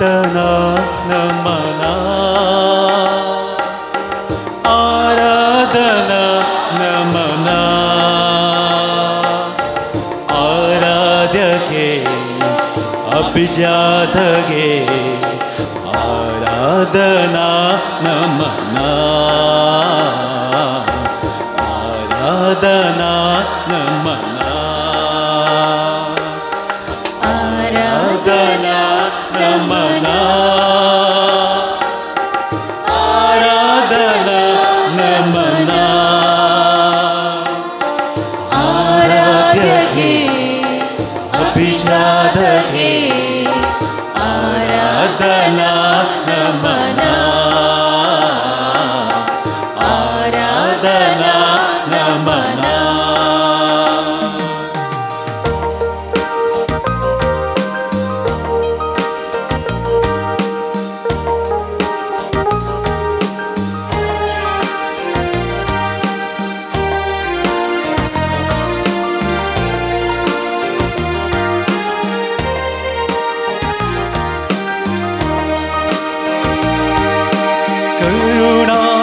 आराधना नमना आराधना नमना आराध्यके अभिजातगे आराधना नमना आराधना नमना आराधना नमना आराधना नमना आराध्यके अभिजातगे आराधना नमना आराधना नमना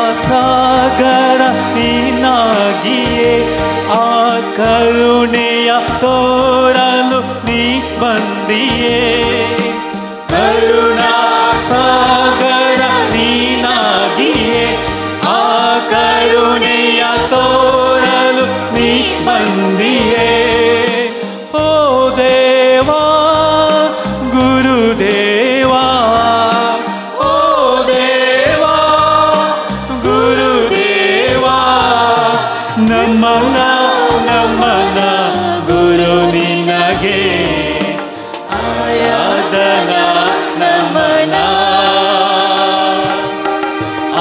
ಕರುಣಾಸಾಗರ ನೀನಾಗಿಯೇ ಆ ಕರುಣೆಯ ತೋರಲು ನೀ ಬಂದಿಯೇ ಕರುಣಾಸಾಗರ ನೀನಾಗಿಯೇ ಆ ಕರುಣೆಯ ತೋರಲು ನೀ ಬಂದಿಯೇ ಓ ದೇವಾ ಗುರುದೇವಾ ನಮನ ನಮನ ಗುರು ನಿನಗೆ ಆರಾಧನಾ ನಮನ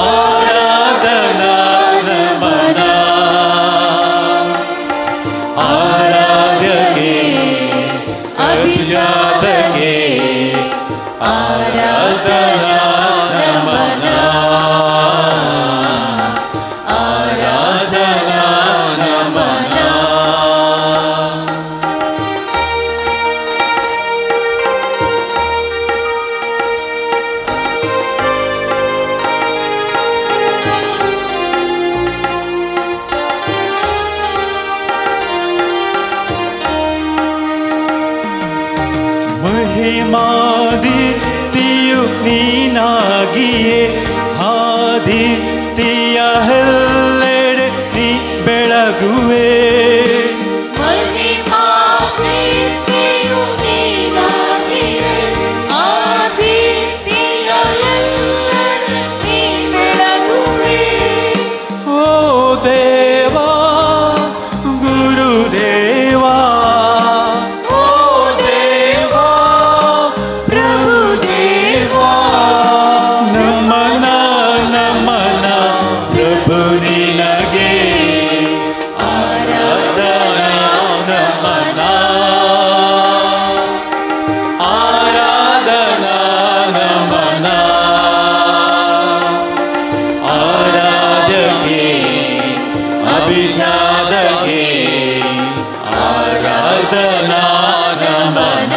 ಆರಾಧನಾ ನಮನ ಆರಾಧ್ಯಗೆ ಅಭಿಜಾತಗೆ ಆರಾಧನಾ ನಮನ महिमादित्यु ನೀನಾಗಿಯೇ ಆದಿತ್ಯ ಎಲ್ಲೆಡೆ ನೀ ಬೆಳಗುವೆ महिमादित्यु ನೀನಾಗಿಯೇ ಆದಿತ್ಯ ಎಲ್ಲೆಡೆ ನೀ ಬೆಳಗುವೆ ಓ ದೇವಾ ಗುರುದೇವಾ ಅಭಿಜಾತಗೆ ಆರಾಧನಾ ನಮನ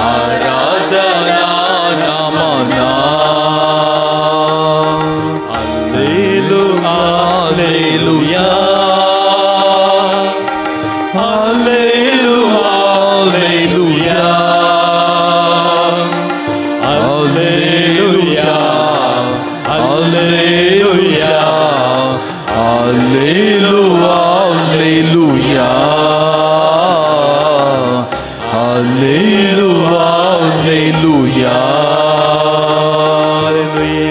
ಆರಾಧನಾ ನಮನ hallelujah hallelujah hallelujah hallelujah Hallelujah, hallelujah,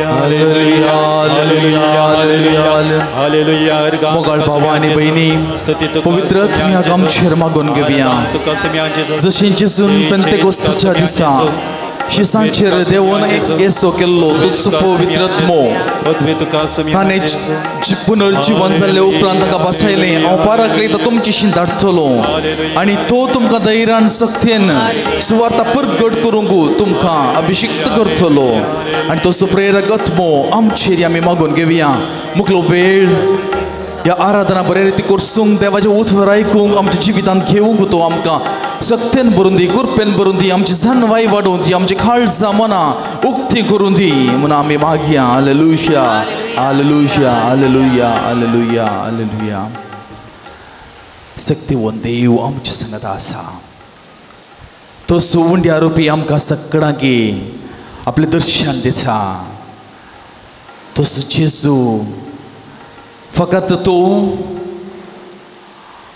hallelujah, hallelujah, hallelujah, hallelujah. मोगाळ भावा आणि बहिणी पवित्र आत्म्या आमचेर मागून घेवया जशें जेजून पेंतेकोस्ताच्या दिसा शिसांचेर देवान येसो केल्लो तुजो पवित्र आत्मो ताणें पुनर्जीवन जाल्ले उपरांत ताका बसयलें हांव पाराकलेता तुमचेशी धाडटलो आनी तो तुमकां धैर्यान शक्तीन सुवार्ता प्रगट करूंक तुमकां अभिषिक्त करतलो आनी तसो प्रेरक आत्मो आमचेर आमी मागून घेवया मुखलो वेळ या आराधना बरे रीती करसूंक देवाचे उतर आयकूंक आमच्या जिवितांत घेवंक तो आमकां सक्तेन भरून दी, कृपेन भरून दी, आमची जणवाई वाडोवन दी, आमची काळजां मनां उक्ती करून दी म्हणून आमी मागया. Hallelujah, hallelujah, hallelujah, hallelujah, hallelujah. सक्तिवन देव आमच्या संगत आसा. तो सोवंड्या रुपी आमकां सगळ्यांकी आपलें दर्शन दिता. तो जेजू फकत तो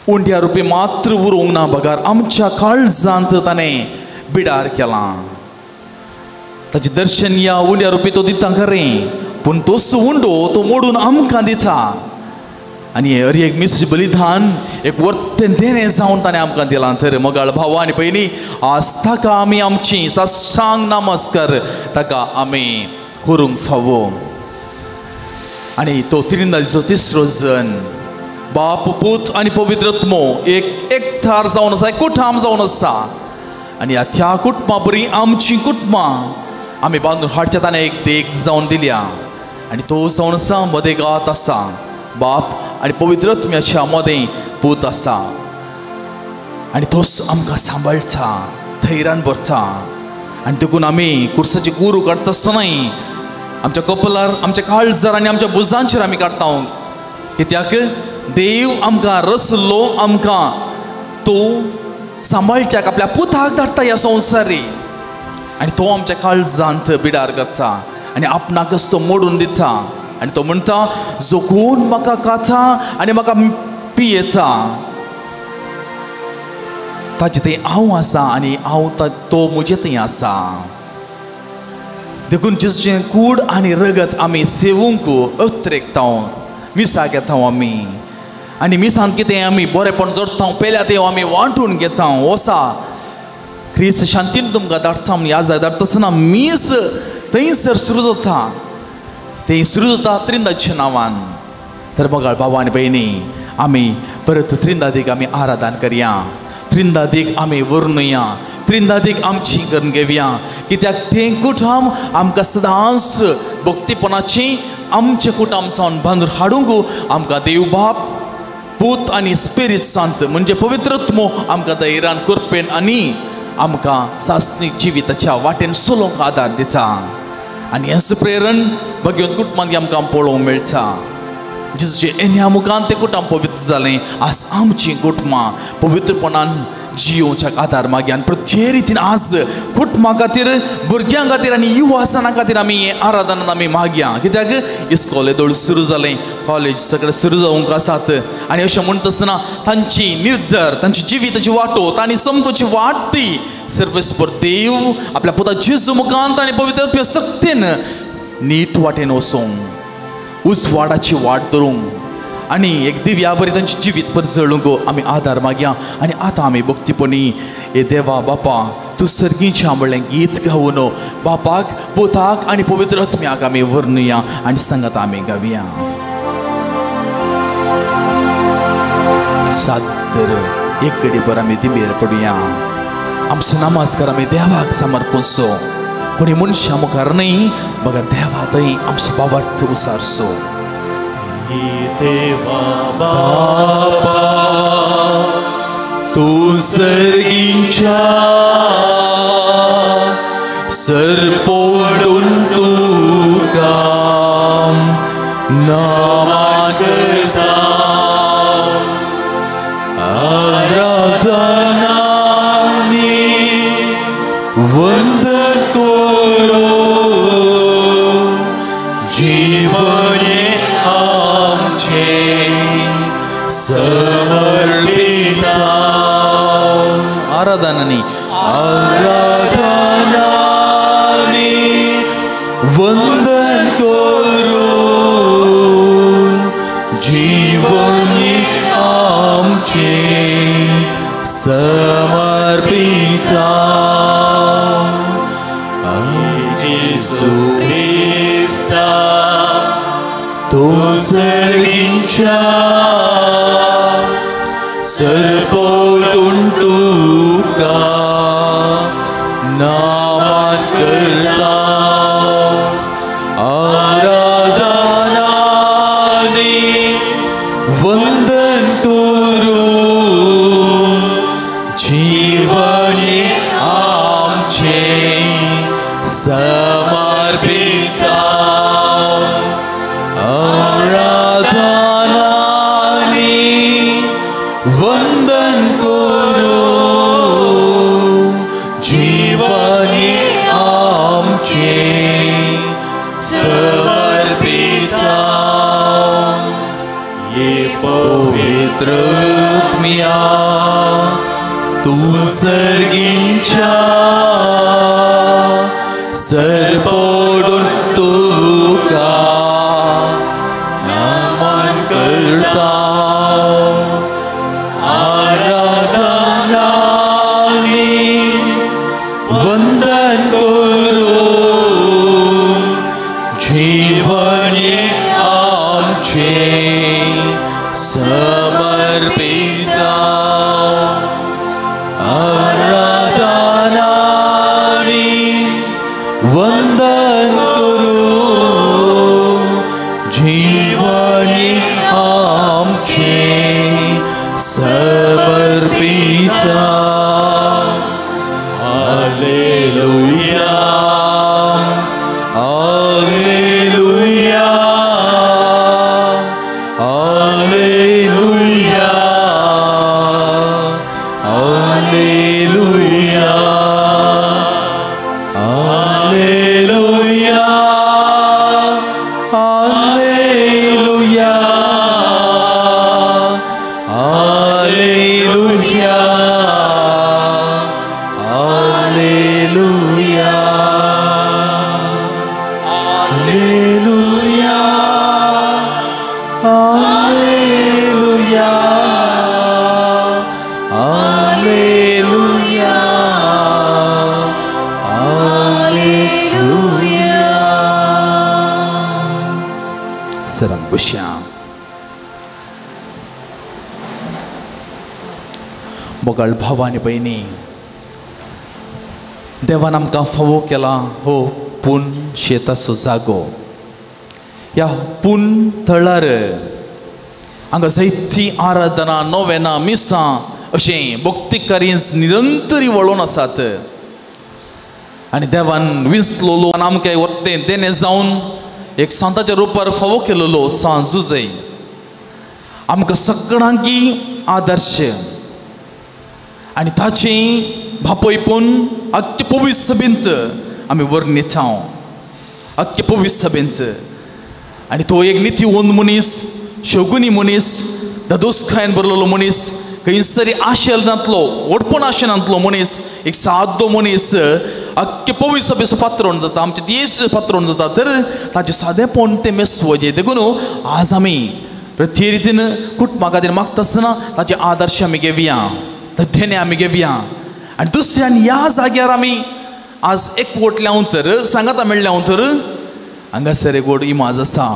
उंड्या रुपी मात्र उरोंक ना बगार आमच्या काळजांत ताणें बिडार केलां. ताचें दर्शन या उंड्या रुपी तो दिता खरें, पूण तो उंडो तो मोडून आमकां दिता. आनी हर एक मिस्र बलिदान एक वर्तें देणें जावन ताणें आमकां दिलां. तर मोगाळ भावा आनी भयणी, आज ताका आमी आमची साश्टांग नमस्कार ताका आमी करूंक फावो. आनी तो त्रिनादीचो तिसरो जण बाप, पूत आनी पवित्र आत्मो एक थार जावन आसा, एकूठाम जावन आसा. आनी त्या कुटुंबा बरी आमची कुटुंबां आमी बांदून हाडच्या ताणें एक देख जावन दिल्या. आनी तो जावन आसा मदेगात आसा, बाप आनी पवित्र आत्म्याच्या मदें पूत आसा. आनी तोच आमकां सांबाळटा, धैर्यान भरता. आनी देखून आमी कुर्साची गुरू काडटा आसतनाय आमच्या कपलार, आमच्या काळजार आनी आमच्या भुजांचेर आमी काडटा. कित्याक देव आमकां रसलो आमकां तो सांबाळच्याक आपल्या पुताक धाडटा ह्या संवसारी. आनी तो आमच्या काळजांत बिडार करता आनी आपणाकच तो मोडून दिता. आनी तो म्हणटा, जो कोण म्हाका खाता आनी म्हाका पियेता ताचे थंय हांव आसा आनी हांव तो म्हजे थंय आसा. देखून जेजूचें कूड आनी रगत आमी सेवूंक अत्रेकता, मिसाक येता आमी. आनी मिसान कितें आमी बरेंपण जोडटा, पेल्या तें आमी वांटून घेता. वसा क्रिस्त शांतीन तुमकां धाडटा म्हूण ह्या जाग्यार धाडटा आसतना मीस थंयसर सुरू जाता, तें सुरू जाता त्रिनादीच्या नांवान. तर मोगाळ भावा आनी भयणी, आमी परत त्रिनादीक आमी आराधन करया, त्रिनादीक आमी वर्णुया, त्रिनादीक आमची करून घेवया. कित्याक तें कुटाम आमकां सदांच भक्तीपणाची आमचे कुटाम सावन बांदून हाडूंक आमकां देव बाप, पूत आनी स्पिरीट सांत म्हणजे पवित्र आत्मो आमकां धैर्यान कृपेन आनी आमकां सासणीक जिविताच्या वाटेन चलोवंक आदार दिता. आनी हें प्रेरण भगवंत कुटुंबांत आमकां पळोवंक मेळटा. जेजूचे येण्या मुखान तें कुटुंब पवित्र जालें. आज आमची कुटुंबां पवित्रपणान जियोवच्या आदार मागया. आनी प्रत्येक रितीन आज कुटुंबा खातीर, भुरग्यां खातीर आनी युवासना खातीर आमी हें आराधनान आमी मागया. कित्याक इस्कॉल येदोळ सुरू जालें, कॉलेज सगळें सुरू जावंक आसात. आनी अशें म्हणटा आसतना तांची निर्धार, तांची जिविताची वाटो तांणी समकोची वाट ती सर्वेस्पर देव आपल्या पुता जेजू मुखान तांणी पवित्र सक्तीन नीट वाटेन वचोंक, उजवाडाची वाट धरूंक आनी एक दिव्या बरी तांची जिवीत पर जळूंक आमी आदार मागया. आनी आतां आमी भक्तीपणी हे देवा बापा तूं सर्गीच्या म्हणलें गीत गावून बापाक, पुताक आनी पवित्र आत्म्याक आमी वर्णुया आनी सांगात आमी गावया. सादर एक घडी भर आमी दिमेर पडुया. आमचो नमस्कार आमी देवाक समर्पणसो. कोणी मनशा मुखार न्ही, बघा देवा थंय आमचो भावार्थ उसारचो. देवा बापा तू सर्गींच्या सरपोडून तुका नामान करता, आराधनानी वंदन करो, जीवने समर्पिता. आराधनानी आराधनानी वंदन करो, जीवनी आमचे समर्पिता. जेजू ख्रिस्ता तू सर्गींच्या सरपोडून तुका नामान करता, आराधनानी वंदन करू, जीवन समर्पिता आराधनानी वंदन करू जीवनी आमचे समर्पिता ये पवित्र आत्म्या तू सर्गींच्या सरपडून तुका नमन करता आराधनानी वंदन करू जीवनी आमचे समर्पिता आराधनानी वंदन करू जीवनी आमचे समर्पिता hallelujah hallelujah hallelujah hallelujah hallelujah hallelujah hallelujah hallelujah hallelujah hallelujah hallelujah hallelujah सरम बुशा मोगाळ भाव आनी भयणी देवान आमकां फावो केला हो पूण शेताचो जागो ह्या पूण थळार हांगा जायतीं आराधना नोवेनां मिसां अशें भक्ती कार्य निरंतरी वळून आसात आनी देवान विंचलोलो आमकां वरतें देणे जावन एक सांताच्या रुपार फावो केलेलो सांजुजय आमकां सगळ्यांकी आदर्श आनी ताची भापयपून अख्खे पवित्र सभेंत आमी वर्णिता अख्खे पवित्र सभेंत आनी तो एक नितीवंत मनीस शोगुनी मनीस धदोसखायन बरलेलो मनीस खंयसरी आशेनातलो ओडपण आशेनातलो मनीस एक सादो मनीस अख्खे पवित्र सभेचो पात्रोण जाता आमचे देश पात्रोण जाता तर ताचे सादेपण तें मेस्वजें देखून आज आमी प्रती रितीन कुटुंबा खातीर मागता आसतना ताचे आदर्श आमी घेवया धन्य आमी घेवया आनी दुसऱ्यान ह्या जाग्यार आमी आज एकवटल्या तर सांगाता मेळ्ळ्या तर हांगासर एक व्हड इमाज आसा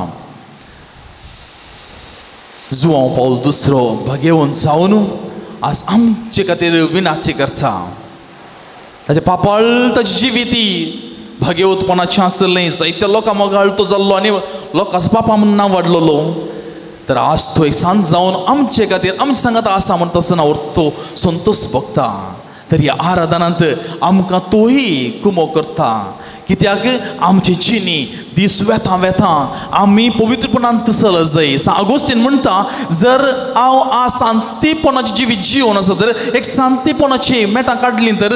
जुवांव पावल दुसरो भाग्यवन जावन आज आमचे खातीर विनाची करता ताचे पापाळ ताची जिविती भाग्यवतपणाचें आसलें जायत्या लोकां मोगाळ तो जाल्लो आनी लोकांचो पापा म्हूण नांव वाडलेलो तर आज तो एक सांज जावन आमचे खातीर आमचे सांगात आसा म्हणटा आसतना तो संतोश भोगता तर ह्या आराधनांत आमकां तोही कुमो करता कित्याक आमची जिणी दीस वेता वेता आमी पवित्रपणांत चल जाय आगोस्तीन म्हणटा जर हांव आ शांतीपणाची जिवीत जिवन आसा तर एक शांतीपणाची मेटां काडलीं तर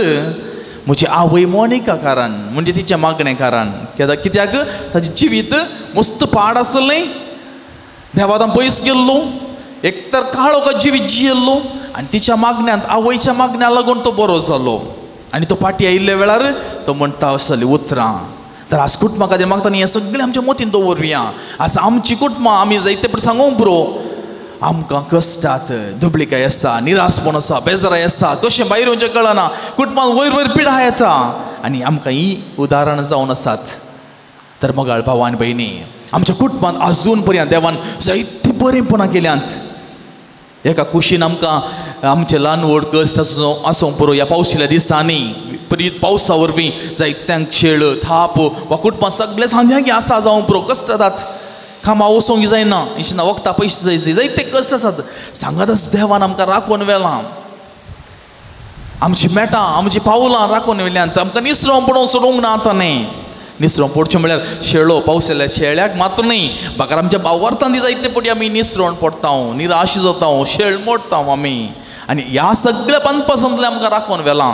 म्हजी आवय मोनिका कारण म्हणजे तिच्या मागणे कारण कित्याक ताचें जिवीत मस्त पाड आसलें देवादान पयस गेल्लो एकतर काळो का जिवीत जियेल्लो आनी तिच्या मागण्यांत आवयच्या मागण्या लागून तो बरो जालो आनी तो पाटी आयिल्ल्या वेळार तो म्हणटा आसली उतरां तर आज कुटुंबा खातीर मागता हें सगळें आमच्या मतीन दवरया आज आमची कुटुंबां आमी जायते फावटी सांगूंक पुरो आमकां कश्टात दुबळीकाय आसा निरासपण आसा बेजाराय आसा कशें भायर येवचें कळना कुटुंबांत वयर वयर पिडा येता आनी आमकां ही उदाहरणां जावन आसात तर मोगाळ भाव आनी भयणी आमच्या कुटुंबांत आजून पर्यंत देवान जायतीं बरेंपणां केल्यांत एका कुशीन आमकां आमचे ल्हान व्हड कश्ट आसूंक पुरो ह्या पावशिल्ल्या दिसांनी बरी पावसा वरवीं जायत्यांक शेळ थाप वा कुटुंबांत सगळे सांद्यांक आसा जावं पुरो कश्ट जातात कामां वचोंक जायना इशिना वखदां पयशे जाय जायते कश्ट आसात सांगात देवान आमकां राखून व्हेलां आमची मेटां आमची पावलां राखून वयल्यान आमकां निसरों पडून सोडूंक ना आतां न्ही निसरों पडचें म्हळ्यार शेळो पावस येयल्यार शेळ्याक मात्र न्ही भाकर आमच्या भावार्थान ती जायते पटी आमी निसरोण पडटा निराश जाता शेळ मोडटा आमी आनी ह्या सगळ्या पानपासून आमकां राखून व्हेलां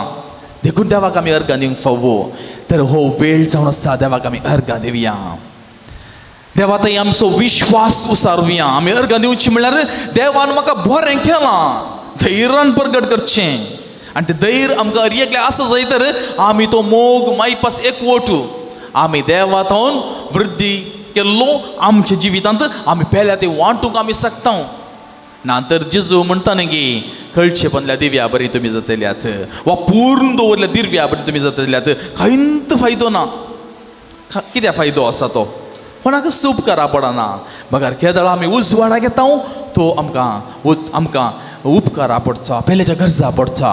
देखून देवाक आमी अर्घां दिवंक फावो तर हो वेळ जावन आसा देवाक आमी अर्घां दिवया देवा थंय आमचो विश्वास उसारुया आमी अर्घां दिवची म्हळ्यार देवान म्हाका बरें केलां धैर्यान प्रगट करचें आनी तें धैर्य आमकां अर्येकलें आसा जाय तर आमी तो मोग मायपास एकवट आमी देवा थावन वृद्धी केल्लो आमच्या जिवितांत आमी पेल्या ते वांटूंक आमी शकता नातर जेजू म्हणटा न्ही गे कळचे पंदल्या दिव्या बरी तुमी जातल्यात वा पूर्ण दवरल्या दिव्या बरी तुमी जातल्यात कांयच फायदो ना कित्याक फायदो आसा तो कोणाक सूप करा पडना बगार केदळ आमी उजवाडा घेता तो आमकां उपकारा पडचा पेल्याच्या गरजा पडचा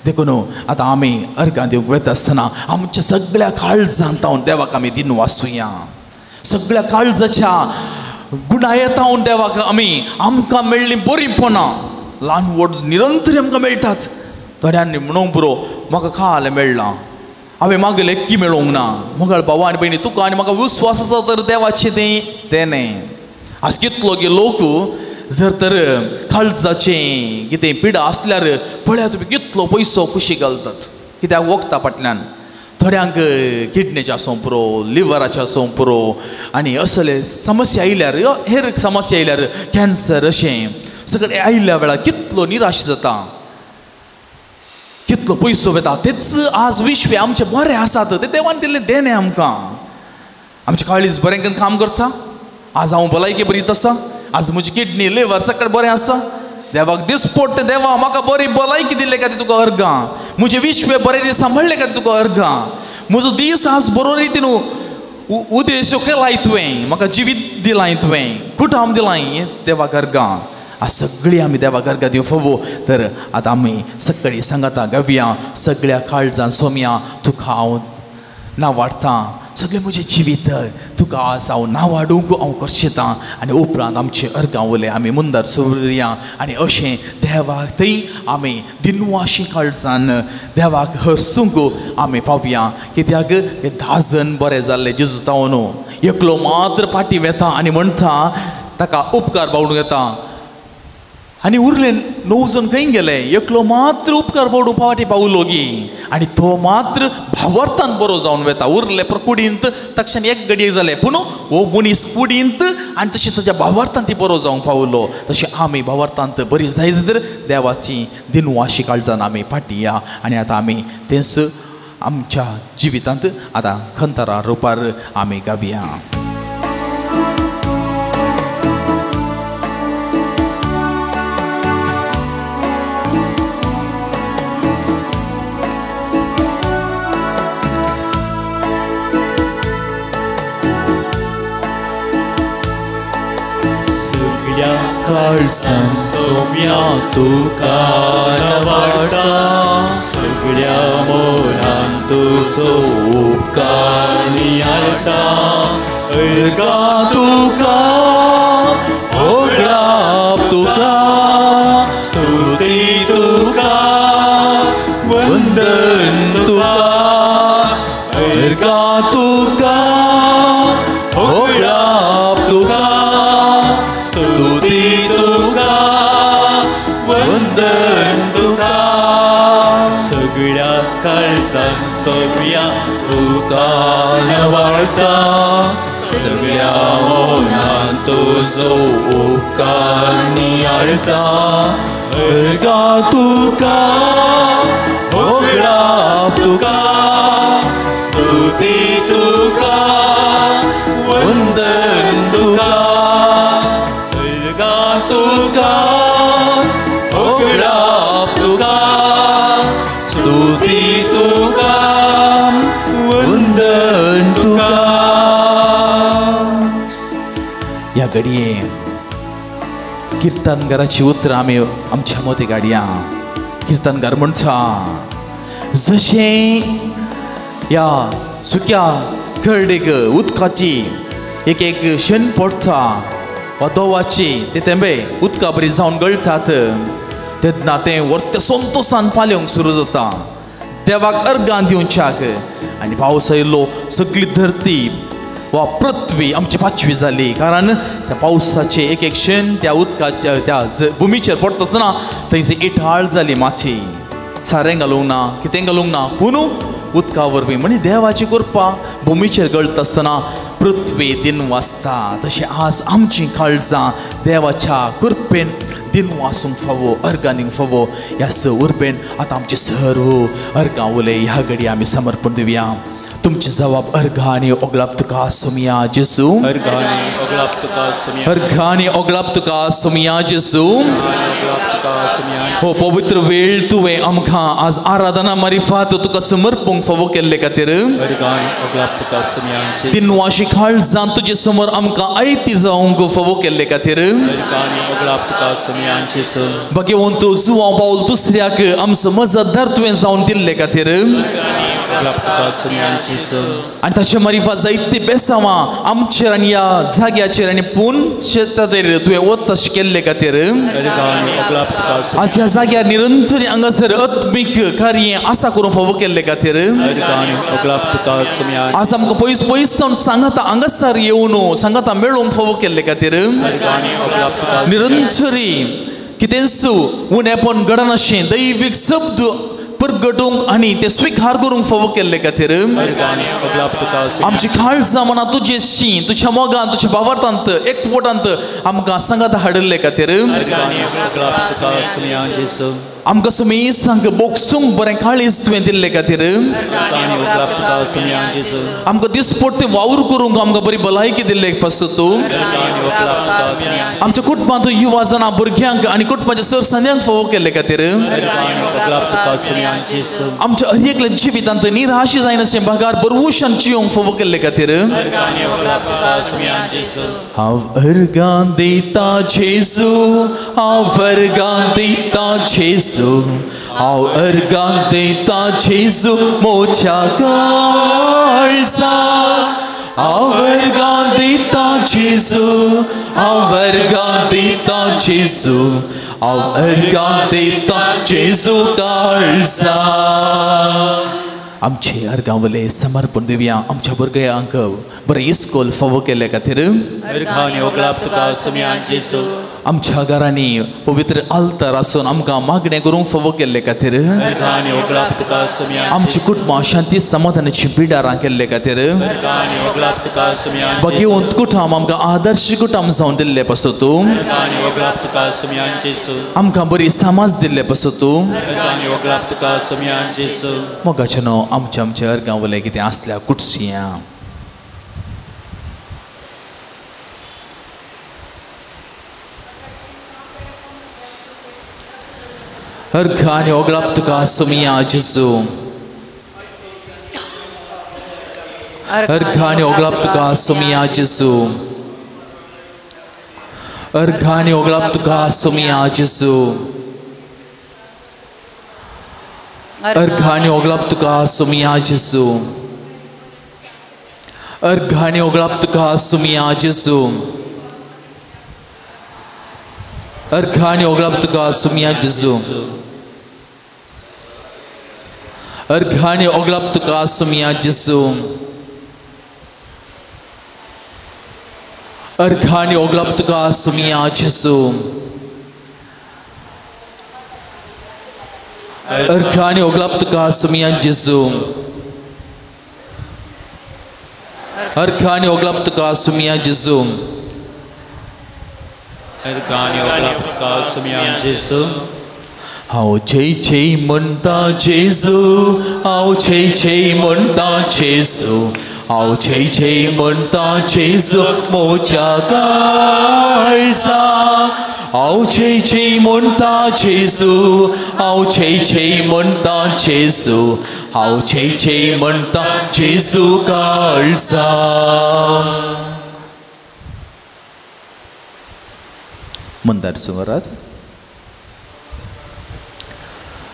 देखून आतां आमी अर्घां दिवंक वता आसतना आमच्या सगळ्या काळजांत देवाक आमी दिन वाचुया सगळ्या काळजाच्या गुणायेतावन देवाक आमी आमकां मेळ्ळी बरीपणां ल्हान व्हड निरंतर आमकां मेळटात थोड्यांनी म्हणूंक पुरो म्हाका खाल मेळ्ळां हांवें मागले की मेळोंक ना मोगळ भावा आनी भयणी तुका आनी म्हाका विश्वास आसा तर देवाचें तें न्ही आज कितलो गे लोक जर तर काळजाचें कितें पिडा आसल्यार पळया तुमी कितलो पयसो कुशी घालतात कित्याक वखदां फाटल्यान थोड्यांक किडनीचे आसूं पुरो लिव्हराचे आसूं पुरो आनी असले समस्या आयल्यार हेर समस्या आयल्यार कॅन्सर अशें सगळें आयिल्ल्या वेळार कितलो निराश जाता कितलो पयसो वता तेच आज विश्व आमचे बरें आसात ते देवान दिल्लें देणें आमकां आमचें काळीज बरें करून काम करता आज हांव भलायकी बरी आसा आज म्हजी किडनी लिव्हर सगळें बरें आसा देवाक दिसपट ते देवा म्हाका बरी भलायकी दिले काय तुका अर्घां म्हजें विश्व बरें दीस सांबाळ्ळें काय तुका अर्घां म्हजो दीस आज बरो रितीन उद्देश केलाय तुवें म्हाका जिवीत दिलाय तुवें कुटुंब दिलाय हें देवाक अर्घां आज सगळीं आमी देवाक अर्घां दिवं फावो तर आतां आमी सगळीं सांगाता गावया सगळ्या काळजान सोमया तुका हांव नांवाडटा सगळें म्हजें जिवीत तुका आज हांव नांवाडूंक हांव करचेता आनी उपरांत आमचें अर्घां उरलें आमी मुंदर सवरया आनी अशें देवाक थंय आमी दिनवाशी काळजान देवाक हरसूंक आमी पावया कित्याक ते 10 जण बरें जाल्ले जेजू तावन एकलो मात्र फाटी वेता आनी म्हणटा ताका उपकार बावडूंक येता आनी उरले 9 जण खंय गेले एकलो मात्र उपकार बावडूंक फाटी पावलो गी आनी तो मात्र भावार्थान बरो जावन वेता उरले कुडींत तक्षण एक घडये जाले पूण हो मनीस कुडींत आनी तशें ताच्या भावार्थान ती बरो जावंक पावलो तशें आमी भावार्थांत बरी जाय जाल्यार देवाची दिनवाशी काळजान आमी फाटिया आनी आतां आमी तेंच आमच्या जिवितांत आतां खंतरा रुपार आमी गावया काळजान सोम्या तुका नांवाडटा सगळ्या मोरान तुजो उपकार नियाळटा अर्घां तुका ओळाप तुका स्तुती तुका वंदन तुका अर्घां तुका ओळाप तुका स्तुती तुका वंदन तुका सगळ्या काळजान सोम्या तुका नांवाडटा सगळ्या मोरान तुजो उपकार नियाळटा अर्घां तुका ओळाप तुका स्तुती तुका वंदन तुका तुका ओळाप तुका स्तुती तुका वंदन तुका ह्या घडये कीर्तनगाराची उतरां आमी आमच्या मती गाडया कीर्तनगार म्हणटा जशें ह्या सुक्या खरडेक उदकाची एक शेण पडटा वा दोवाची ते तेंबे उदका बरी जावन गळटात तेन्ना तें वर्त संतोषान पाल्योंक सुरू जाता देवाक अर्गां दिवच्याक आनी पावस आयिल्लो सगळी धरती वा पृथ्वी आमची पाचवी जाली कारण त्या पावसाचे एक एक शेण त्या उदकाच्या त्या भुमीचेर पडटा आसतना थंयसर इठाळ जाली माती सारें घालूंक ना कितें घालूंक ना पूण उदका वरवीं म्हणजे देवाची कृपा भुमीचेर गळटा आसतना पृथ्वी दिन वाजता तशें आज आमची काळजां देवाच्या कृपेन दिन वासूंक फावो अर्गां दिवंक फावो ह्या स उर्बेन आतां आमचे सर्व अर्गां उलय ह्या घडी आमी समर्पण दिवया तुमचे जबाब अर्गांनी ओगलाप तुका सोमिया जेजू अर्गांनी ओगलाप तुका सोमिया जेजू हो पवित्र वेळ तुवें आमकां आज आराधना मारिफात तुका समर्पूंक फावो केल्ले खातीर दिनवाशी काळजां तुजे समोर आमकां आयती जावंक फावो केल्ले खातीर भगवंत जुवांव पावल दुसऱ्याक आमचो मजतदार तुवें जावन दिल्ले खातीर आणि ताचे मारिफा जायती बेसांवां आमचेर आनी ह्या जाग्याचेर आनी पूण शेताचेर तुवें वत तशें केल्ले खातीर आज ह्या जाग्यार निरंतर हांगासर आत्मीक कार्य आसा करूंक फावो केल्ले खातीर आज आमकां पयस पयस सावन सांगाता हांगासर येवन सांगाता मेळोवंक फावो केल्ले खातीर निरंतरी कितें उणेपण घडनाशें दैवीक शब्द परगटूंक आनी ते स्वीकार करूंक फावो केल्ले खातीर आमची काळजां मना तुजेशी तुज्या मोगान तुज्या भावार्थांत एकवटांत आमकां सांगात हाडिल्ले खातीर आमकां सुमेसांक बोगसूंक बरें काळीज तुवें दिल्ले खातीर आमकां दिसपट्टे वावर करूंक आमकां बरी भलायकी दिल्ले पासून तूं आमच्या कुटुंबांत युवा जाणा भुरग्यांक आनी कुटुंबाच्या सरसान्यांक फावो केल्ले खातीर आमच्या हर एकल्या जिवितांत निराश जायनाशें भागार बरवूशान जियोंक फावो केल्ले खातीर हांव अर्गां दिता जेजू हांव अर्गां दिता जेजू हांव अर्गां दिता जेजू मोच्या काळजां हांव अर्गां दिता जेजू हांव अर्गां दिता जेजू हांव अर्गां दिता जेजू काळजां आमचे अर्गांवले समर्पण दिवया आमच्या भुरग्यांक बरें इस्कोल फावो केल्ले खातीर आमच्या घरांनी पवित्र आल्तार आसून आमकां मागणें करूंक फावो केल्ले खातीर आमची कुटुंबां शांती समाधानाची पिडारां केल्ले खातीर भगवंत कुटुंब आमकां आदर्श कुटुंब जावन दिल्ले पासून तूं आमकां बरी समाज दिल्ले पासून तूं मोगाचें न्हू आमचे अर्गांवले कितें आसल्या कुटसियां अर्गांनी ओगलाप तुका सोमिया जेजू अर्गांनी ओगलाप तुका सोमिया जेजू अर्गांनी ओगलाप तुका सोमिया जेजू अर्गांनी ओगलाप तुका सोमिया जेजू अर्गांनी ओगलाप तुका सोमिया जेजू अर्गांनी ओगलाप तुका सोमिया जेजू अर्गांनी ओगलाप तुका सोमिया जेजू अर्गांनी ओगलाप तुका सोमिया जेजू अर्गांनी ओगलाप तुका सोमिया जेजू अर्गांनी ओगलाप तुका सोमिया जेजू अर्गांनी ओगलाप तुका सोमिया जेजू हांव जय जय म्हणटा जेजू हांव जय जय म्हणटा जेजू हांव जय जय म्हणटा जेजू मोच्या काळजां हांव जय जय म्हणटा जेजू हांव जय जय म्हणटा जेजू हांव जय जय म्हणटा जेजू काळजां मंदार सुवारात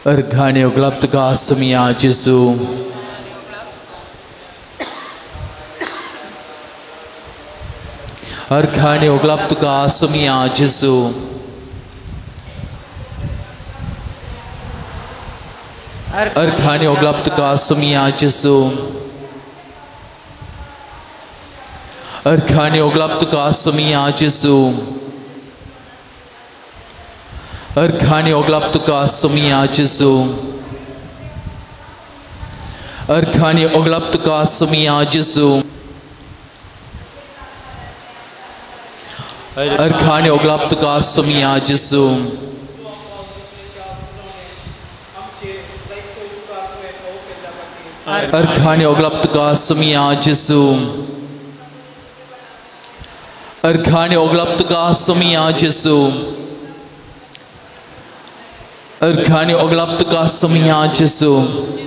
अर्गांनी ओगलाप तुका सोमिया जेजू अर्गांनी ओगलाप तुका सोमिया जेजू अर्खानी ओगलाब तुका सुमिया जेसू अर्खानी ओगलाब तुका सुमिया जेसू अर्खानी ओगलाब तुका सुमिया जेसू अर्खानी ओगलाब तुका सुमिया जेसू अर्खानी ओगलाब तुका सुमिया जेसू अर्खानी ओगलाब तुका सुमिया जेसू अर्खानी ओगलाब तुका सुमिया जेसू अर्खानी ओगलाब तुका सुमिया जेसू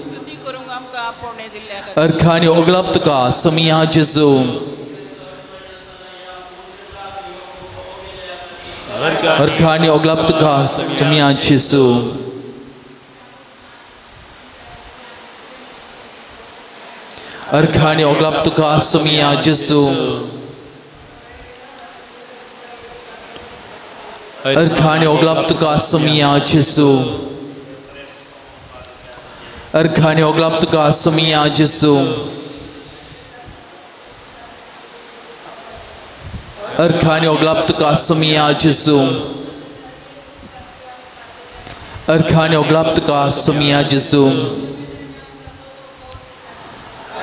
स्तुती करूंक आमकां पोणे दिल्ल्या अर्खानी ओगलाब तुका सुमिया जेसू अर्खानी ओगलाब तुका सुमिया जेसू अर्खानी ओगलाब तुका सुमिया जेसू अर्खानी ओगलाब तुका सुमिया जेसू अर्खानी ओगलाब तुका सुमिया जेसू अर्खानी ओगलाब तुका सुमिया जेसू अर्खानी ओगलाब तुका सुमिया जेसू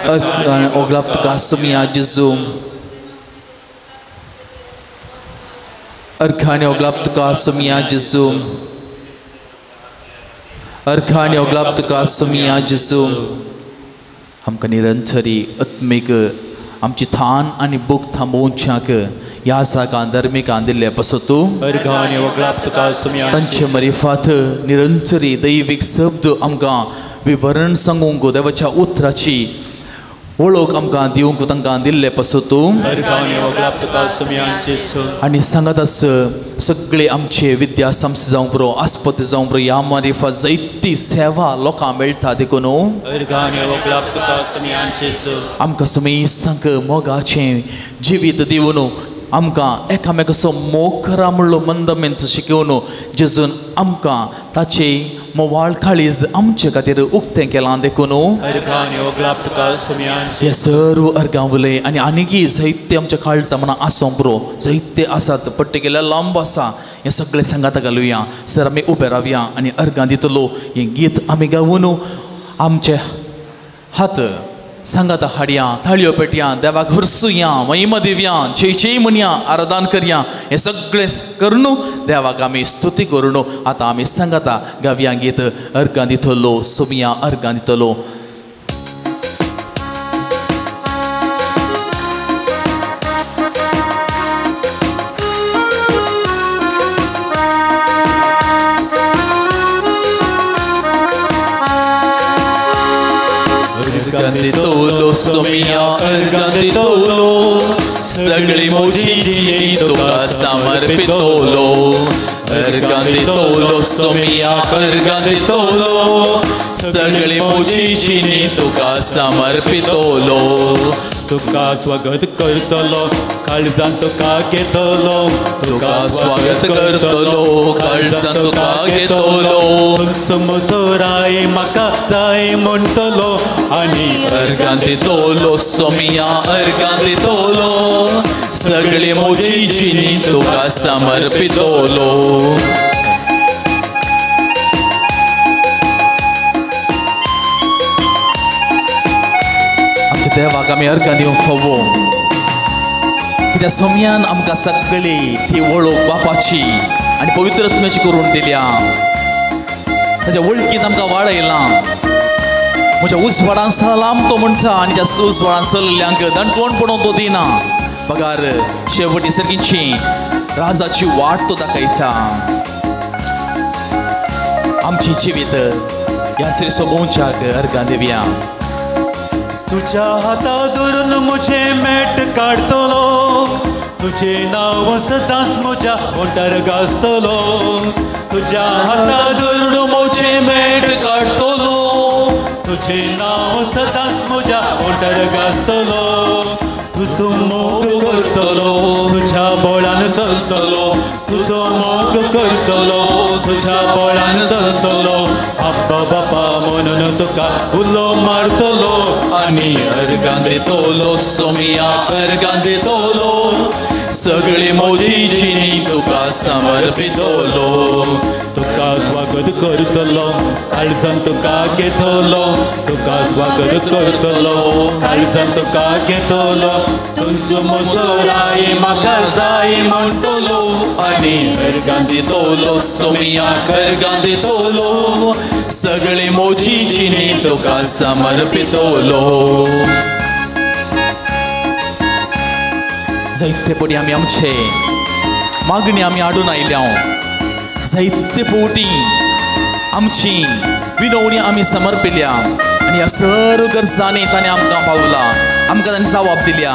अर्खानी ओगलाब तुका सुमिया जेसू अर्खानी ओगलाब तुका सुमिया जेसू अर्खानी ओगलाब तुका सुमिया जेसू आमकां निरंतरी आत्मीक आमची थान आनी भूक थांबोवच्याक ह्या साकां धर्मिकां दिल्ले पासून तूं अर्खानी ओगलाब तुका सुमिया तांचे मरिफात निरंतरी दैवीक शब्द आमकां विवरण सांगूंक देवाच्या उतराची वळख आमकां दिवंक तांकां दिल्ले पासून तूं अर्खानी ओगलाब तुका सुमिया जेसू आनी सांगात आस सगळे आमचे विद्या संस्था जावं पुरो आस्पत्रे जावं पुरो ह्या मारिफा जायती सेवा लोकांक मेळटा देखून अर्खानी ओगलाब तुका सुमिया जेसू आमकां समेस्तांक मोगाचें जिवीत दिवन आमकां एकामेकाचो मोग करा म्हणलो मंदमेंत शिकवून जेजून आमकां ताचे मोवाळ काळीज आमचे खातीर उक्तें केलां देखून अर्खानी ओगलाब तुका सुमिया हे सर्व अर्गांवले आनी आनीकय जायते आमच्या काळजां मना आसूं पुरो जायते आसात पट्टे गेल्यार लांब आसा हे सगळे सांगात घालुया सर आमी उबे रावया आनी अर्गां दितलो हें गीत आमी गावून आमचे हात सांगात हाडया थाळयो पेटया देवाक हरसुया महिमा दिवया जय म्हणया आराधन करया हे सगळे करून देवाक आमी स्तुती करून आतां आमी सांगाता गावया गीत अर्गां दितलो सुमिया अर्गां दितलो अर्गांदितलो सुमिया अर्गांदितलो सगळी मोजीची तुका समर्पितलो अर्गांदितलो सुमिया अर्गांदितलो सगळी मोजीची तुका समर्पितलो तुका स्वागत करतलो काळजान तुका घेतलो तुका स्वागत करतलो काळजान तुका घेतलो समजोराय म्हाका जाय म्हणटलो आनी अर्गां दितलो सुमिया अर्गां दितलो सगळी मोजीची तुका समर्पितलो देवाक आमी अर्गां दिवंक फावो कित्याक सोम्यान आमकां सगळी ती वळख बापाची आनी पवित्र आत्म्याची करून दिल्या ताच्या वळखीत आमकां वाडयलां म्हज्या उजवाडान सलाम तो म्हणटा आनी त्या उजवाडान चल्ल्यांक दणकवण पडोवन तो दिना पगार शेवटी सर्गीची राजाची वाट तो दाखयता आमची जिवीत ह्या श्री सोबोवच्याक अर्गां दिवया तुझ्या हाता धरून मुझे मेट काढतलो तुझे नाव सदांच म्हज्या ओंठार गाजतलो तुझ्या हाता धरून मुझे मेट काढतलो तुझे नाव सदांच म्हज्या ओंठार गाजतलो तुजो मोग करतलो तुझ्या बळान चलतलो तुजो मोग करतलो तुझ्या बळान चलतलो आब्बा बापा म्हणून तुका उलो मारतलो आनी अर्गां दितलो सोमिया अर्गां दितलो सगळी मोजीची तुका समर्पितलो तुका स्वागत करतलो काळजान तुका घेतलो तुका स्वागत करतलो काळजान तुका घेतलो तुजो मोसोराय म्हाका जाय म्हणटलो आनी अर्गां दितलो सोमिया अर्गां दितलो सगळी मोजीची तुका समर्पितलो जायतेपणी आमी आमचे मागणी आमी हाडून आयल्या जायते फावटी आमची विनवणी आमी समर्पिल्या आनी ह्या सर्व गरजांनी ताणें आमकां पावला आमकां ताणें जबाब दिल्या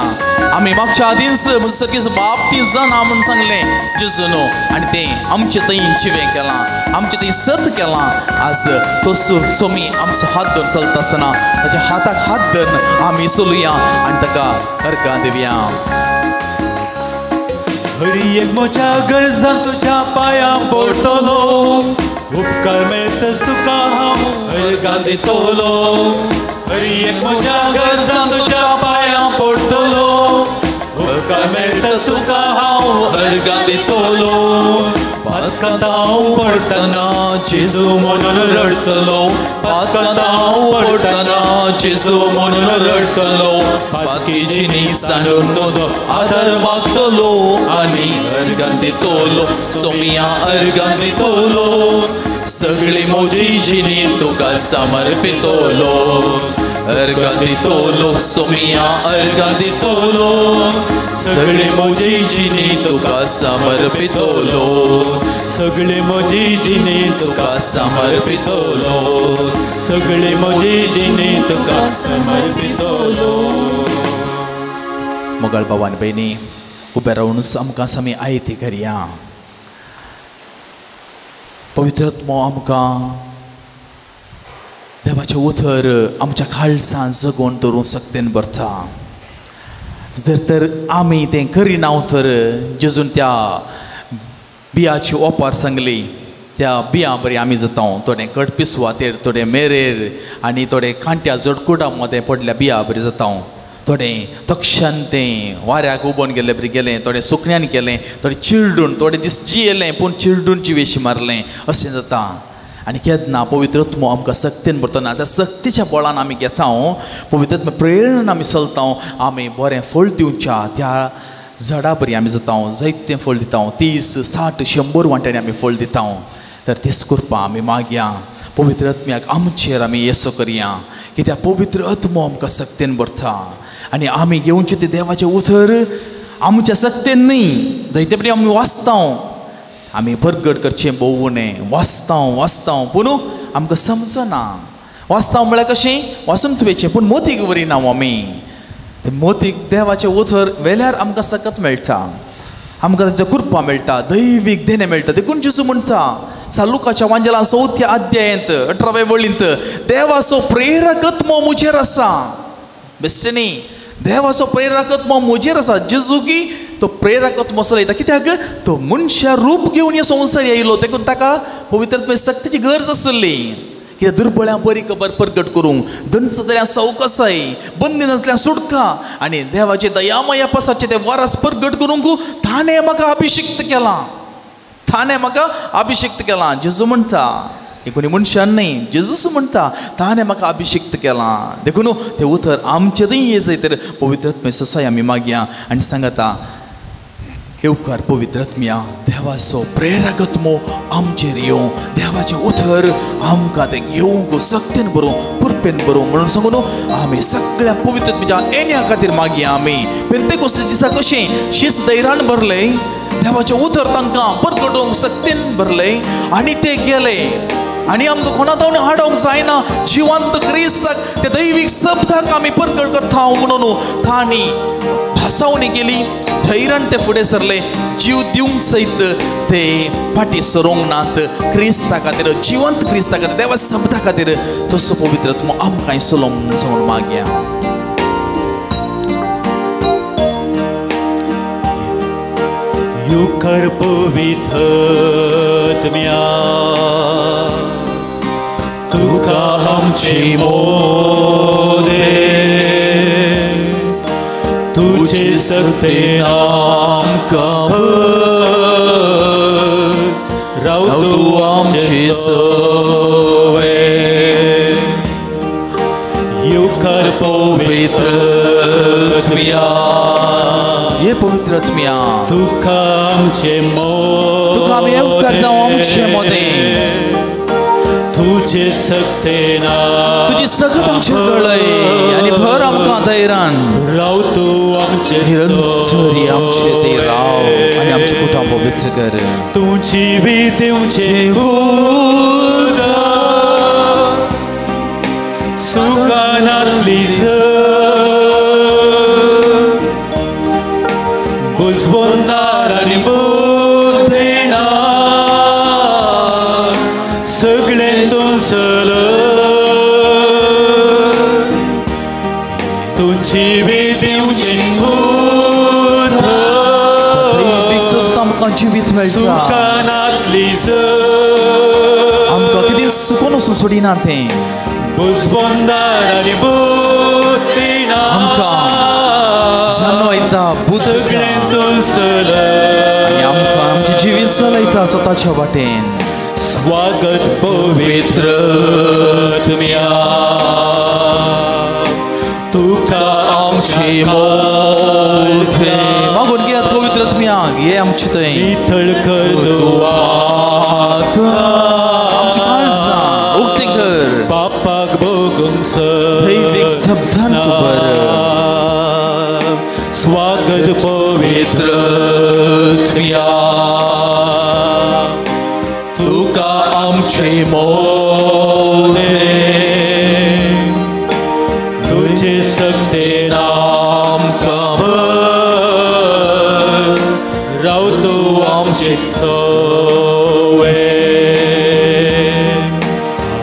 आमी मागच्या आदींच सगळेच बाबतींत जाण हांव म्हणून सांगलें जेजून आनी तें आमचे थंय जिवें केलां आमचे थंय सत केलां आज तो सोमी आमचो हात धरून चलता आसतना ताच्या हाताक हात धरून आमी चलुया आनी ताका अर्गां दिवया हरी एक म्हज्या गरजां तुज्या पांयां पडटलो उपकार मेळटच तुका हांव अर्गां दितलो हरी एक म्हज्या गरजां तुज्या पांयां पडटलो उपकार मेळटच तुका हांव अर्गां दितलो पातकांत हांव पडटना जेजू म्हणून रडटलो पातकांत हांव पडटना जेजू म्हणून रडटलो बाकीची सांडून तुजो आदार मागतलो आनी अर्गां दितलो सोमिया अर्गां दितलो सगळी मोजीची तुका समर्पितलो अर्गां दितलो सोमिया अर्गां दितलो सगळी मोजीची तुका समर्पितलो सगळे मोजीची तुका समर्पितलो सगळे मोजीची तुका समर्पितलो मोगाळ भावान भयणी उबे रावन आमकां समी आयती करया पवित्रत्व आमकां देवाचें उतर आमच्या काळजांत जगोवन दवरूंक सक्तीन भरता जर तर आमी तें करिना तर जेजून त्या बियाची ओपार सांगली त्या बियां बरी आमी जाता थोडे कडपी सुवातेर थोडे मेरेर आनी थोडे कांट्या जडकुडा मदें पडल्या बियां बरी जाता थोडे तक्षान तें वाऱ्याक उबोन गेले बरी गेलें थोडें सुकण्यान केलें थोडें चिरडून थोडे दीस जियेलें पूण चिरडून जिवेशी मारलें अशें जाता आनी केन्ना पवित्रत्व आमकां सक्तीन भरतना त्या सक्तीच्या बळान आमी घेता पवित्रत्व प्रेरणेन आमी चलता आमी बरें फळ दिवच्या त्या झाडां बरी आमी जाता जायतें फळ दिता 30, 60, 100 वांट्यांनी आमी फळ दिता तर तीच कृपा आमी मागया पवित्र आत्म्याक आमचेर आमी येसो करया कित्याक पवित्र आत्मो आमकां सक्तीन भरता आनी आमी घेवचें तें देवाचें उतर आमच्या सक्तीन न्ही जायते फावटी आमी वाचता आमी परगट करचें भोवू नये वाचता पूण आमकां समजना वाचता म्हळ्यार कशें वाचून तुवेचें पूण मोतीक वरिना आमी ते मोतीक देवाचें उतर वेल्यार आमकां सकत मेळटा आमकां ताचें कृपा मेळटा दैवीक देणें मेळटा देखून जेजू म्हणटा लुकाच्या वांजेलांत 4थ्या अध्यायांत 18व्या वळींत देवाचो प्रेरकत्व मुजेर आसा बेश्टे न्ही देवाचो प्रेरकत्व मुजेर आसा जेजू की तो प्रेरकत्व चलयता कित्याक तो मनशा रूप घेवन ह्या संवसार येयलो देखून ताका पवित्र सक्तीची गरज आसली कित्याक दुर्बळ्यां बरी खबर परगट करूंक दंस जाल्यार सवकसाय बंदी नासल्यार सुटका आनी देवाचे दयामया पासाचे ते वारस परगट करूंक ताणें म्हाका अभिषेक्त केला जेजू म्हणटा हे कोणी मनशान न्ही जेजूच म्हणटा ताणें म्हाका अभिषेक्त केला देखून तें उतर आमचे थंय ये जाय तर पवित्र ससाय आमी मागया आनी सांगता हे उपकार पवित्र आत्म्या देवाचो प्रेरकत्व आमचेर येवं देवाचें उतर आमकां तें घेवंक सक्तीन बरोवं पुरपेन बरोवं म्हणून सांगून आमी सगळ्या पवित्र आत्म्याच्या येण्या खातीर मागया आमी पेंतेकोस्त दिसा कशें शीस धैर्यान भरलें देवाचें उतर तांकां परगटोवंक सक्तीन भरलें आनी ते गेले आनी आमकां कोणा तावन हाडोवंक जायना जिवंत क्रिस्ताक ते दैवीक शब्दाक आमी परगट करता म्हणून तांणी भासावणी केली धैर्यान ते फुडें सरले जीव दिवंक सयत ते फाटी सरोंक नात क्रिस्ता खातीर जिवंत क्रिस्ता खातीर देवा शब्दा खातीर तसो पवित्र आत्मो आमकां चलोवंक जावन मागया युकर पवित्रत्म्या तुका आमची मोदे तुझे सत्तेन आमकां राव तूं आमची सवय युकर पवित्रत्म्या ये पवित्रत्म्या तुका आमचे तुका आमी येवकार जावं आमचे मोदें तुझे सत्तेन तुजी सगत आमचेर गळय आनी भर आमकां धैर्यान राव तूं आमचे निरंतरी आमचे ते राव आनी आमचें कुटुंब पवित्र कर तुझी बी दिवचे उदक सुकानांतली बुजवंदार आनी बुद्धेना सगळें तुझल तुझी बी दिवची आमकां जिवीत मेळटा सुकानांतली आमकां कितें सुकोन वचून सोडिना तें बुजवंदार आनी बुद्धेना आमकां जाणवयता बुद्ध सगळें तुझल आनी आमकां आमचें जिवीत चलयता स्वताच्या वाटेन स्वागत पवित्रत्म्या तुका आमची मोदे मागून घेयात पवित्रत्म्याक हे आमचें थंय नितळ कर आमची काळजां उक्ती कर पापाक भोगूंक दैवीक शब्दान तूं भर स्वागत पवित्रत्म्या तुका आमचे मोदे तुझे सक्तेन आमकां भर राव तूं आमची सवय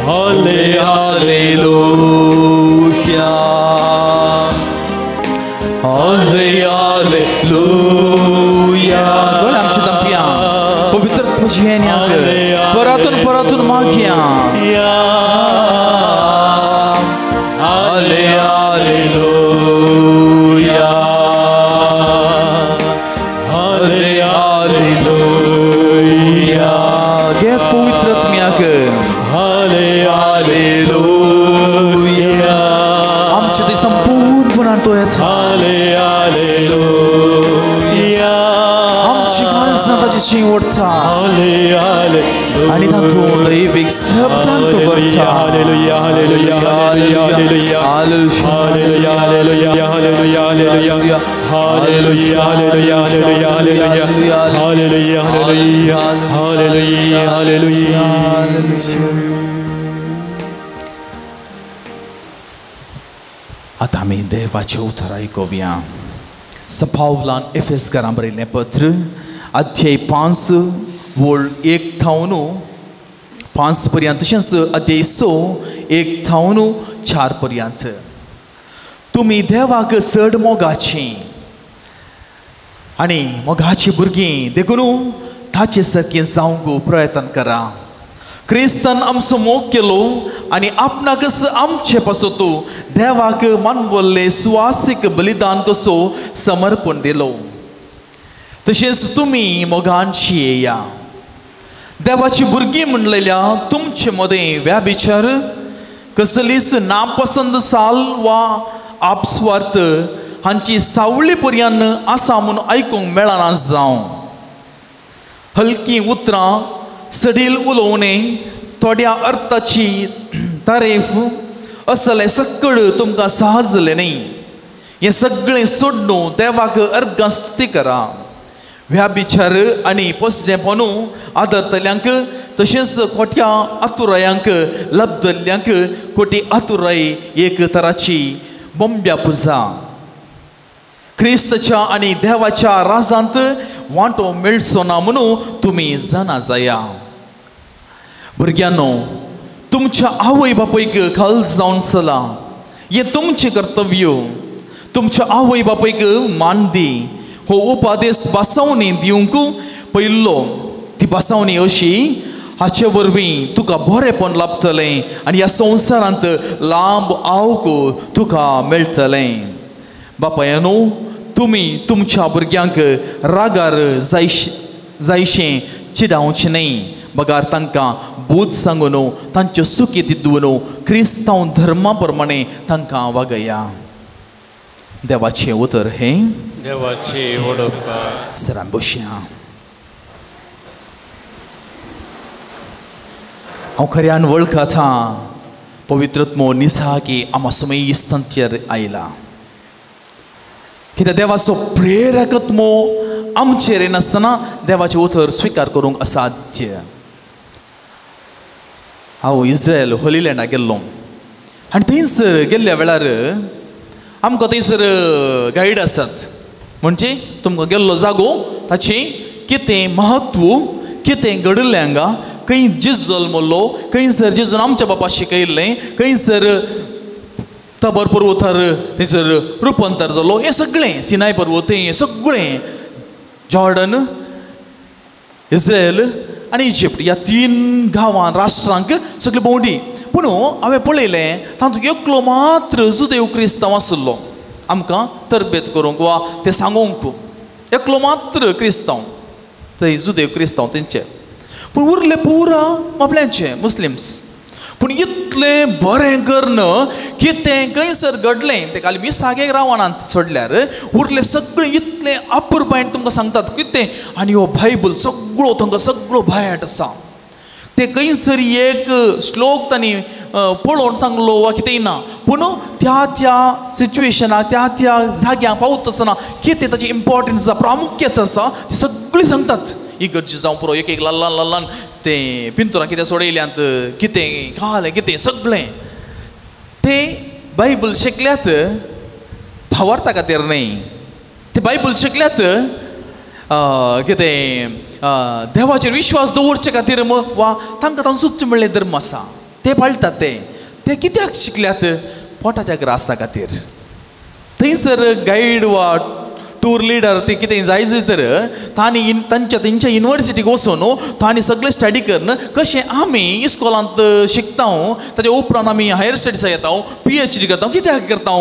हाले हालेलुया हाले हालेलुया गळ आमच्या तंप्या पवित्रत्वाची येण्याक परतून परतून मागया हाले हालेलुया हाले हालेलुया घे पवित्रत्म्याक हाले हालेलुया आमचे ते संपूर्णपणान तो येता हाले हालेलुया आमची काळजां ताची ओडटा हाले हालेलुया आनी तातूंत दैवीक शब्दान तो भरता hallelujah hallelujah hallelujah hallelujah hallelujah hallelujah hallelujah hallelujah hallelujah hallelujah hallelujah hallelujah hallelujah hallelujah आतां आमी देवाचें उतर आयकुया सपावलान एफेसकारां बरयल्लें पत्र अध्याय 5 वोळ 1 थावन 5 पर्यंत तशेंच अध्याय 6 1 थावन 4 पर्यंत तुमी देवाक चड मोगाची आनी मोगाची भुरगीं देखून ताचे सारकें जावंक प्रयत्न करा क्रिस्तान आमचो मोग केलो आनी आपणाकच आमचे पासो तूं देवाक मानवल्ले सुवासीक बलिदान कसो समर्पण दिलो तशेंच तुमी मोगांची येया देवाची भुरगीं म्हणलेल्या तुमचे मदें व्याभिचार कसलीच नापसंद साल वा आपस्वार्थ हांची सावळी पर्यंत आसा म्हूण आयकूंक मेळना जावं हलकी उतरां सडील उलोवणे थोड्या अर्थाची तारीफ असलें सकळ तुमकां साहजलें न्ही हें सगळें सोडून देवाक अर्गां स्तुती करा व्याभिचार आनी पोसडेपणू आदरतल्यांक तशेंच खोट्या आतुरायांक लबदल्ल्यांक खोटी आतुराय एक तराची बोंब्या पुजा क्रिस्ताच्या आनी देवाच्या राजांत वांटो मेळचो ना म्हणून तुमी जाणा जाया भुरग्यांनो तुमच्या आवय बापयक खाल जावन चला हें तुमचें कर्तव्य तुमच्या आवय बापयक मान दी हो उपादेश बसवणी दिवंक पयल्लो ती बसवणी अशी हाचे वरवीं तुका बरेपण लाभतलें आनी ह्या संवसारांत लांब आवक तुका मेळटलें. बापायनो तुमी तुमच्या भुरग्यांक रागार जायशें चिडावचें न्ही. बगार तांकां बोध सांगून तांच्यो सुखी तिदून क्रिस्तांव धर्मा प्रमाणे तांकां वागया. देवाचें उतर हें. देवाची ओडपार. सरान बसया. हांव खऱ्यान वळखता पवित्रत्मो निसागी आमा समय इस्तंचेर आयला. कित्याक देवाचो प्रेरकत्मो आमचेर नासतना देवाचें उतर स्विकार करूंक असाध्य. हांव इस्रायल होली लँडाक गेल्लो आनी थंयसर गेल्ल्या वेळार आमकां थंयसर गायड आसात. म्हणजे तुमकां गेल्लो जागो ताचें कितें म्हत्व कितें घडलें हांगा. खंय जेजू जल्मलो, खंयसर जेजून आमच्या बापा शिकयल्लें, खंयसर तबर पर्वतार थंयसर रुपांतर जालो. हें सगळें सिनाय पर्वत हें सगळें जॉर्डन इस्रायल आनी इजिप्ट ह्या 3 गांवां राष्ट्रांक सगळी भोंवडी. पूण हांवें पळयलें तातूंत एकलो मात्र जुदेव क्रिस्तांव आसलो आमकां तरबेत करूंक वा तें सांगूंक. एकलो मात्र क्रिस्तांव थंय जुदेव क्रिस्तांव तेंचे. पूण उरले पुरा आपल्याचे मुस्लिम्स. पूण इतलें बरें करन कितें खंयसर घडलें तें खाली मिसागेक रावणांत सोडल्यार उरलें सगळें इतलें अपुरबायन तुमकां सांगतात कितें. आनी हो बायबल सगळो तांकां सगळो भायट आसा. ते खंयसर एक श्लोक तांणी पळोवन सांगलो वा कितेंय ना. पूण त्या त्या सिच्युएशनाक त्या त्या जाग्याक पावत आसतना कितें ताचें इम्पॉर्टन्स आसा प्रामुख्यता आसा ती सगळीं सांगतात. इगर्जी जावं पुरो एक एक ल्हान ल्हान तें पिंतुरां कितें सोडयल्यांत कितें कालें कितें सगळें तें बायबल शिकल्यात भावार्था खातीर न्ही. ते बायबल शिकल्यात कितें देवाचेर विश्वास दवरचे खातीर वा तांकां तातूंत सुच्च म्हणलें धर्म आसा ते पाळटात. ते कित्याक शिकल्यात पोटाच्या ग्रासा खातीर. थंयसर गायड वा टूर लिडर ते कितें जाय तर तांणी तेंच्या युनिवर्सिटीक वचून तांणी सगळें स्टडी करन कशें आमी इस्कॉलांत शिकता ताच्या उपरांत आमी हायर स्टडीसाक येता PhD करता. कित्याक करता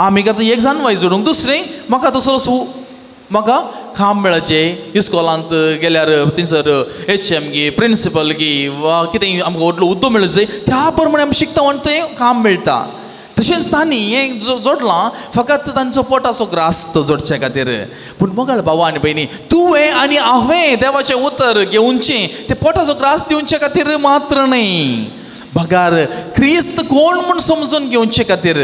आमी करता एक जानवाय जोडूंक. दुसरें म्हाका तसो म्हाका काम मेळचें इस्कॉलांत गेल्यार थंयसर HM गी प्रिंसिपल गी वा कितें आमकां व्हडलो उद्दो मेळचें त्या प्रमाणे आमी शिकता आनी तें काम मेळटा. तशेंच तांणी हें जोडलां फकत तांचो पोटाचो ग्रास तो जोडचे खातीर. पूण मोगाळ भावा आनी भयणी तुवें आनी हांवें देवाचें उतर घेवचें तें पोटाचो ग्रास दिवचे खातीर मात्र न्ही. बगार क्रिस्त कोण म्हूण समजून घेवचे खातीर.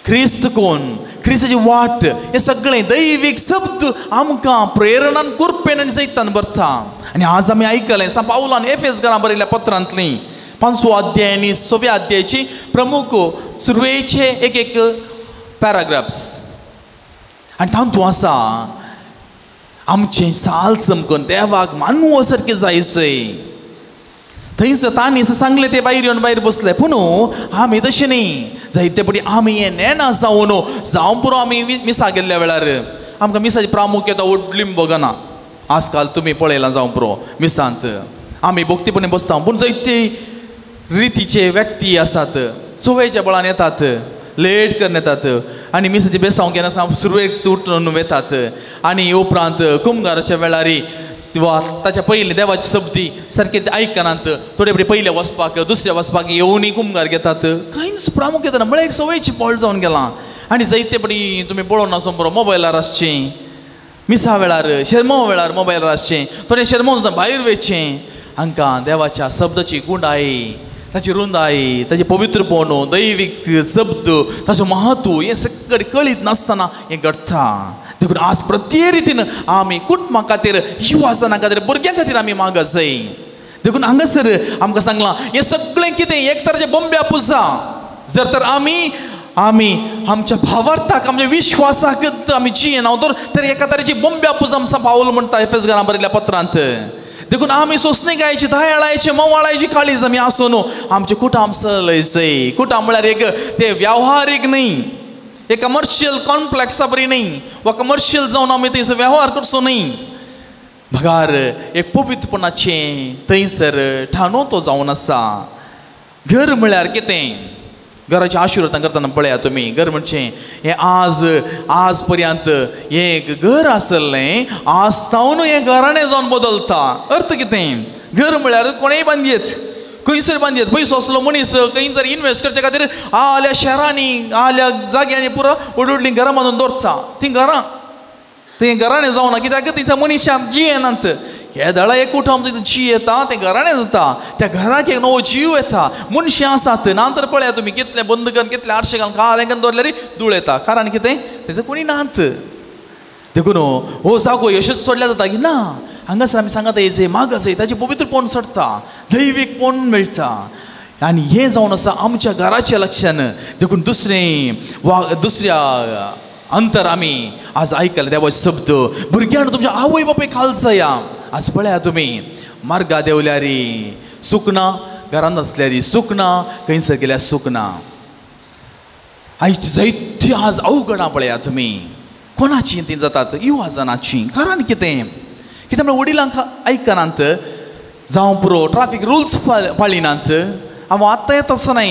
क्रिस्त कोण क्रिस्ताची वाट हें सगळें दैवीक शब्द आमकां प्रेरणान कुरपेन आनी जैतान भरता. आनी आज आमी आयकलें सा पावलान एफेसकारांक बरयल्ल्या पत्रांतलीं 5वो अध्याय आनी 6व्या अध्यायाची प्रमुख सुरवेचे एक एक पॅराग्राफ्स. आनी तातूंत आसा आमचें साल चमकून देवाक मानव सारकें जायसय. थंयसर तांणी सांगलें ते भायर येवन भायर बसले. पूण आमी तशें न्ही. जायते पटी आमी हें नेना जावं पुरो आमी मिसा गेल्ल्या वेळार आमकां मिसाची प्रामुख्यता व्हडली बगना. आजकाल तुमी पळयलां जावं पुरो मिसांत आमी भक्तीपणी बसता. पूण जायते रितीचे व्यक्ती आसात सवयेच्या बळान येतात लेट करून येतात आनी मिसाची बेसांव घेनासतना सुरवेक उठून वेतात. आनी उपरांत कुमगाराच्या वेळार वा ताच्या पयलीं देवाची शब्दी सारके आयकनात थोडे बरे पयले वचपाक दुसऱ्या वचपाक येवनय कुमगार घेतात. कांयच प्रामुख्यता ना. म्हळ्यार एक सवयची पळ जावन गेलां. आनी जायते बरी तुमी पळोवन आसूं बरो मोबायलार आसचें मिसा वेळार शर्मा वेळार मोबायलार आसचें थोडें शर्मा भायर वयचें. हांकां देवाच्या शब्दाची गुणाय ताची रुंदाय ताचे पवित्रपण दैवीक शब्द ताचो महत्व हें सगळें कळीत नासतना हें घडटा. देखून आज प्रत्येक रितीन आमी कुटुंबा खातीर युवासना खातीर भुरग्यां खातीर आमी मागत जाय. देखून हांगासर आमकां सांगलां हें सगळें कितें एक तराचें बोंब्या पुजा. जर तर आमी आमच्या भावार्थाक आमच्या विश्वासाक आमी जियेना तर एका तरेची बोंब्या पुजा आमचा पावल म्हणटा एफेसकारांक बरयल्ल्या पत्रांत. देखून आमी सोंसणी गायची दयाळायची मोवाळायची काळीज आमी आसून आमचें कुटाम चलयचय. कुटाम म्हळ्यार एक ते व्यावहारीक न्ही एक कमर्शियल कॉम्प्लेक्सा बरी नाही वा कमर्शियल जावन आमी थंयसर वेव्हार करचो न्ही भगार एक पवित्रपणाचें थंयसर ठाणो तो जावन आसा घर म्हळ्यार कितें घराचें आशिर्वाद करतना पळया तुमी घर म्हणचें हें आज पर्यंत हें घर आसलें आज तावन हें घराणें जावन बदलता अर्थ कितें घर म्हळ्यार कोणेय बांदयेत खंयसर बांदयेत पयसो असलो मनीस खंयसर इन्वेस्ट करचे खातीर आल्या शहरांनी आल्या जाग्यांनी पुरो व्हडली घरां बांदून दवरता तीं घरां तें घराणें जावना कित्याक थंयच्या मनशाक जीव येनात हे दळा एक कुटुंब जीव येता तें घराणें जाता त्या घराक एक नवो जीव येता मनशां आसात नंतर पळया तुमी कितले बंद करून कितले आडशे घालून काळें दवरल्यार धूळ येता कारण कितें तेजो कोणी नात देखून हो जागो यशस्वी सोडल्या जाता की ना हांगासर आमी सांगता हेजे मागास ताजें पवित्रपण सोडटा दैवीकपण मेळटा आनी हें जावन आसा आमच्या घराच्या लक्षान देखून दुसऱ्या अंतर आमी आज आयकले देवाचे शब्द भुरग्यान तुमच्या आवय बापायक खालच जाया आज पळया तुमी मार्गा देवल्यारी सुकना घरांत आसल्यारी सुकना खंयसर गेल्यार सुकना आयची जायती आज अवघडां पळया तुमी कोणाची ती जातात युवाजनाची कारण कितें म्हळ्यार वडिलांक आयकनात जावं पुरो ट्राफीक रुल्स पाळिनात हांव आतां येता आसतना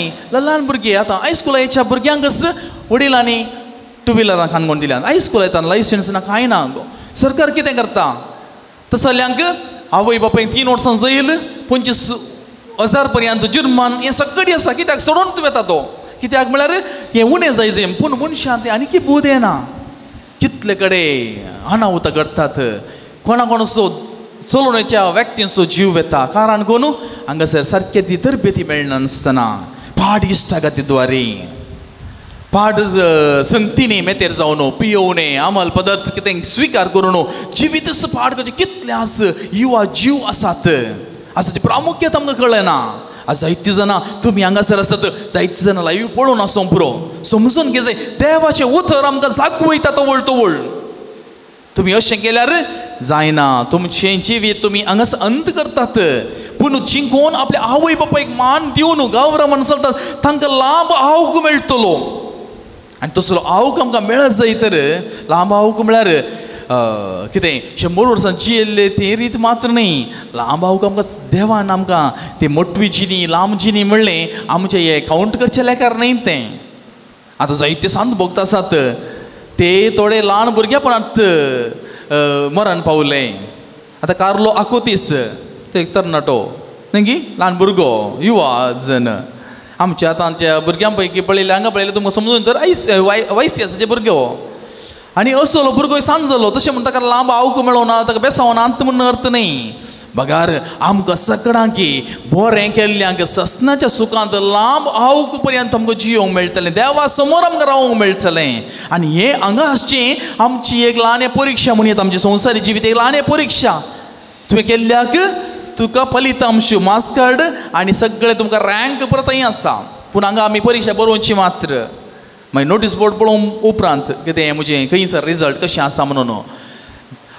ल्हान भुरगीं आतां हायस्कुलाच्या भुरग्यांकच वडिलांनी टू व्हिलरांक हाणगोन दिल्यात हायस्कूल येताना लायसन्स ना कांय ना सरकार कितें करता तसल्यांक आवय बापायक 3 वर्सां जैल 25,000 पर्यंत जुर्मान हें सगळें आसा कित्याक सोडून तूं येता तो कित्याक म्हळ्यार हें उणें जायजें पूण मनशां तें आनी बूद येना कितले कडेन अनाहुत घडटात कोणासो चलोवण्याच्या व्यक्तींचो जीव येता कारण कोण हांगासर सारके ती तरबेती मेळनासतना पाड इश्टा खातीर पाड संगतीनी मेतेर जावन पियोवने अमल पद्दत कितें स्विकार करून जिवीत पाड करचे कितले आज युवा जीव आसात आसाची प्रामुख्यता आमकां कळ्ळें ना आज जायतीं जाणां तुमी हांगासर आसात जायतीं जाणां लायव्ह पळोवन आसो पुरो समजून घे जाय देवाचें उतर आमकां जागवयता तवळ तुमी अशें केल्यार जायना तुमचें जिवीत तुमी हांगासर अंत करतात पूण जिंकोवन आपल्या आवय बापायक मान दिवन गौरवान चलतात तांकां लांब आवक मेळटलो आनी तसलो आवक आमकां मेळत जाय तर लांब आवक म्हळ्यार कितें 100 वर्सां जियेल्ले ते रीत मात्र न्ही लांब आवक आमकां देवान आमकां ते मोटवी जिणी लांब जिणी म्हणलें आमचें हें कावंट करचें लेकार न्ही तें आतां जायते सांत भोगता आसात ते थोडे ल्हान भुरगेपणांत मरण पावले आतां कार्लो आकोतीस तो एक तरणाटो न्ही ल्हान भुरगो युवा जन आमच्या आतांच्या भुरग्यां पैकी पळयले हांगा पळयले तुमकां समजून तर YCSचे भुरगो आनी असलो भुरगो सांजलो तशें म्हणटा ताका लांब आवक मेळोना ताका बेसावना अंत म्हण अर्थ न्ही बगार आमकां सगळ्यांक बरें केल्ल्यांक ससनाच्या सुखांत लांब आवक पर्यंत आमकां जियोंक मेळटलें देवा समोर आमकां रावूंक मेळटलें आनी हें हांगा आसचें आमची एक ल्हान परिक्षा म्हणून येता आमची संवसारी जिवीत एक ल्हान परिक्षा तुवें केल्ल्याक तुका फलितांश मार्क्स कार्ड आनी सगळें तुमकां रँक परत थंय आसा पूण हांगा आमी परिक्षा बरोवची मात्र मागीर नोटीस बोर्ड पळोवन उपरांत कितें म्हजें खंयसर रिजल्ट कशें आसा म्हणून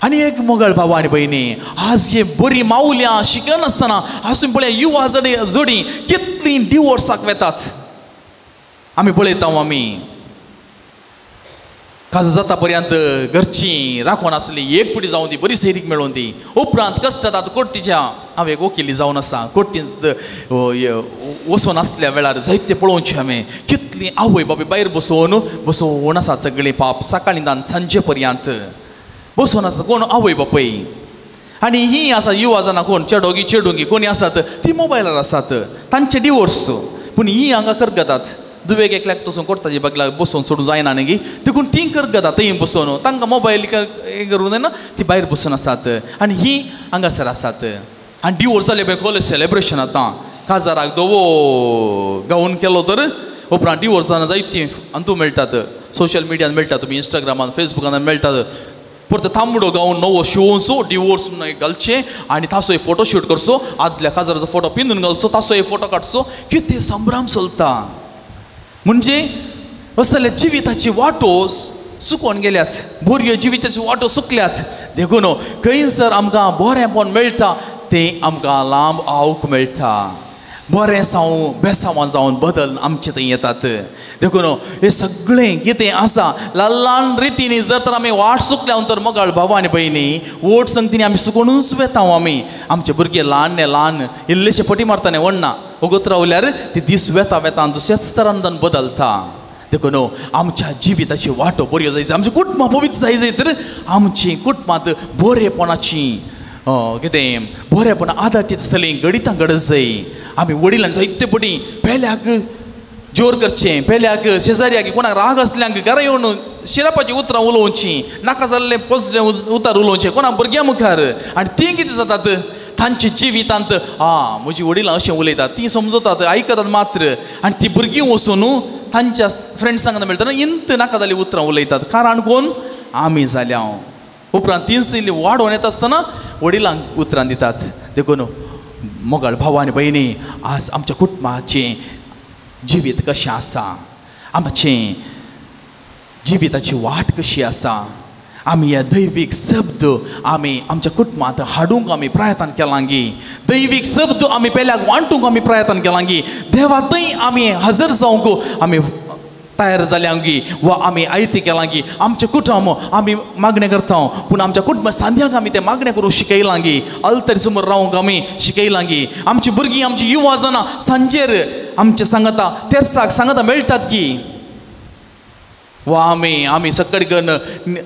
आनी एक मोगळ भाव आनी भयणी आज हे बरी मावल्यां शिकनासतना आसून पळय युवा जोडी कितलीं डिवोर्साक वेतात आमी पळयता आमी काज जाता पर्यंत घरचीं राखून आसली एक पिडी जावन ती बरी सैरीक मेळोवन ती उपरांत कश्ट जाता कोर्टीच्या हांव एक वकिली जावन आसा कोर्टींत वचून आसल्या वेळार जायते पळोवचें हांवें कितलीं आवय बापूय भायर बसोवन आसात सगळीं पाप सकाळीं सांजे पर्यंत बसोवन आसात कोण आवय बापूय आनी ही आसा युवा जाणां कोण चेडोगी कोणी आसात ती मोबायलार आसात तांचे डिवोर्स पूण ही हांगा करगतात दुवेक एकल्याक तसून कोर्टाची बगला बसोवन सोडूं जायना न्ही देखून ती करगतात थंय बसोवन तांकां मोबायल हें करूं जायना ती भायर बसून आसात आनी ही हांगासर आसात आनी डिवोर्स जाले पळय कॉलेज सेलेब्रेशन आतां काजाराक दोवो गावून केलो तर उपरांत डिवोर्स जाना जायतीं अंतू मेळटात सोशल मिडियान मेळटा तुमी इंस्टाग्रामान फेसबुकान मेळटात परत तांबडो गावून नवो शिवोवचो डिवोर्स घालचें आनी ताचो एक फोटोशूट करचो आदल्या काजाराचो फोटो पिंजून घालचो ताचो एक फोटो काडचो कितें संभ्रम चलता म्हणजे असले जिविताची वाटो चुकोवन गेल्यात बऱ्यो जिविताची वाटो चुकल्यात देखून खंयसर आमकां बरेंपण मेळटा तें आमकां लांब आवक मेळटा बरें जावं बेसांवां जावन बदल आमचे थंय येतात देखून हे सगळें कितें आसा ल्हान ल्हान रितींनी जर तर आमी वाट चुकल्या तर मोगाळ भावा आनी भयणी वोट संगतींनी आमी सुकोवनूच वेता आमी आमचे भुरगे ल्हान ल्हान इल्लेशे पटी मारताने व्हडना वगत रावल्यार ती दीस वेता वेता दुसऱ्याच तरांतन बदलता देखून आमच्या जिविताची वाटो बऱ्यो जाय आमची कुटुंबां पवित्र जाय तर आमची कुटुंबांत बरेपणाची कितें बरेपण आदारची आसतलीं घडितां गरज जाय आमी वडिलांनी जायते पटी पेल्याक जोर करचें पेल्याक शेजाऱ्याक कोणाक राग आसल्यांक घरा येवन शिरापाची उतरां उलोवचीं नाका जाल्लें पोसलें उतार उलोवचें कोणा भुरग्यां मुखार आनी तीं कितें जातात तांच्या जिवितांत म्हजी वडिलां अशें उलयतात तीं समजतात आयकतात मात्र आनी तीं भुरगीं वचून तांच्या फ्रेंड्सांक मेळटना इंत नाका जालीं उतरां उलयतात कारण कोण आमी जाल्या उपरांत तीं इल्ली वाडोवन येता आसतना वडिलांक उतरां दितात देखून मोगाळ भावा आनी भयणी आज आमच्या कुटुंबाचें जिवीत कशें आसा आमचें जिविताची वाट कशी आसा आमी हे दैवीक शब्द आमी आमच्या कुटुंबांत हाडूंक आमी प्रयत्न केलांगी दैवीक शब्द आमी पेल्याक वांटूंक आमी प्रयत्न केलांगी देवा थंय आमी हजर जावंक आमी तयार जाल्यांगी वा आमी आयती केलांगी आमचें कुटुंब आमी मागणें करता पूण आमच्या कुटुंब सांद्याक आमी तें मागणें करूंक शिकयलांगी अल्तर समोर रावंक आमी शिकयलांगी आमची भुरगीं आमची युवा जाणां सांजेर आमचे सांगता तेरसाक सांगता मेळटात की वा आमी सकाळी करून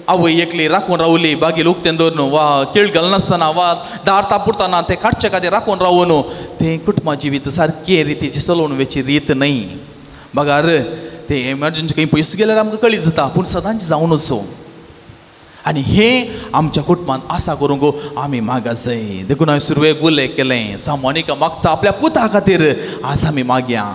आवय एकली राखून रावली बागेल उक्तें दवरून वा केळ घालनासतना वा दार तापुरतना तें काडचे खातीर राखून रावून तें कुटुंबा जिवीत सारके रितीची चलोवणेची रीत न्हय बगार ते एमर्जन्सी खंय पयस गेल्यार आमकां कळी जाता पूण सदांच जावन वचो आनी हें आमच्या कुटुंबांत आसा करूंक आमी मागा जाय देखून हांवें सुरवेक उल्लेख केलें सामोनिका मागता आपल्या पुता खातीर आज आमी मागया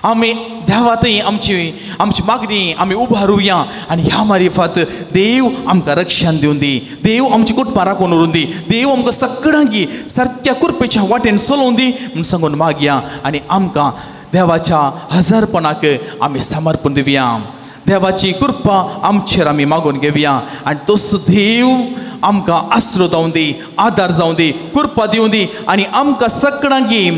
आमी देवा थंय आमची मागणी आमी उबारुया आनी ह्या मारिफात देव आमकां रक्षण दिवन दी देव आमची कुटुंबां राखून उरून दी देव आमकां सगळ्यांकी सारक्या कुरपेच्या वाटेन चलोवन दी म्हूण सांगून मागया आनी आमकां देवाच्या हजरपणाक आमी समर्पण दिवया देवाची कृपा आमचेर आमी मागून घेवया आनी तोच देव आमकां आसरो जावं दी आदार जावं दी कृपा दिवं दी आनी आमकां सगळ्यांकी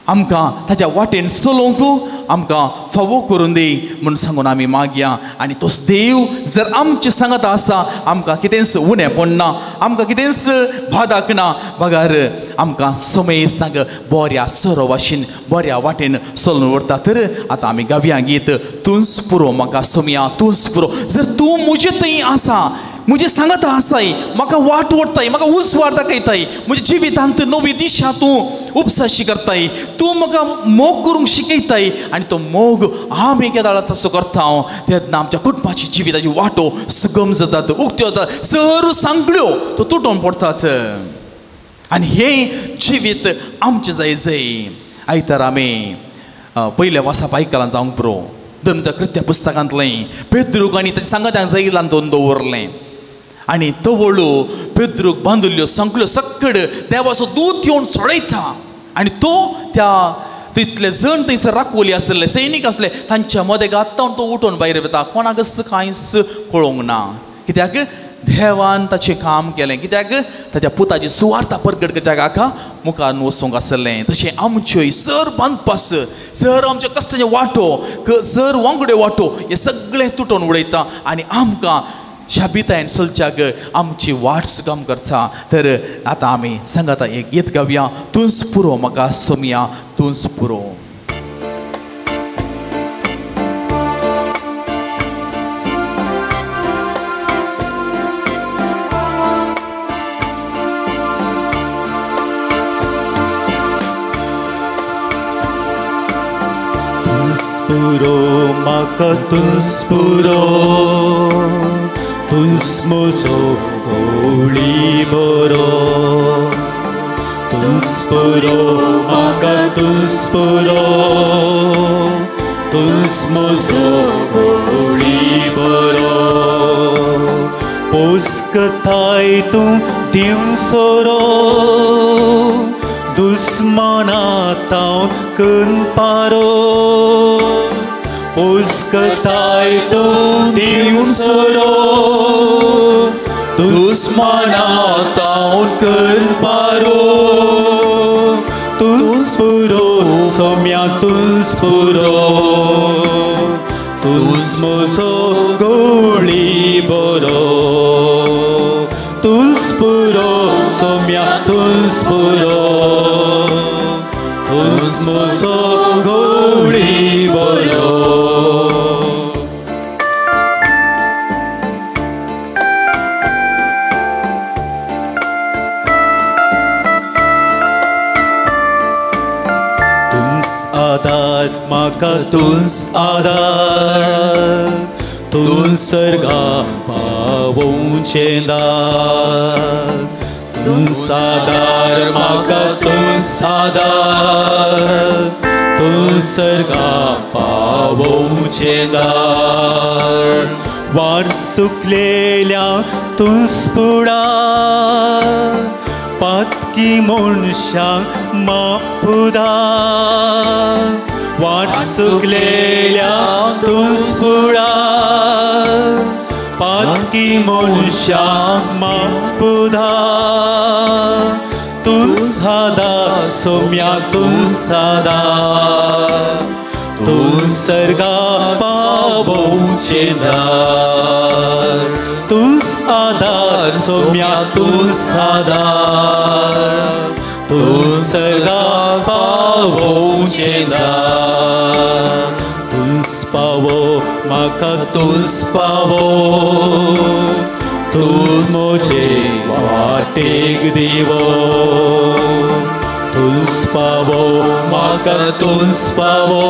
आमकां ताच्या वाटेन चलोवंक आमकां फावो करून दी म्हूण सांगून आमी मागया आनी तोच देव जर आमचे सांगता आसा आमकां कितेंच उणें पडना आमकां कितेंच बादाक ना बगार आमकां समेस्ताक बऱ्या सरो भाशेन बऱ्या वाटेन चलून व्हरता तर आतां आमी गावया गीत तूंच पुरो म्हाका सोमया तूंच पुरो जर तूं म्हजे थंय आसा मुझे सांगता आसाय म्हाका वाट ओडताय म्हाका उसवार दाखयताय म्हज्या जिवितांत नवी दिशा तूं उपसाशी करताय तूं म्हाका मोग करूंक शिकयताय आनी तो मोग आमी केदाळ तसो करता हांव तेन्ना आमच्या कुटुंबाची जिविताची वाटो सुगम जातात उक्त्यो जातात सर्व सांगड्यो तो तुटोवन पडतात आनी हें जिवीत आमचें जाय आयतार आमी पयल्या वासाप आयकलां जावंक पुरो धर्मच्या कृत्य पुस्तकांतलें पेद्रूक आनी ताच्या सांगात्यांक जैलान दवरलें आनी तवळू पेद्रूक बांदिल्ल्यो संकल्यो सक्कड देवाचो दूत येवन सोडयता आनी तो त्या तितले जण थंयसर राखवली आसले सैनीक आसले तांच्या मदें घात्ता तो उठोवन भायर वता कोणाकच कांयच कळोवंक ना कित्याक देवान ताचें काम केलें कित्याक ताच्या पुताची सुवार्ता परगट करच्या हाका मुखार वचूंक आसलें तशें आमच्योय सर बांदपास सर आमच्या कश्टाचे वाटो सर वांगड्यो वाटो हे सगळें तुटोवन उडयता आनी आमकां शाबितायेन चलच्याक आमची वाट सुगम करता तर आतां आमी सांगाता एक गीत गावया तूंच पुरो म्हाका सोमया तूंच पुरो Puro maka tuns puro tuns moso goli boro tuns puro maka tuns puro tuns moso goli boro poskatai tu dim soro दुश्मना ताव कन पारो उसकताय तो दिवं सरो दुश्मना ताव कन पारो तुस पुरो सोम्यातून स्फुरो तूच म्हजो गवळी बरो तूच स्फुरो सोम्यातून स्फुरो तूच म्हजो गवळी बरो आधार म्हाका तूंच आधार तूं सर्गा पावोवचें दार तूंच आधार म्हाका तूंच आधार तूं सर्गा पावोवचें दार वाट सुकलेल्या तूंच फुडार पातकी मनशांक मापुदा वाट सुकलेल्या तूंच फुडार पातकी मनशांक मापुदा तूंच आधार सोम्या तूंच आधार तूं सर्गा पावोवचें दार तूंच आधार सोम्या तूंच आधार तूं सर्गा पावोवचें दार तूंच पावो म्हाका तूंच पावो तूंच म्हजे वाटेक दिवो तूंच पावो म्हाका तूंच पावो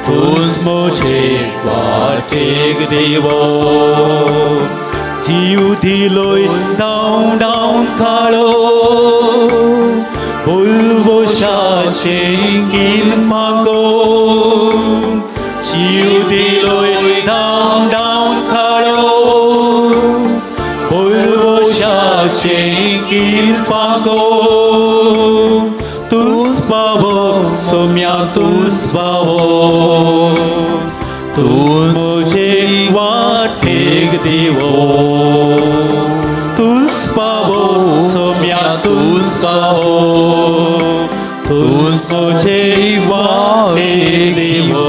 तूंच म्हजे वाटेक दिवो जीव दिलोय डावन डावन काळो बोलवोशाचें कील मागो जीव दिलोय डावन डावन काळो बोलवोशाचें कील मागो तूंच पावो सोम्या तूंच पावो तूं म्हजे वाटेक दिवो तूंच पावो सोम्या तूंच पावो तूंच म्हजे वाटेक दिवो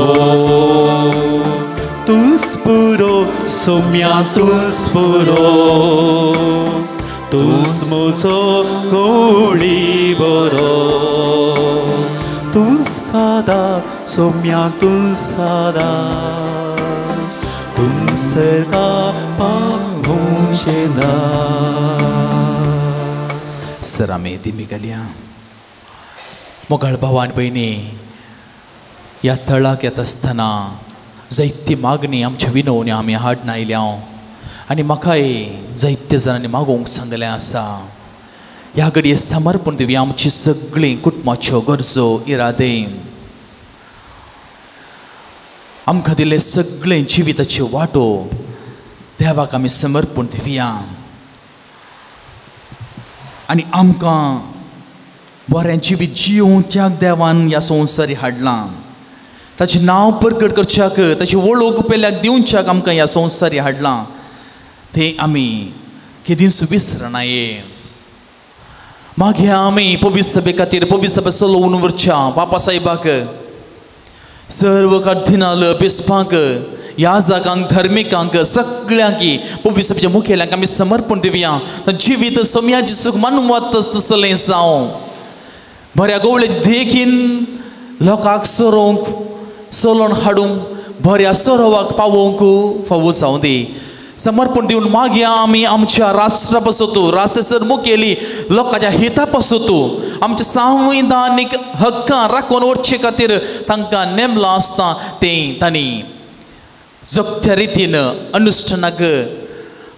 तूंच पुरो सोम्या तूंच पुरो तूंच म्हजो गवळी बरो तूंच आधार सोम्या तूंच आधार तूं सर्गा पावोवचें दार सर आमी दिमी घालया मोगाळ भावान भयणी ह्या तळाक येता आसतना जायती मागणी आमच्या विनवण्यो आमी हाडून आयल्या आनी म्हाकाय जायते जाणांनी मागोवंक सांगलें आसा ह्या घडये समर्पण दिवया आमची सगळीं कुटुंबाच्यो गरजो इरादे आमकां दिले सगळे जिविताच्यो वाटो देवाक आमी समर्पण दिवया आनी आमकां बरें जिवीत जियोवच्याक देवान ह्या संवसारी हाडलां ताचें नांव प्रकट करच्याक ताची वळख पेल्याक दिवच्याक आमकां ह्या संवसारी हाडलां तें आमी केदींच विसरनाये मागया आमी पवित्र सभे खातीर पवित्र सभा चलोवन व्हरच्या बापा साहेबाक सर्व कार्दिनाल बिस्पांक याजकांक धर्मिकांक सगळ्यांक पवित्र सभेच्या मुखेल्यांक आमी समर्पण दिवया जिवीत सोम्याची सुख मानवत तसलें जावं बऱ्या गवळेचे देखीन लोकांक सरोवंक चलोवन हाडूंक बऱ्या सरोवाक पावोवंक फावो जावं दी समर्पण दिवन मागया आमी आमच्या राष्ट्रा पासतो राष्ट्र मुखेली लोकांच्या हिता पासतो आमच्या संविधानीक हक्कां राखून व्हरचे खातीर तांकां नेमलां आसता तें तांणी जगत्या रितीन अनुश्ठानाक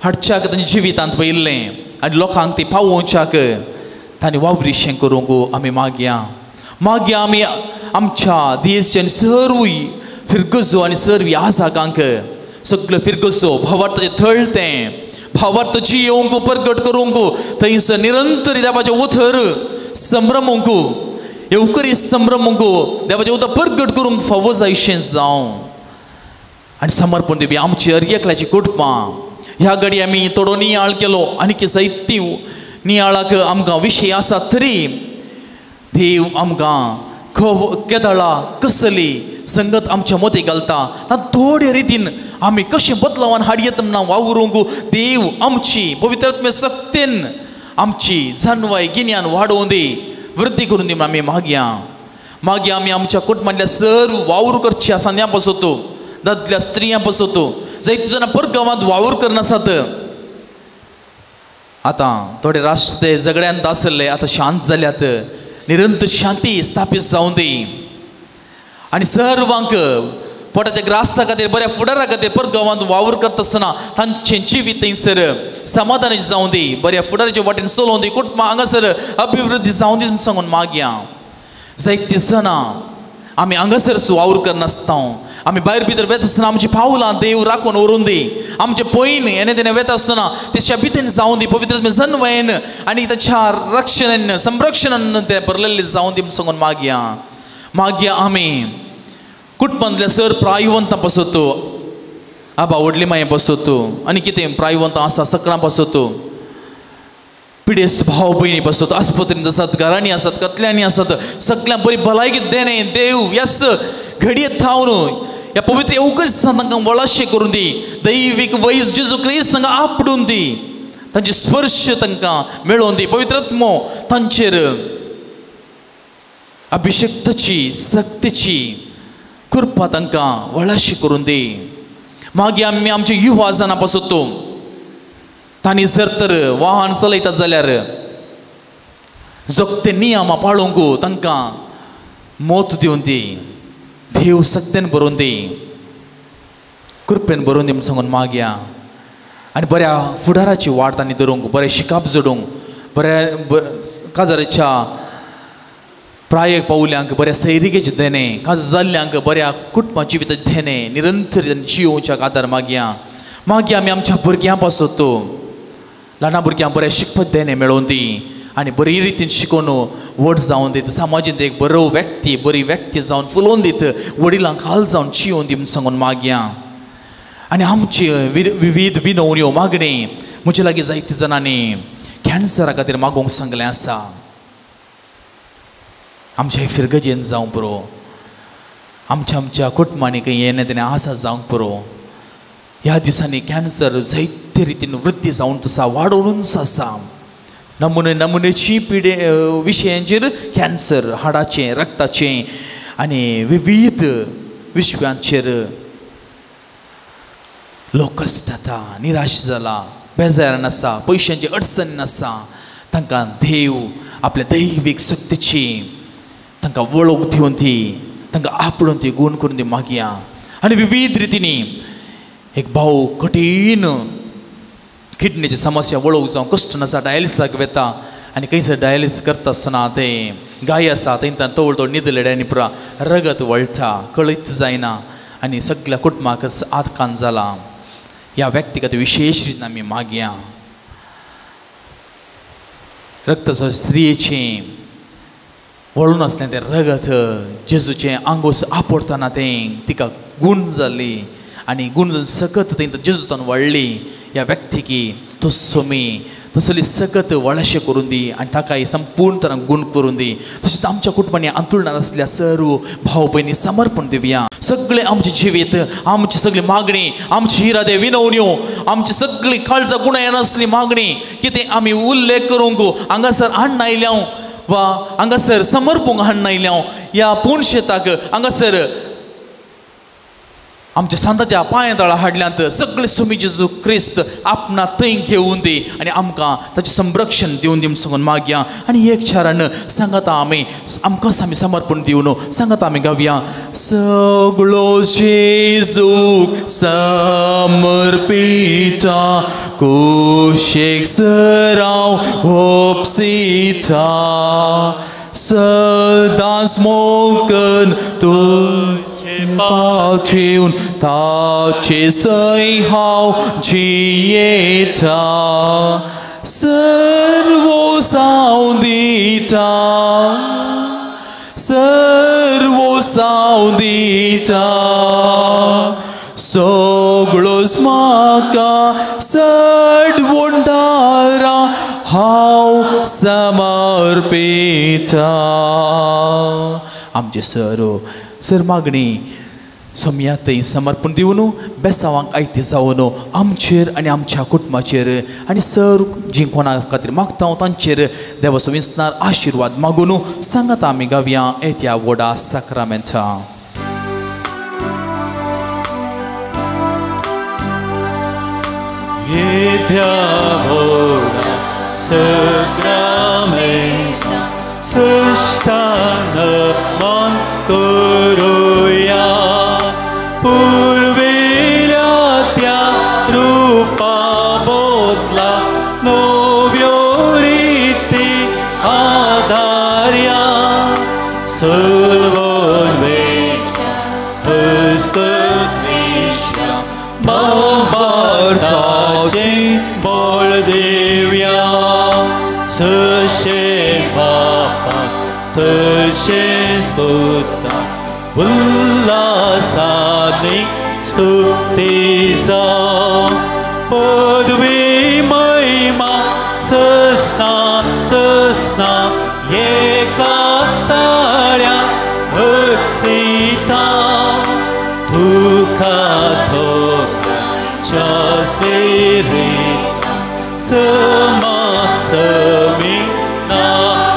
हाडच्याक तांच्या जिवितांत पयिल्लें आनी लोकांक ती पावोवच्याक तांणी वावरीशें करूंक आमी मागया आमी आमच्या देशाच्या सर्वूय फिरगजो आनी सर्व आजाकांक सगळं फिरगजो भावार्थाचें थळतें भावार्थ जियोवंक प्रगट करूंक थंयसर निरंतर देवाचें उतर संभ्रमूंक येवकरी संभ्रमूंक देवाचें उतर प्रगट करूंक फावो जायशें जावं आनी समर्पण दिवया आमची अर्यकल्याची कुटुंबां ह्या घडी आमी थोडो नियाळ केलो आनी जायती नियाळाक आमकां विशय आसा तरी देव आमकां केदळा कसली संगत आमच्या मती घालता थोड्या रितीन आमी कशें बदलावान हाडयत म्हणा वावरूंक देव आमची पवित्रात्मे सक्तीन आमची जाणवाय गिन्यान वाडोवन दी वृद्धी करून दी आमी मागया आमी आमच्या कुटुंबांतल्या सर्व वावर करची आसा बसोतो दादल्या स्त्रियां बसोतो जायती जाणां परगांवांत वावर करनासात आतां थोडे राष्ट्र झगड्यांत आसले आतां शांत जाल्यात निरंतर शांती स्थापीत जावं दी आनी सर्वांक पोटाच्या ग्रासा खातीर बऱ्या फुडारा खातीर परगांवांत वावर करता आसतना तांचें जिवीत थंयसर समाधानाचें जावं दी बऱ्या फुडाराच्या वाटेन चलोवं दी कुटुंबां हांगासर अभिवृद्धी जावं दी सांगून मागया जायतीं जाणां आमी हांगासर वावर करनासता आमी भायर भितर वेता आसतना आमची पावलां देव राखून व्हरून दी आमचे पयन येणे तेणे वेता आसतना तेच्या भितर जावं दी पवित्र जन्मयेन आनी ताच्या रक्षणान संरक्षणान ते भरलेले जावं दी सांगून मागया आमी कुटुंबांतल्या सर प्रायवंतां बसोतो आबा व्हडली माये बसोतो आनी कितें प्रायवंतां आसा सकळां बसोतो पिडेस्त भाव भयणी बसोतो आस्पत्रेंत आसात घरांनी आसात कतल्यांनी आसात सगळ्यांक बरी भलायकी देणे देव यस घडयेत थावन ह्या पवित्र येवकरसां तांकां वळाशें करून दी दैवीक वैज जेजू क्रिस्त तांकां आपडून दी तांचे स्पर्श तांकां मेळोवन दी पवित्रात्मो तांचेर अभिषेक्ताची सक्तीची कृपा तांकां वळाशी करून दी मागीर आमी आमचे युवा जाणां बसोतो तांणी जर तर वाहन चलयतात जाल्यार जगते नियमां पाळोवंक तांकां मोत दिवन दी देव सक्तेन बरोवन दी कृपेन बरोवन दी म्हूण सांगून मागया आनी बऱ्या फुडाराची वाट तांणी धरूंक बरें शिकाप जोडूंक बऱ्या काजाराच्या प्रायेक पावल्यांक बऱ्या सैरिकेचे देणे काज जाल्ल्यांक बऱ्या कुटुंबा जिविताचे देणे निरंतर जियोवच्या आदार मागया आमी आमच्या भुरग्यां बसोतो ल्हान भुरग्यांक बरें शिकपत देणे मेळोवन दी आनी बरे रितीन शिकोवन व्हड जावन दीत समाजींत एक बरी व्यक्ती जावन फुलोवन दीत वडिलांक हाल जावन जियोवन दी म्हूण सांगून मागया आनी आमची विविध विनवण्यो मागणी म्हजे लागीं जायते जाणांनी कॅन्सरा खातीर मागोवंक सांगलें आसा आमच्या फिरगजेन जावं पुरो आमच्या कुटुंबांनी खंय येणे तेणे आसा जावंक पुरो ह्या दिसांनी कॅन्सर जायते रितीन वृद्धी जावन तसा वाडोवनूच आसा नमुनेची विशयांचेर कॅन्सर हाडाचें रक्ताचें आनी विविध विशयांचेर लोक कश्ट जाता निराश जाला बेजारान आसा पयशांची अडचण आसा तांकां देव आपल्या दैवीक शक्तीची तांकां वळख दिवन ती तांकां आपडून ती गूण करून ती मागया आनी विविध रितीनी एक भाव कठीण किडनीची समस्या वळख जावं कश्ट आसा डायलिसाक वेता आनी खंयसर डायलिसीस करता आसतना ते गाय आसा थंय तवळ न्हिदले आनी पुरा रगत वळटा कळीत जायना आनी सगळ्या कुटुंबाक आतकान जाला ह्या व्यक्ती खातीर विशेष रितीन आमी मागया रक्ताचो स्त्रियेचें वळून आसलें तें रगत जेजूचें आंगोस आपडतना तें तिका गूण जाली आनी गूण सकत थंय जेजूतान वळ्ळी ह्या व्यक्तीकी तसली सकत वळाशें करून दी आनी ताकाय संपूर्ण तरां गूण करून दी तशेंच आमच्या कुटुंबांनी अंतुळनार आसल्या सर्व भाव भयणी समर्पण दिवया सगळें आमचें जिवीत आमची सगळी मागणी आमची हिरादे विनवण्यो आमची सगळी काळजा गुणायन आसली मागणी कितें आमी उल्लेख करूंक हांगासर हाडून आयल्या वा हांगासर समर्पूंक हाडून आयल्या ह्या पुणशेताक हांगासर आमच्या सांताच्या पांया तळा हाडल्यांत सगळे सुमी जेजू क्रिस्त आपणा थंय घेवन दी आनी आमकां ताचें संरक्षण दिवन दी सांगून मागया आनी एक चारान सांगात आमी आमकांच आमी समर्पण दिवन सांगात आमी गावया सगळो जेजूक समर्पिता कुशेक सराव होपसिता सदांच मोगन पाव ठेवून ताचेच थंय हांव जियेता सर्व साव दिता सगळोच म्हाका सडवंडारा हांव समर्पिता आमचे सर मागणी सोम्या थंय समर्पण दिवन बेसावांक आयती जावन आमचेर आनी आमच्या कुटुंबाचेर आनी सर जी कोणा खातीर मागता तांचेर देवाचो विस्तार आशिर्वाद मागून सांगात आमी गावया येत्या व्हडा साक्रामेंटा. येत्या व्हडा साक्रामेंटा सृष्टान मान करूया पूर्वेल्या त्या रूपा बोतला नव्यो रीती आधार्या सलवण वेच्या हस्तत विश्वा बाबार्थाचे बळ देवया सशे बापा तशेच पुता उल्हासाने स्तुतीचा पदवी महिमा ससना एकाच ताळ्या भक्सिता दुःखातोच्या स्वेरिता समासमी ना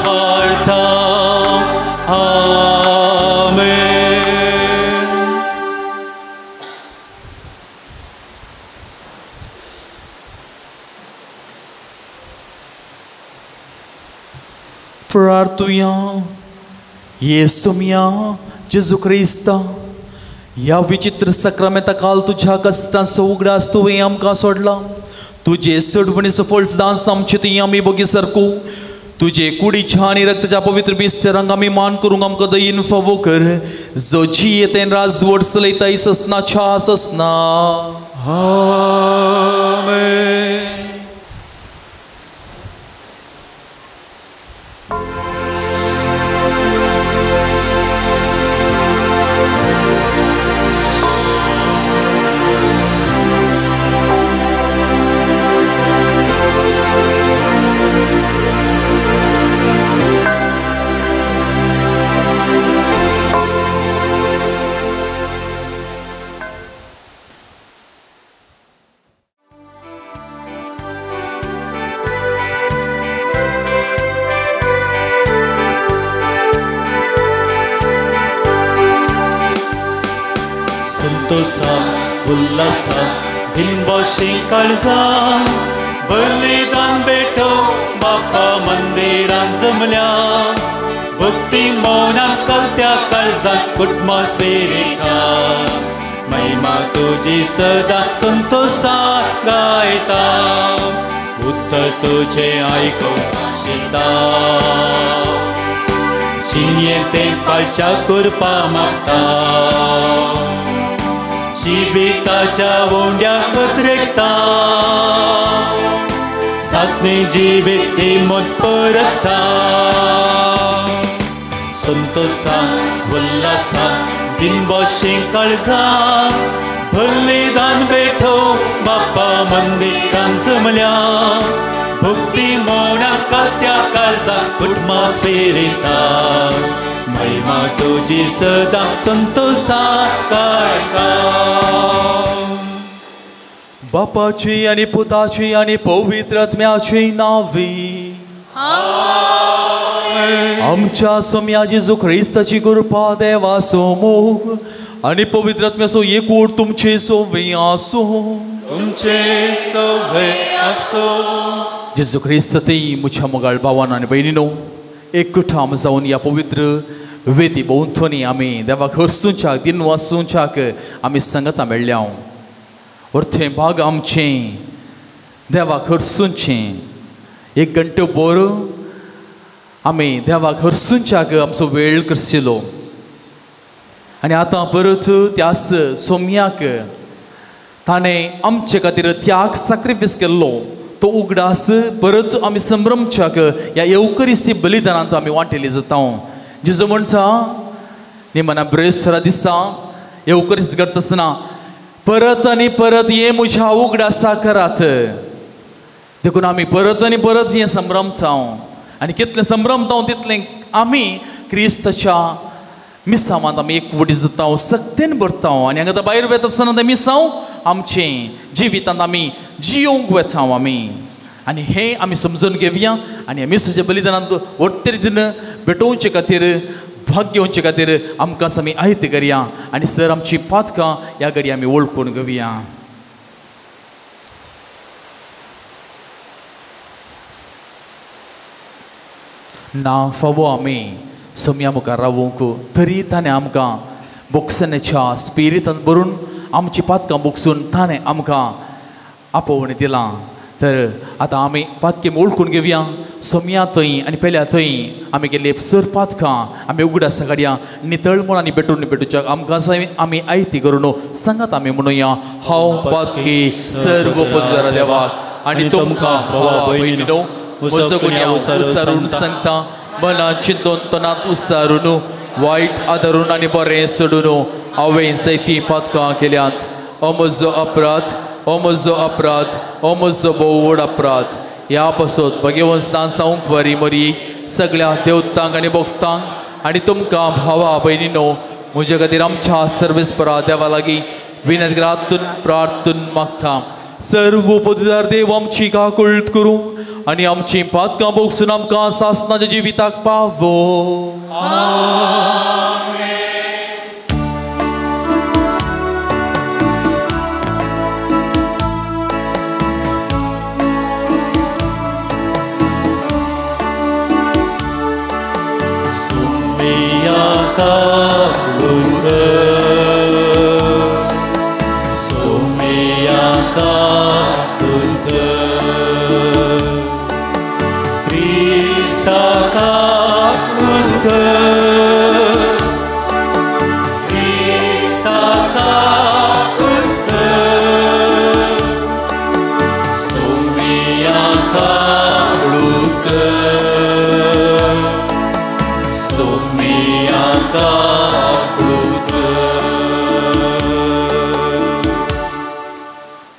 वार्ता. प्रार्थुया येसुमिया जेजू क्रिस्ता ह्या विचित्र सक्रमेंता काल तुझ्या कष्टांचो उगडास तुवें आमकां सोडला. तुजे सडवणीचो फळ दास आमचे ती आमी बोगी सरकू. तुजे कुडीच्या आनी रक्ताच्या पवित्र बिस्तेरांक आमी मान करूंक आमकां दयेन फावो कर. जो जी येतें राजवट चलयता ससनाच्या ससना. आमेन. संतोषां उल्हासां दिनबशी काळजां बलिदान भेटो बापा मंदिरांत जमल्या. भक्ती मौनान कलत्या काळजां कुटुंबां स्वेरिता महिमा तुजी सदां संतोषां गायता. उत्तर तुझे आयकूंक आशिता शिंये ते पालच्या करपा मागता. जिविताच्या वोंड्या कत्रेकता सासने जिवीत मत परतता. संतोषां उल्हासां दिनबशी काळजां बलिदान भेटो बापा मंदिरांत जमल्या. भक्ती मौनान कात्या काळजां कुटुंबां स्वेरिता महिमा तुजी सदां संतोषां गायता. बापाची आनी पुताची आनी पवित्र आत्म्याची नावी आमच्या सोम्या जेजू ख्रिस्ताची कृपा देवाचो मोग आनी पवित्र आत्म्याचो एकूट तुमचे सोवे आसो. तुमचे सोवे आसो. जेजू ख्रिस्त ती मुझ्या मोगाळ भावान आनी भयणीनो एकठाम जावन ह्या पवित्र वेती भोंवतणी आमी देवाक हरसूंच्याक दिन वासूंच्याक आमी संगता मेळ्ळ्या. अर्थे भाग आमचें देवाक हरसूंचें एक घंटो भर आमी देवाक हरसूंच्याक आमचो वेळ करशिल्लो. आनी आतां परत त्याच सोम्याक ताणें आमचे खातीर त्याग सॅक्रिफायस केल्लो तो उगडास परत आमी संभ्रमच्याक ह्या येवकरिस्ती बलिदानांत आमी वांटेली जाता. जेजू म्हणटा निमना ब्रेसरा दिसा येवकरिस्त करता आसतना परत आनी परत हे म्हज्या उगडासा करात. देखून आमी परत आनी परत हें संभ्रमता आनी कितलें संभ्रमता तितलें आमी क्रिस्ताच्या मिसांवांत आमी एकवटी जाता सक्तेन भरता आनी हांगा भायर वेता आसतना तें मिसांव आमचें जिवितांत आमी जियोंक वेता आमी आनी हें आमी समजून घेवया आनी ह्या मिसाच्या बलिदानांत वर्ते रितीन भेटोवचे खातीर भाग घेवचे खातीर आमकां आमी आयत करया आनी सर आमची पातकां ह्या घडी आमी वळखून घेवया. ना फावो आमी सोम्या मुखार रावूंक तरी ताणें आमकां बोगसण्याच्या स्पिरितांत भरून आमची पातकां बोगसून ताणें आमकां आपोवणें दिलां. तर आतां आमी पातकें ओळखून घेवया सोम्या थंय आनी पेल्या थंय आमी गेल्ली सर पातकां आमी उगडास काडया नितळ म्हूण आनी भेटूच्या आमकां आमी आयती करून सांगात आमी म्हणुया हांव पातकी सर्व पदुदारा देवाक आनी तुमकां भावा भयणीनो म्हजो गुन्यांव उसारून सांगता मनात चिंतून तनात उसारून वायट आदारून आनी बरें सोडून हांवें जायतीं पातकां केल्यात. हो म्हजो अपराध हो म्हजो अपराध हो म्हजो भोव व्हड अपराध. ह्या पासून भगवंतान सावंक बरी मरी सगळ्या देवतांक आनी भक्तांक आनी तुमकां भावा भयणीनो म्हजे खातीर आमच्या सर्वेस्परा देवा लागीं विनंती प्रार्थून मागता. सर्व पदुदार देव आमची काकुळट करूं आनी आमची पातकां बोगसून आमकां सासणाच्या जिविताक पावो.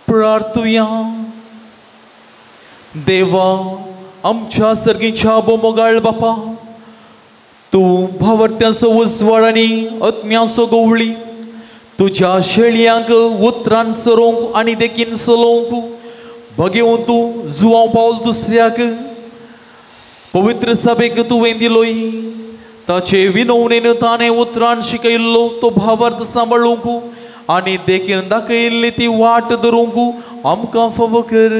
प्रार्थुया. देवा आमच्या सर्गीच्या बोमोगाळ बापा तूं भावर्त्यांचो उजवाड आनी आत्म्याचो गवळी तुज्या शेळयांक उतरान सरोवंक आनी देखीन चलोवंक भगेवन तूं जुवांव पावल दुसऱ्याक पवित्र सभेक तुवें दिलोय ताचे विनवणेन ताणें उतरान शिकयल्लो तो भावार्थ सांबाळूंक आनी देखीन दाखयल्ली ती वाट धरूंक आमकां फावो कर.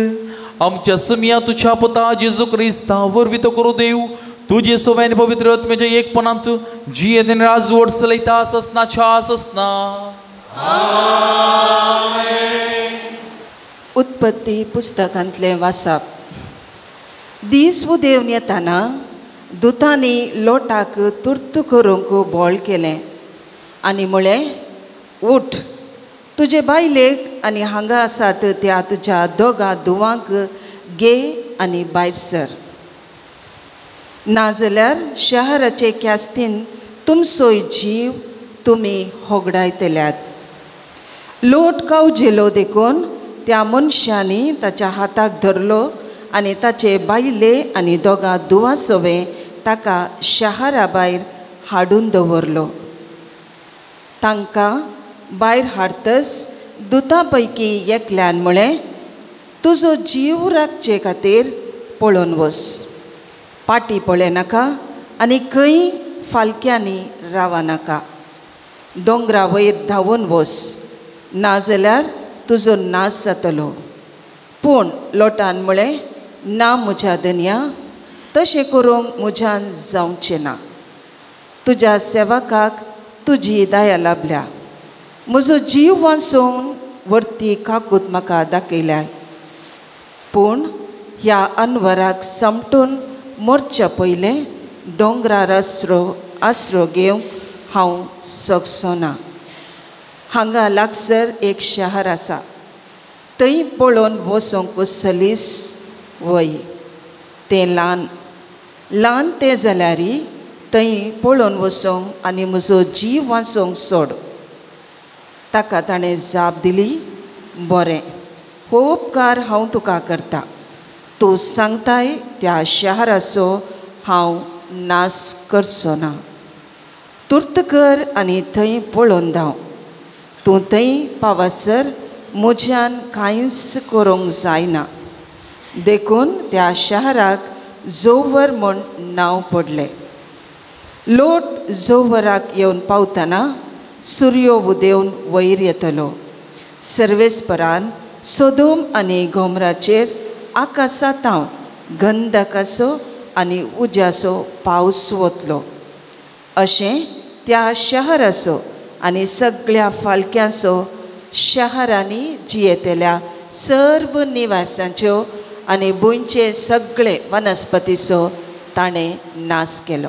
आमच्या सुम्या तुज्या पुता जेजू क्रिस्ता वरवीं तो करूं देव तुजे सोव्यान पवित्र आत्म्याच्या एकपणांत जियेन राजवट चलयता ससनाच्या ससना. उत्पत्ती पुस्तकांतलें वाचप. दीस उदेवन येताना दुतांनी लोटाक तुर्त करूंक बोळ केलें आनी म्हळें उठ तुजे बायलेक आनी हांगा आसात त्या तुज्या दोगा धुवांक घे आनी भायर सर नाजाल्यार शहराचे क्यास्तीन तुमचोय जीव तुमी होगडायतल्यात. लोट कावजेलो देखून त्या मनशांनी ताच्या हाताक धरलो आनी ताचे बायले आनी दोगा धुवा सोवे ताका शहरा भायर हाडून दवरलो. तांकां भायर हाडटस दुतां पैकी एकल्यान म्हळें तुजो जीव राखचे खातीर पळोवन वच पाटी पळय नाका आनी खंय फालक्यांनी रावा नाका. दोंगरा वयर धांवून वच नाजाल्यार तुजो नाश जातलो. पूण लोटान म्हळें ना म्हज्या धन्या तशें करूंक म्हज्यान जावचें ना. तुज्या सेवकाक तुजी दया लाभल्या. म्हजो जीव वाचोवन वर्ती काकूत म्हाका दाखयल्या. पूण ह्या अनवराक समटून मरच्या पयलें दोंगरार आसरो घेवंक हांव सोगसो ना. हांगा लागसर एक शहर आसा थंय पळोवन वचोंक सलीस वय. तें ल्हान तें जाल्यारय थंय पळोवन वचोंक आनी म्हजो जीव वाचोंक सोड. ताका ताणें जाप दिली बरें हो उपकार हांव तुका करता. तूं सांगताय त्या शहराचो हांव नाश करचो ना. तुर्त कर आनी थंय पळोवन धांव. तूं थंय पावसर म्हज्यान कांयच करूंक जायना. देखून त्या शाराक जोवर म्हूण नांव पडलें. लोट जोवराक येवन पावतना सूर्य उदेवन वयर येतलो. सर्वेस्परान सोदोम आनी गोमराचेर आकाशांतावन गंधकाचो आनी उज्याचो पावस वतलो. अशें त्या शहराचो आनी सगळ्या फालक्यांचो शहरांनी जियेतेल्या सर्व निवासांच्यो आनी भुंयचे सगळे वनस्पतीचो ताणें नाश केलो.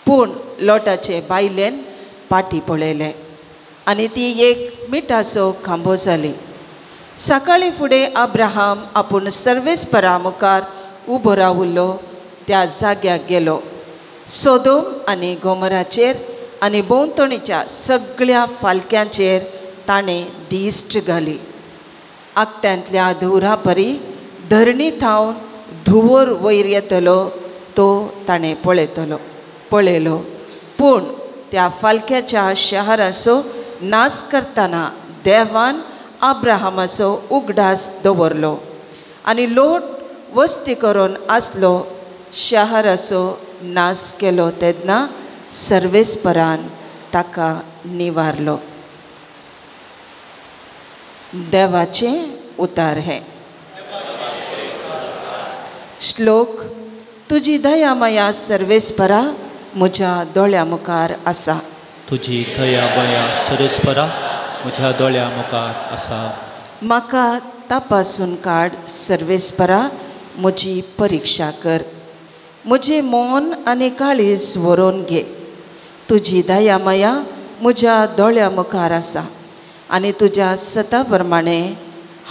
पूण लोटाचे बायलेन पाटी पळयलें आनी ती एक मिठाचो खांबो जाली. सकाळी फुडें अब्राहम आपूण सर्वेस्परा मुखार उबो रावुल्लो त्या जाग्याक गेलो. सोदोम आनी गोमराचेर आनी भोंवतणीच्या सगळ्या फालक्यांचेर ताणें दिश्ट घाली. आकट्यांतल्या धुवरा परी धरणी थावन धुवर वयर येतलो तो ताणें पळयलो. पूण त्या फालक्याच्या शहराचो नाश करतना देवान अब्राहमाचो उगडास दवरलो आनी लोट वस्ती करून आसलो शहराचो नाश केलो तेन्ना सर्वेस्परान ताका निवारलो. देवाचे उतार हे. श्लोक. तुजी दया माया सर्वेस्परा म्हज्या दोळ्या मुखार आसा. तुजी दया माया सर्वेस्परा म्हज्या दोळ्या मुखार आसा. म्हाका तपासून काड सर्वेस्परा, म्हजी परिक्षा कर. म्हजें मन आनी काळीज व्हरून घे. तुजी दया माया म्हज्या दोळ्या मुखार आसा आनी तुज्या सता प्रमाणे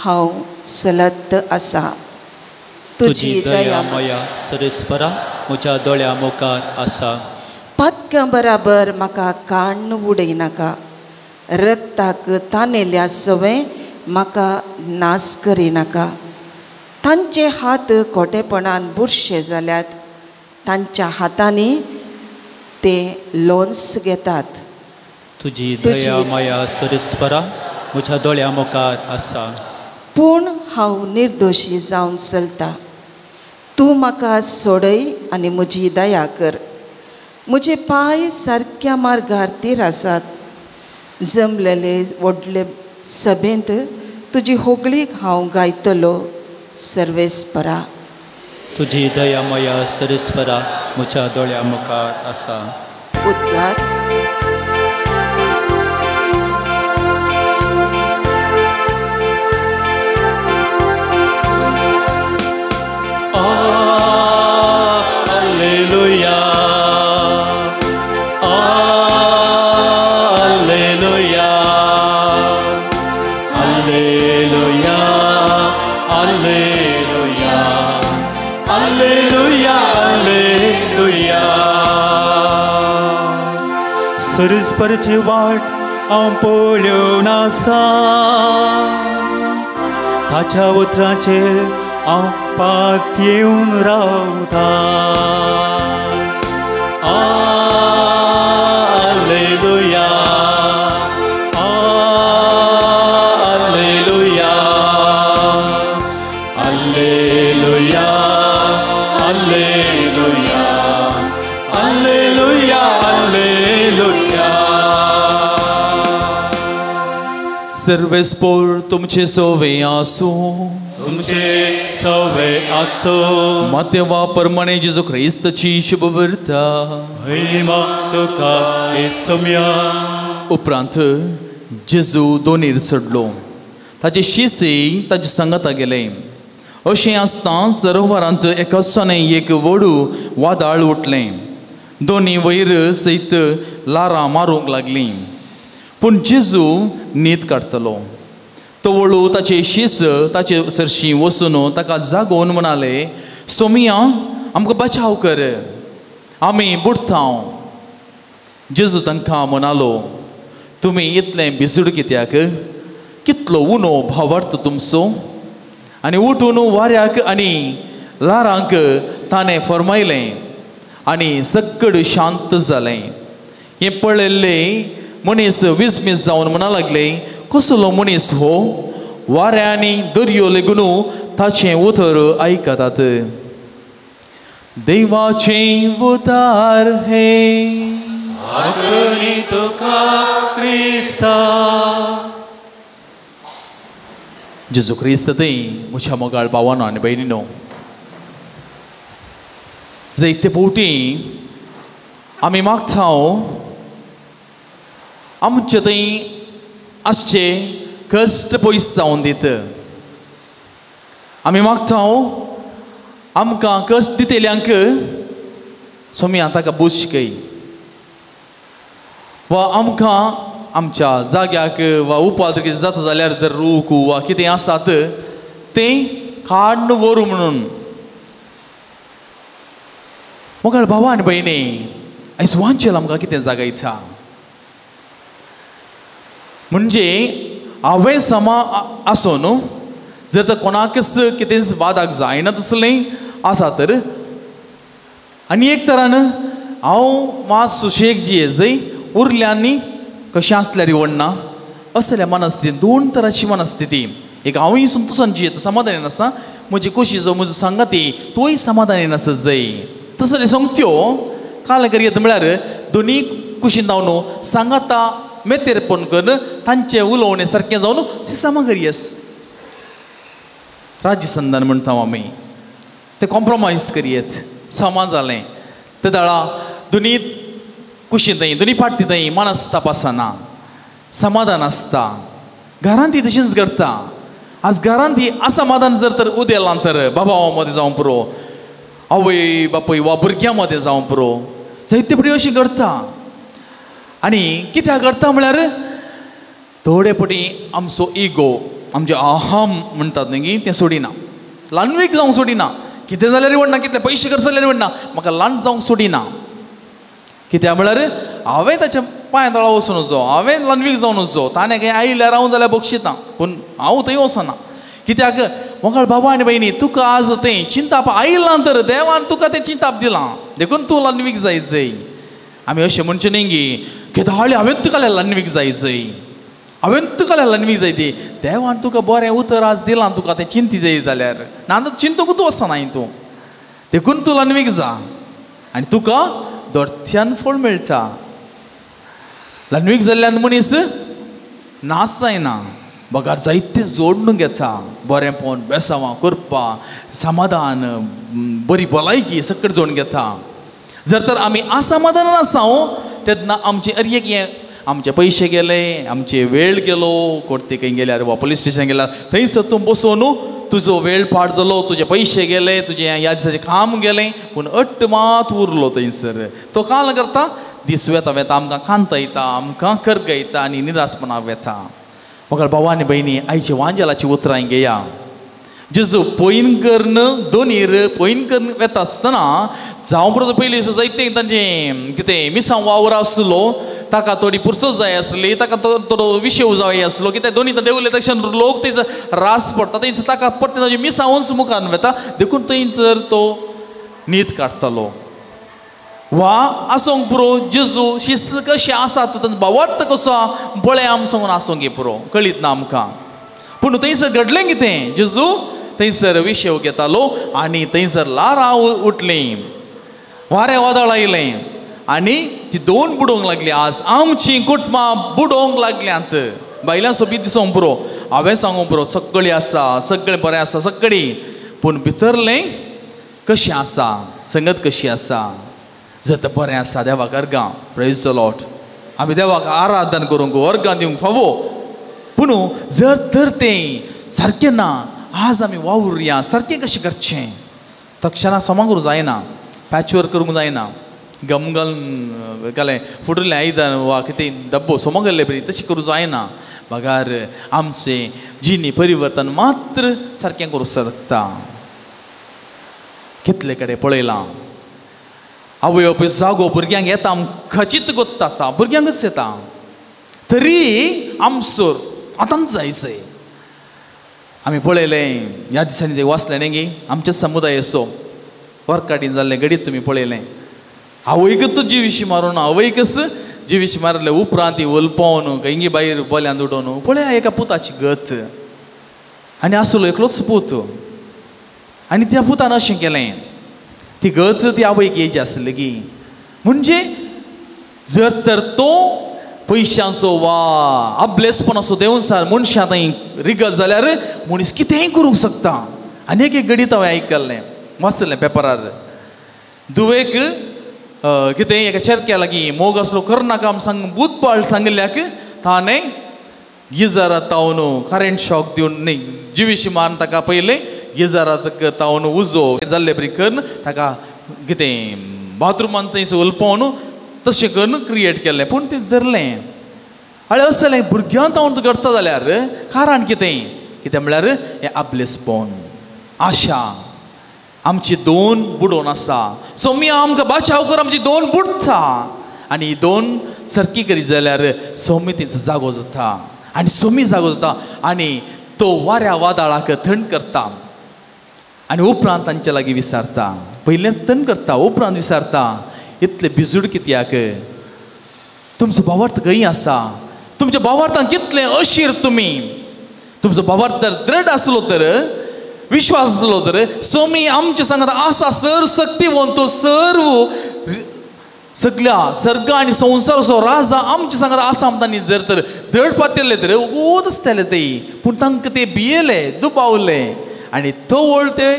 हांव चलत आसा. तुजी दया माया सर्वेस्परा म्हज्या दोळ्या मुखार आसा. पातक्या बराबर म्हाका काण उडयनाका. रक्ताक तानेल्या सवय म्हाका नाश करिनाका. तांचे हात खोटेपणान बुरशे जाल्यात. तांच्या हातांनी ते लोन्स घेतात. तुजी दया माया सर्वेस्परा म्हज्या दोळ्या मुखार आसा. पूण हांव निर्दोशी जावन चलता. तूं म्हाका सोडय आनी म्हजी दया कर. म्हजे पांय सारक्या मार्गार तीर आसात. जमलेले व्हडले सभेंत तुजी होगळीक हांव गायतलो सर्वेस्परा. तुजी दया माया सर्वेस्परा म्हज्या दोळ्या मुखार आसा. उद्गार. Alleluia, Alleluia, Alleluia, Alleluia, Alleluia, Alleluia. सर्वेस्पराची वाट हांव पळोवन आसा. ताच्या उतरांचेर हांव पात येवन रावता. Alleluia, Alleluia, Alleluia, Alleluia, Alleluia, Alleluia. सर्वेस्पोर तुमचे सोवे आसूं. तुमचे सवे आसो. मातेवा प्रमाणे जेजू ख्रिस्ताची शुभ वार्ता. महिमा तुका येसुम्या. उपरांत जेजू दोनीर चडलो. ताचे शिसे ताचे संगता गेले. अशें आसता सरोवरांत एकासाने एक व्हडू वादळ उठलें. दोनी वयर सयत लारां मारूंक लागलीं. पूण जेजू न्हीद काडटलो. तो वळू ताचे शीस ताचे सरशीं वचून ताका जागोवन म्हणाले, सोमिया आमकां बचाव कर, आमी बुडटाव. जेजू तांकां म्हणालो, तुमी इतलें भिजूड कित्याक? कितलो उणो भावार्थ तुमचो? आनी उठून वाऱ्याक आनी लारांक ताणें फरमायलें आनी सगळें शांत जालें. हे पळयल्ले मनीस विस्मीस जावन म्हणा लागले, कसलो मनीस हो, वाऱ्या आनी दर्यो लेगून ताचें उतर आयकतात. देवाचें उतार हे आगनी तुका क्रिस्ता. जेजू क्रिस्त थंय म्हज्या मोगाळ भावानो आनी भयणीनो, जायते फावटी आमी मागता आमचे थंय आसचे कश्ट पयस जावन दित. आमी मागता आमकां कश्ट दितेल्यांक सोम्या ताका बूज शिकय, वा आमकां आमच्या जाग्याक वा उपाद कितें जाता जाल्यार जर रूख वा कितें आसात तें काडून व्हरू म्हणून. मोगाळ भावा आनी भयणी, आयज वांचेल आमकां कितें जागयता म्हणजे हांवें समा आसून जर तर कोणाकच कितें वादाक जायना तसलें आसा तर, आनी एक तरान हांव मात सुशेग जियेजय उरल्यांनी कशें आसल्यार इवडना असल्या मनस्थितीन दोन तरांची मनस्थिती. एक हांवूय संतोशान जियेता, समाधानीन आसा, म्हजी कुशीचो म्हजो सांगाती तोय समाधानीन आसत जाय. तसले संगत्यो काल करियत म्हळ्यार दोनी कुशीन जावन सांगाता मेतेरपण करून तांचे उलोवणें सारकें जावन ती समागरियस. राज्य संधान म्हणटा आमी ते कॉम्प्रोमायज करियत, समा जालें ते दाळा दोनी कुशीन थंय दोनी पार्टी थंय मानस तपासना, समाधान आसता. घरांत ती तशींच करता. आज घरांत ही असमाधान जर तर उदेलां तर बाबा मदें जावं पुरो, आवय बापय वा भुरग्यां मदें जावं पुरो, जायते फावटी अशी करता. आनी कित्याक करता म्हळ्यार थोडे फावटी आमचो इगो, आमचे अहम म्हणटात न्ही तें सोडिना, ल्हानवीक जावंक सोडिना. कितें जाल्यार इवडना, कितले पयशे खर्च जाल्यार इवडना, म्हाका ल्हान जावंक सोडिना. कित्याक म्हळ्यार हांवें ताच्या पांया तळा वचून वचो, हांवें ल्हानवीक जावन वचो, ताणें खंय आयल्यार हांव जाल्यार बक्षिता, पूण हांव थंय वचना. कित्याक मोगाळ बाबा आनी भयणी, तुका आज तें चिंताप आयलां तर देवान तुका तें चिंताप दिलां, देखून तूं ल्हानवीक जाय. आमी अशें म्हणचे न्ही गी केदाळी हांवें तुका ल्हानवीक जाय, हांवें तुका ल्हानवीक जाय ती. देवान तुका बरें उतर आज दिलां, तुका तें चिंती जाय जाल्यार ना चिंतूंकूच वचना तूं, देखून तूं ल्हानवीक जा आनी तुका दोरत्यान फळ मेळटा. ल्हानवीक जाल्ल्यान मनीस नास जायना, बगार जायते जोडून घेता, बरेंपण बेसांवां करपा, समाधान, बरी भलायकी सकट जोडून घेता. जर तर आमी असमाधानान आसां तेन्ना आमचे अरेक हें आमचे पयशे गेले, आमचे वेळ गेलो, कोर्टे खंय गेल्यार वा पुलीस स्टेशन गेल्यार थंयसर तूं बसोन तुजो वेळ पाड जालो, तुजे पयशे गेले, तुजें ह्या दिसाचें काम गेलें, पूण अट्ट मात उरलो थंयसर. तो काल करता दीस वेता वेता आमकां कांत येता, आमकां कर्ग येता आनी निरासपणा येता. मोगाळ भावा आनी भयणी, आयच्या वांजेलाची उतरां घेया. जेजू पयन करन दोनीर पयन करन वेता आसतना जावं बरो पयलीं जायते तांचें कितें मिसांव वावर आसलो, ताका थोडी पुरसोत जाय आसली, ताका थोडो विशय जाय आसलो, कित्याक दोनी देवले तशें लोक थंयसर रास पडटा, थंयसर ताका परते ताजे मिसांवूच मुखार वेता, देखून थंयसर तो न्हीद काडटालो. वा आसूंक पुरो जेजू शिस्त कशी आसा भावार्थ कसो बळ्या आम सांगून आसूंक गे पुरो कळीत ना आमकां. पूण थंयसर घडलें कितें, जेजू थंयसर विशय घेतालो आनी थंयसर लारां उठलीं, वारें वादळ आयलें आनी ती दोन बुडोवंक लागली. आज आमचीं कुटुंबां बुडोवंक लागल्यांत. बायलां सोबीत दिसोंक पुरो, हांवें सांगूंक पुरो सगळीं आसा, सगळें बरें आसा सगळीं, पूण भितरलें कशें आसा, संगत कशी आसा. जर तर बरें आसा देवाक अर्गां, प्रेज द लॉर्ड, आमी देवाक आराधन करूंक अर्गां दिवंक फावो. पूण जर तर तें सारकें ना, आज आमी वावुरया, सारकें कशें करचें, तक्षणां सोमा करूंक जायना, पॅचवर्क करूंक जायना, गम घालें फुटलें आयदन वा कितें डब्बो सोमा गेल्ले बरी तशें करूंक जायना. बगार आमचें जिणी परिवर्तन मात्र सारकें करूंक शकता. कितले कडेन पळयलां, आवय बापूय जागो भुरग्यांक येता, खचित गोत्त आसा, भुरग्यांकच येता, तरी आमचोर आतांच जायचंय. आमी पळयलें ह्या दिसांनी ते वाचलें न्ही गे, आमच्या समुदायाचो वर्काटीन जाल्लें घडीत तुमी पळयलें, आवयकच जीव विशीं मारून आवयकच जिवीश मारले उपरांत ती उलपावन हिंगी भायर बोल्यांत उडोवन पळय एका पुताची गत आनी आसलो एकलोच पूत आनी त्या पुतान अशें केलें ती गत ती आवयक येवची आसली गी म्हणजे जर तर तो पयशांचो वा अभ्यासपणाचो देंवचार मनशां थंय रिगत जाल्यार मनीस कितेंय करूंक शकता आनी एक गणीत हांवें आयकल्लें वाचलें पेपरार दुवेक कितें एका चेरक्या लागीं मोग असलो करनाका आमी सांग बुधबाळ सांगिल्ल्याक ताणें गिजारांत तावन करंट शॉक दिवन न्ही जिवीशी मारून ताका पयलें गिजारांत तावन उजो जाल्ले बरी करून ताका कितें बाथरुमान थंयसर उलपावन तशें करून क्रिएट केल्लें पूण तें धरलें आनी अशें जालें भुरग्यांक तावन करता जाल्यार कारण कितें म्हळ्यार हें आपलेसपण आशा आमची दोन बुडोवन आसा सोम्या आमकां बाचाव कर आमची दोन बुडता आनी ही दोन सारकी करीत जाल्यार सोमी तेंचो जागो जाता आनी सोमी जागो जाता आनी तो वाऱ्या वादळाक थंड करता आनी उपरांत तांचे लागीं विचारता पयलें थंड करता उपरांत विचारता इतले बिजूड कित्याक तुमचो भावार्थ खंय आसा तुमच्या भावार्थान कितले अशीर तुमी तुमचो भावार्थ जर दृढ आसलो तर विश्वास आसलो तर सोमी आमचे सांगता आसा सर शक्तिवंतो सर्व सगळ्या सर्ग आनी संवसाराचो राजा आमचे सांगता आसा म्हणटानी जर तर दृढ पातेले तर ओद आसताले ते पूण तांकां ते भियेले दुबावले आनी तो वळते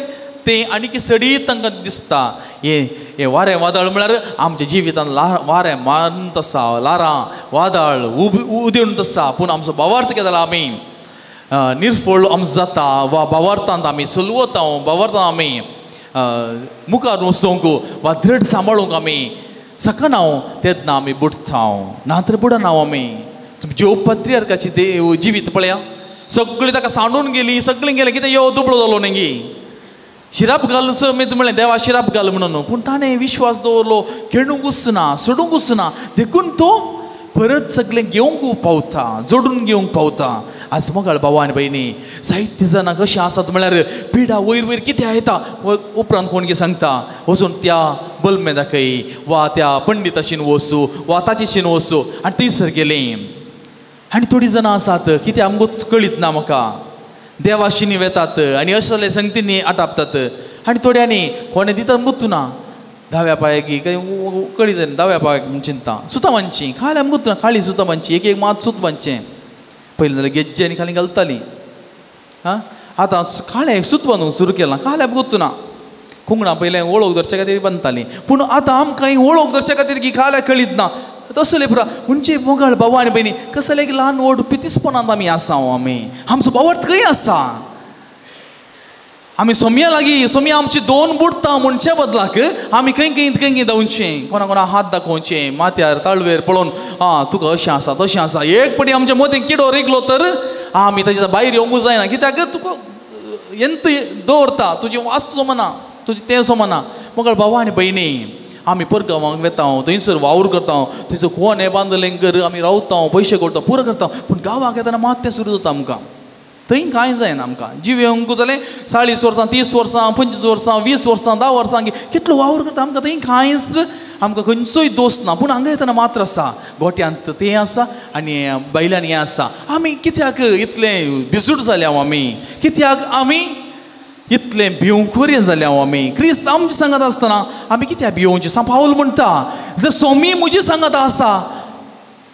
ते आनीक सडीत तांकां दिसता हे वारें वादळ म्हळ्यार आमच्या जिवितान वारें मारून आसा लारां वादळ उदेवून आसा पूण आमचो भावार्थ कितें जाला आमी निर्फळ आमचो जाता वा भावार्थांत आमी चलवता भावार्थांत आमी मुखार वचूंक वा दृढ सांबाळूंक आमी सकना तेन्ना आमी बुडता नातर बुडना आमी तुमची पत्रियार्काची जिवीत पळया सगळीं ताका सांडून गेली सगळीं गेलें कितें यो दुबळो जालो न्ही शिराप घाल म्हणलें देवा शिराप घाल म्हणून पूण ताणें विश्वास दवरलो खेळूंक वचना सोडूंक वचना देखून तो परत सगळें घेवंक पावता जोडून घेवंक पावता आज मोगाळ भावा आनी भयणी जायतीं जाणां कशीं आसात म्हळ्यार पिडा वयर वयर कितें येता उपरांत कोण कितें सांगता वचून त्या बल्मे दाखय वा त्या पंडिताशीन वचूं वा ताचेशीन वचूं आनी थंयसर गेलीं आनी थोडीं जाणां आसात कितें आमकां कळीत ना म्हाका देवाशिनी वेतात आनी असले संगतींनी आटापतात आनी थोड्यांनी कोणें दिता गुतूना धाव्या पांयाक कळी जाय धाव्या पांयाक चिंता सुतां मानची खाली आमकां गुतूना खाली सुतां मानची एक मात सूत मानचें पयलीं जाल्यार गेज्जे आनी खाली घालतालीं हां आतां खालें सूत बांदूंक सुरू केलां खाली आमकां गुतूना खुंगणां पयलें वळख धरचे खातीर बांदतालीं पूण आतां आमकां वळख धरचे खातीर की खाल्या कळीत ना तसले पुरा म्हणजे मोगाळ भावा आनी भयणी कसले एक ल्हान व्हड पितीसपणांत आमी आसा आमी आमचो भावार्थ खंय आसा आमी सोम्या लागीं सोम्या आमची दोन बुडता म्हणच्या बदलाक आमी खंय धांवचें कोणा हात दाखोवचे माथ्यार ताळवेर पळोवन तुका अशें आसा तशें आसा एक पटी आमच्या मदीं किडो रिगलो तर आमी ताच्या भायर येवंक जायना कित्याक तुका यंत दवरता तुजें वास्तू समना तुजें तें समना मोगाळ भावा आनी भयणी आमी परगांवांक वेता थंयसर वावर करता थंयसर कोण हें बांदलें घर आमी रावता पयशे करता पुरो करता पूण गांवांक येताना मात तें सुरू जाता आमकां थंय कांय जायना आमकां जीव येवंक जालें 40 वर्सां 30 वर्सां 25 वर्सां 20 वर्सां 10 वर्सां कितलो वावर करता आमकां थंय कांयच आमकां खंयचोय दोस ना पूण हांगा येताना मात्र आसा गोट्यांत तें आसा आनी बैलांनी हें आसा आमी कित्याक इतलें बिजूड जाल्या आमी कित्याक आमी इतलें भिवंकोरी जाल्या आमी क्रिस्त आमचे सांगात आसतना आमी कित्याक भिवोवचें सा पावल म्हणटा जर सोमी म्हजी सांगात आसा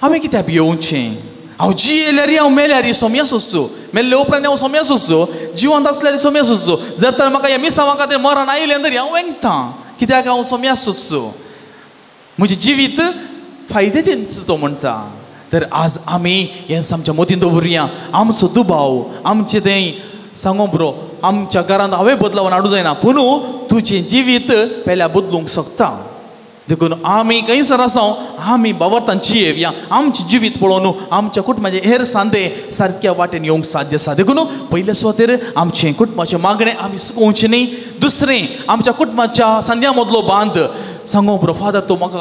आमी कित्याक भिवोवचें हांव जियेल्यार हांव मेल्यार सोम्या सोंसचो मेल्ले उपरांत हांव सोम्या सोंसचो जिवंत आसल्यार सोम्या सोंसचो जर तर म्हाका ह्या मिसावा खातीर मरण आयलें तरी हांव वेंगतां कित्याक हांव सोम्या सोंसचो म्हजें जिवीत फायद्याचें तो म्हणटा तर आज आमी हें आमच्या मतीन दवरया आमचो दुबाव आमचें तें सांगो बरो आमच्या घरांत हांवें बदलावन हाडूं जायना पूण तुजें जिवीत पेल्या बदलूंक शकता देखून आमी खंयसर आसा आमी बाबतान जियेवया आमचें जिवीत पळोवन आमच्या कुटुंबाचे हेर सांदे सारक्या वाटेन येवंक साध्य आसा देखून पयले सुवातेर आमचें कुटुंबाचें मागणें आमी सुकोवचें न्ही दुसरें आमच्या कुटुंबाच्या सांद्या मदलो बांद सांगो बरो फादर तो म्हाका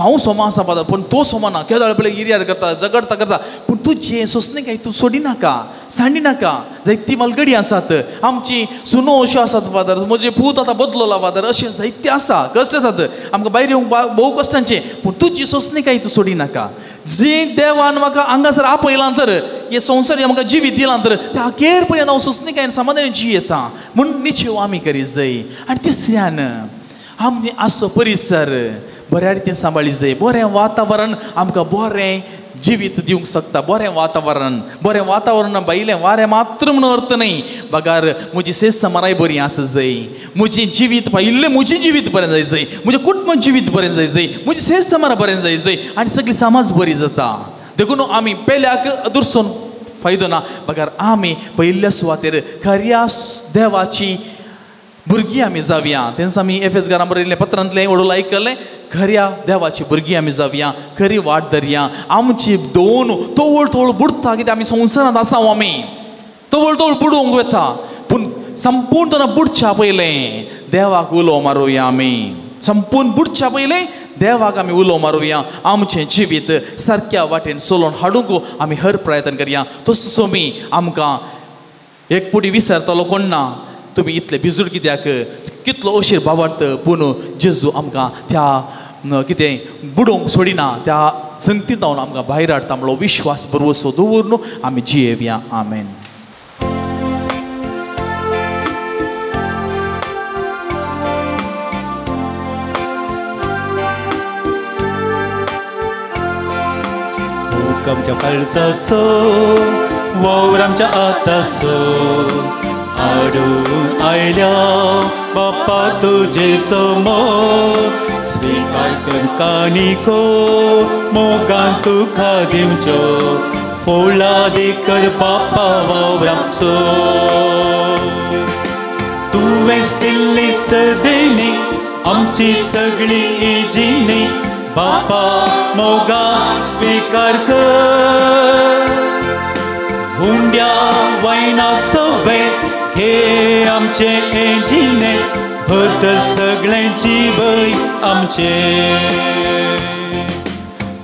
हांव सोमा आसा फादर पूण तो सोमा ना केदो पळय हिरियार करता झगडता करता पूण तुजे सोंसणेकाय तूं सोडिनाका सांडिनाका जायती मालगडी आसात आमची सुनो अश्यो आसात फादर म्हजे पूत आतां बदलला फादर अशें जायते आसा कश्ट आसात आमकां भायर येवंक भोव कश्टांचे पूण तुजी सोंसणेकाय तूं सोडिनाका जी देवान म्हाका हांगासर आपयलां तर हे संवसार म्हाका जिवीत दिलां तर त्या अखेर पर्यंत हांव सोंसणेकायेन समाधान जियेता म्हूण निश्चय आमी करी जाय आनी तिसऱ्यान आमचे आसो परिसर बऱ्या रितीन सांबाळी जाय बरें वातावरण आमकां बरें जिवीत दिवंक शकता बरें वातावरण भायलें वारें मात्र म्हणून अर्थ न्ही बगार म्हजी सेस समाराय बरी आसा जाय म्हजें जिवीत भायिल्लें म्हजें जिवीत बरें जाय म्हजें कुटुंब जिवीत बरें जाय म्हजी सेस समार बरें जाय आनी सगळी समाज बरी जाता देखून आमी पेल्याक दुरसोन फायदो ना बगार आमी पयिल्ल्या सुवातेर खऱ्या देवाची भुरगीं आमी जावया तेन्ना आमी एफएस घरां बरयल्लें पत्रांतलें ओडूल आयकल्लें खऱ्या देवाची भुरगीं आमी जावया खरी वाट धरया आमची दोन तवळ बुडता कित्याक आमी संवसारांत आसा आमी तवळ बुडोवंक वता पूण संपूर्ण बुडच्या पयलें देवाक उलो मारूया आमी संपूर्ण बुडच्या पयलें देवाक आमी उलो मारूया आमचें जिवीत सारक्या वाटेन चलोवन हाडूंक आमी हर प्रयत्न करया तसो आमी आमकां एक पुटी विसरतलो कोण ना तुमी इतले बिजूड कित्याक कितलो अशीर भावार्थ पूण जेजू आमकां त्या कितें बुडोवंक सोडिना त्या संगतींत रावन आमकां भायर हाडटा म्हणलो विश्वास बरोसो दवरून आमी जियेवया आमेन. आमच्या काळजाचो वावर आमच्या आताचो आडून आयल्या बाप्पा तुजे समोर स्वीकार कर काणिको मोगान तुका दिवच्यो फोळा कर बाप्पा वावर आमचो तुवेंच दिल्ली सदेणी आमची सगळी इजिणी बाप्पा मोगान स्वीकार कर हुंड्या वायना सवे हे आमचे एजिने बदल सगळ्यांची भय आमचे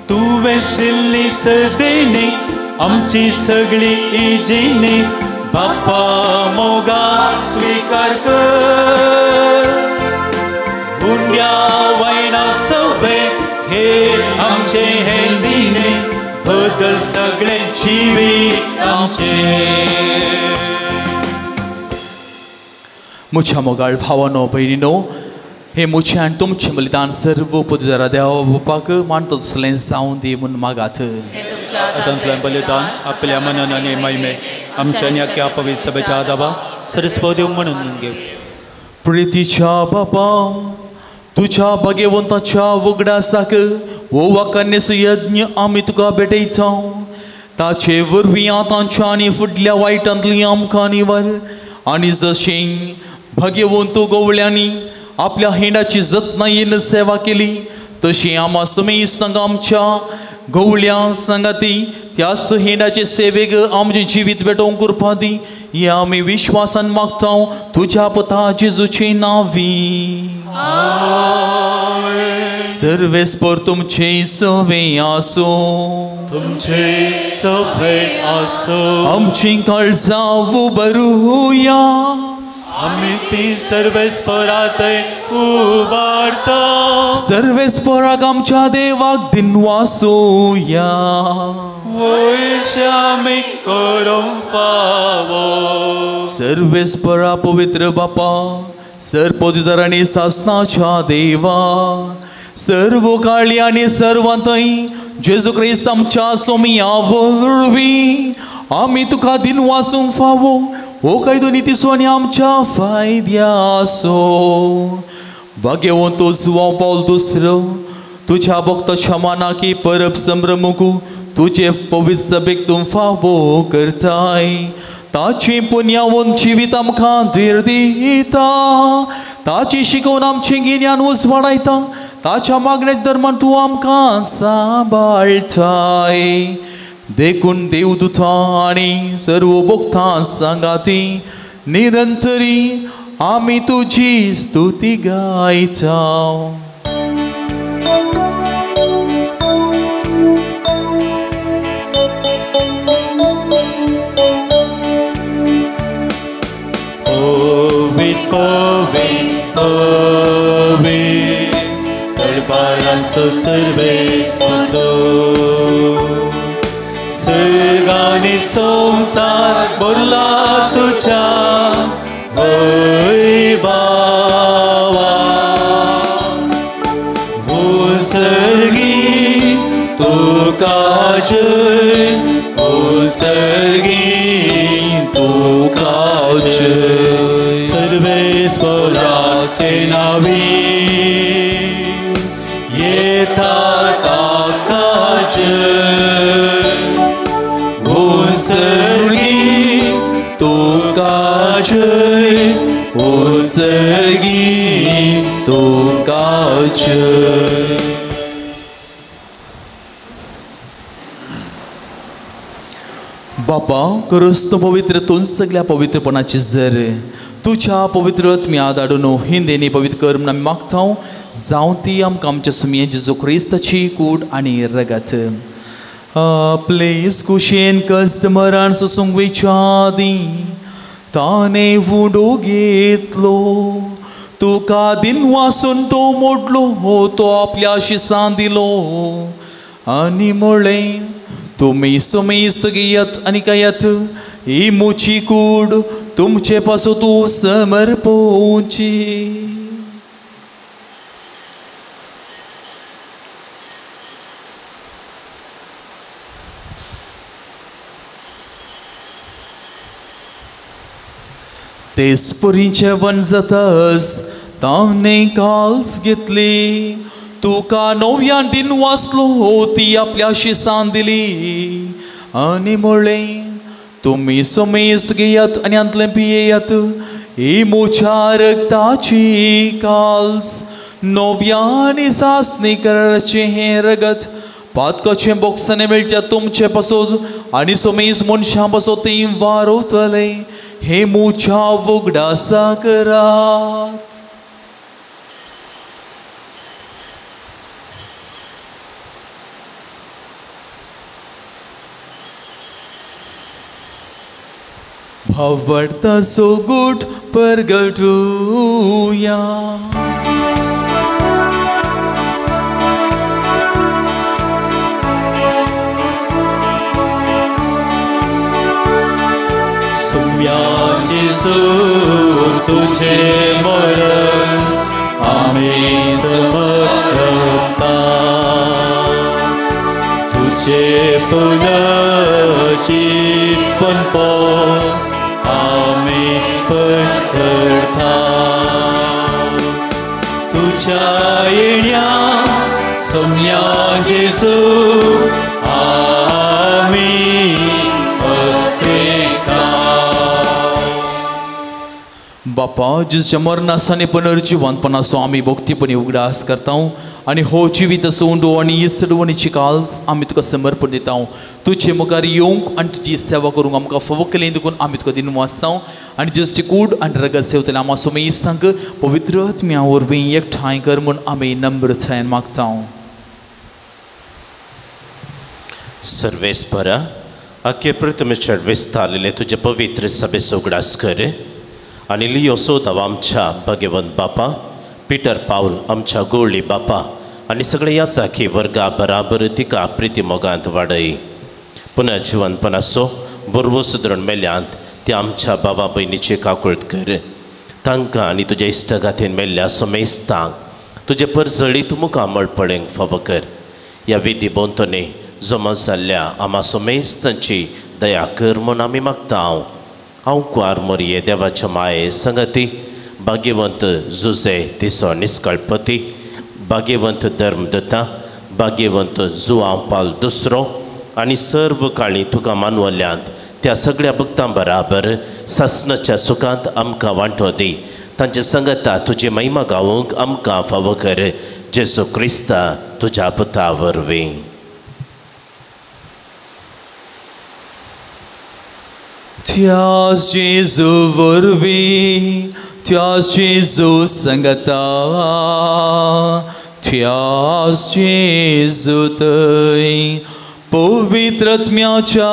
तुवेंच दिल्ली सदेणी आमची सगळी इजिणी बाप्पा मोगान स्वीकार कर हुंड्या वायना सवे हे आमचे एजिने बदल सगळे जिवीत आमचे. मुझ्या मोगाळ भावानो भयणीनो हे मुझे आनी तुमचें बलिदान सर्व पदुदारा देवा बापाक मानतो तसलें जावं दी म्हूण मागात. आतांतलें बलिदान आपल्या मनान आनी महिमे आमच्या आख्या पवित्र सभेच्या आदाबा सरस्वती म्हणून घे. प्रितीच्या बापा तुझ्या भाग्यवंताच्या उगडासाक ओवा कन्येचो यज्ञ आमी तुका भेटयता ताचे वरवीं आतांच्या आनी फुडल्या वायटांतली आमकां निवार आनी जशें भाग्यवंतो गवळ्यांनी आपल्या हेंडाची जतनायेन सेवा केली तशी आम्हा समेस्तांक आमच्या गवळ्या संगाती त्याच हेंडाचे सेवेक आमचे जिवीत भेटोवंक करपा दी हे आमी विश्वासान मागता तुझ्या पुता जेजूचे नांवी. सर्वेस्पर तुमचे सवे आसो तुमचे सवे आसो आमची काळजां उबारुया आमी ती सर्वेस्परात उबारता सर्वेस्पराक आमच्या देवाक दिनवासोया वैश्य आमी करूंक फावो. सर्वेस्परा पवित्र बापा सर्पोदिदार आनी सासनाच्या देवा सर्व काळी आनी सर्वांतय जेजू क्रिस्त आमच्या सोमिया वरवीं आमी तुका दिन वासूंक फावो हो कायदो नितीसो आनी आमच्या फायद्यासो. भाग्यवंतो जुवांव पावल दुसरो तुझ्या भक्ताच्या मानाकी परब संभ्रमूक तुझे पवित्र सभेक तूं फावो करताय ताची पुण्यावंत जिवीत आमकां धीर दिता ताची शिकोवन आमचें गिन्यान उजवाडायता ताच्या मागणेच्या धर्मान तूं आमकां सांबाळताय. देखून देवदूता आनी सर्व भक्तां सांगाती निरंतरी आमी तुजी स्तुती गायता. तळपारांचो सर्वेच बंदो सर्गांनी संसार बोलला तुझ्या वैभवा सर्गी तुका जय सर्गी तुका जय सर्वेस्पराचे नावी येता ताका जय सर्गी तुका जय सर्गी तुका जय. बापा खरोच तो पवित्र तूं सगळ्या पवित्रपणाची जर तुझ्या पवित्र आत्म्या धाडून हिंदेनी पवित्र कर म्हूण आमी मागता जावं ती आमकां आमच्या सुमये जेजू क्रिस्ताची कूड आनी रगत आपलेच कुशेन कस्टमरान सोसूंक वयच्या आदीं ताणें वुडो घेतलो तुका दिन वासून तो मोडलो तो आपल्या शिसान दिलो आनी म्हळें तुमी सोमेस्त घेयात आनी कायात ही मुची कूड तुमचे पासो तूं समर्पोवची. तेच परीचे वन जाताच ताणें काल्स घेतली तुका नव्यान दिन वाचलो ती आपल्या शिसान दिली आनी म्हळें तुमी सोमेस्त घेयात आनी अंतलें पियेयात ही म्हज्या रगताची काल्स नव्यान सासणी कराराचें हें रगत पातकाचें बोक्सांनी मेळच्या तुमचे पासो आनी सोमेज मनशां पासो तें वारोतले हे म्हज्या वगडासा करात. भावडता सोगूट परगटुया सुम्या जेजू तुझे मरण आमी समर्पता तुझे पुनर्जी पंपो आमी पण करता तुझ्या येण्या सोम्या जेजू आमी बापा जिसच्या मरणासाने पुनर्जीवनपणाचो आमी भक्तीपणी उगडास करता आनी हो जिवीत सोंडो आनी इसडवणीची काल आमी तुका समर्पण दिता तुजे मुखार येवंक आनी तुजी सेवा करूंक आमकां फावो केलें देखून आमी तुका दिन वाचता आनी जिसची कूड आनी रगत सेवतले आमा सोमेस्तांक पवित्र आत्म्या वरवीं एकठांय कर म्हूण आमी नम्रतायेन मागता. सर्वेस्परा आख्खे प्रथमेचेर विस्तारलेले तुजे पवित्र सभेचो उगडास कर आनी लियो सोदाव आमच्या भगवंत बापा पिटर पाऊल आमच्या गोळी बापा आनी सगळे याचाखी वर्गा बराबर तिका प्रिती मोगांत वाडय पुन्हा जिवनपणाचो बरवो सुदरण मेल्यांत त्या आमच्या बाबा भयणीची काकुळट कर तांकां आनी तुज्या इश्टगाथेन मेल्ल्या सोमेस्तांक तुजे परजळीत मुखार मळपडेंक फावो कर. ह्या विधी बोंतोने जमा जाल्ल्या आमा सोमेस्तांची दया कर म्हूण आमी मागता. हांव कुवार मोरये देवाच्या माये संगती भाग्यवंत जुजे तिसो निस्कळपती भाग्यवंत धर्मदत्ता भाग्यवंत जुआंव पाल दुसरो आनी सर्व काळी तुका मानवल्यांत त्या सगळ्या भक्तां बराबर सासणाच्या सुखांत आमकां वांटो दी. तांचे संगता तुजी महिमा गावूंक आमकां फावो कर जेजू क्रिस्ता तुज्या पुता वरवीं. त्याच जेजू वरवीं त्याच जेजू संगता Twias Jesu tăi, पवित्रत्म्याच्या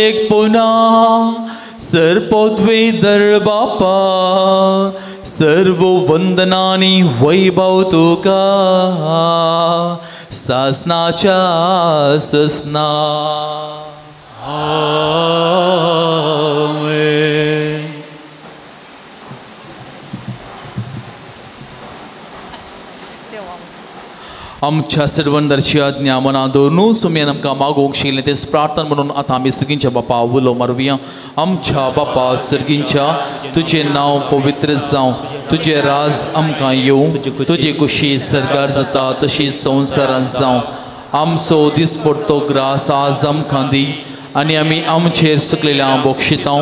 एकपुना सर्पोद्वेदर बापा सर्व वंदनानी वैभव तुका सासनाच्या ससना आमेन. आमच्या सर्वांची आज्ञा मना दवरून सुमेन आमकां मागोवंक शिकलें तेच प्रार्थना म्हणून आतां आमी सर्गींच्या बापा उलो मारुया. आमच्या बापा सर्गींच्या तुजें नांव पवित्र जावं, तुजें राज आमकां येवं, तुजी कुशी सरकार जाता तशी संवसारांत जावं. आमचो दिसपडटो ग्रास आज आमकां दी आनी आमी आमचेर सुकलेल्या बोक्षिता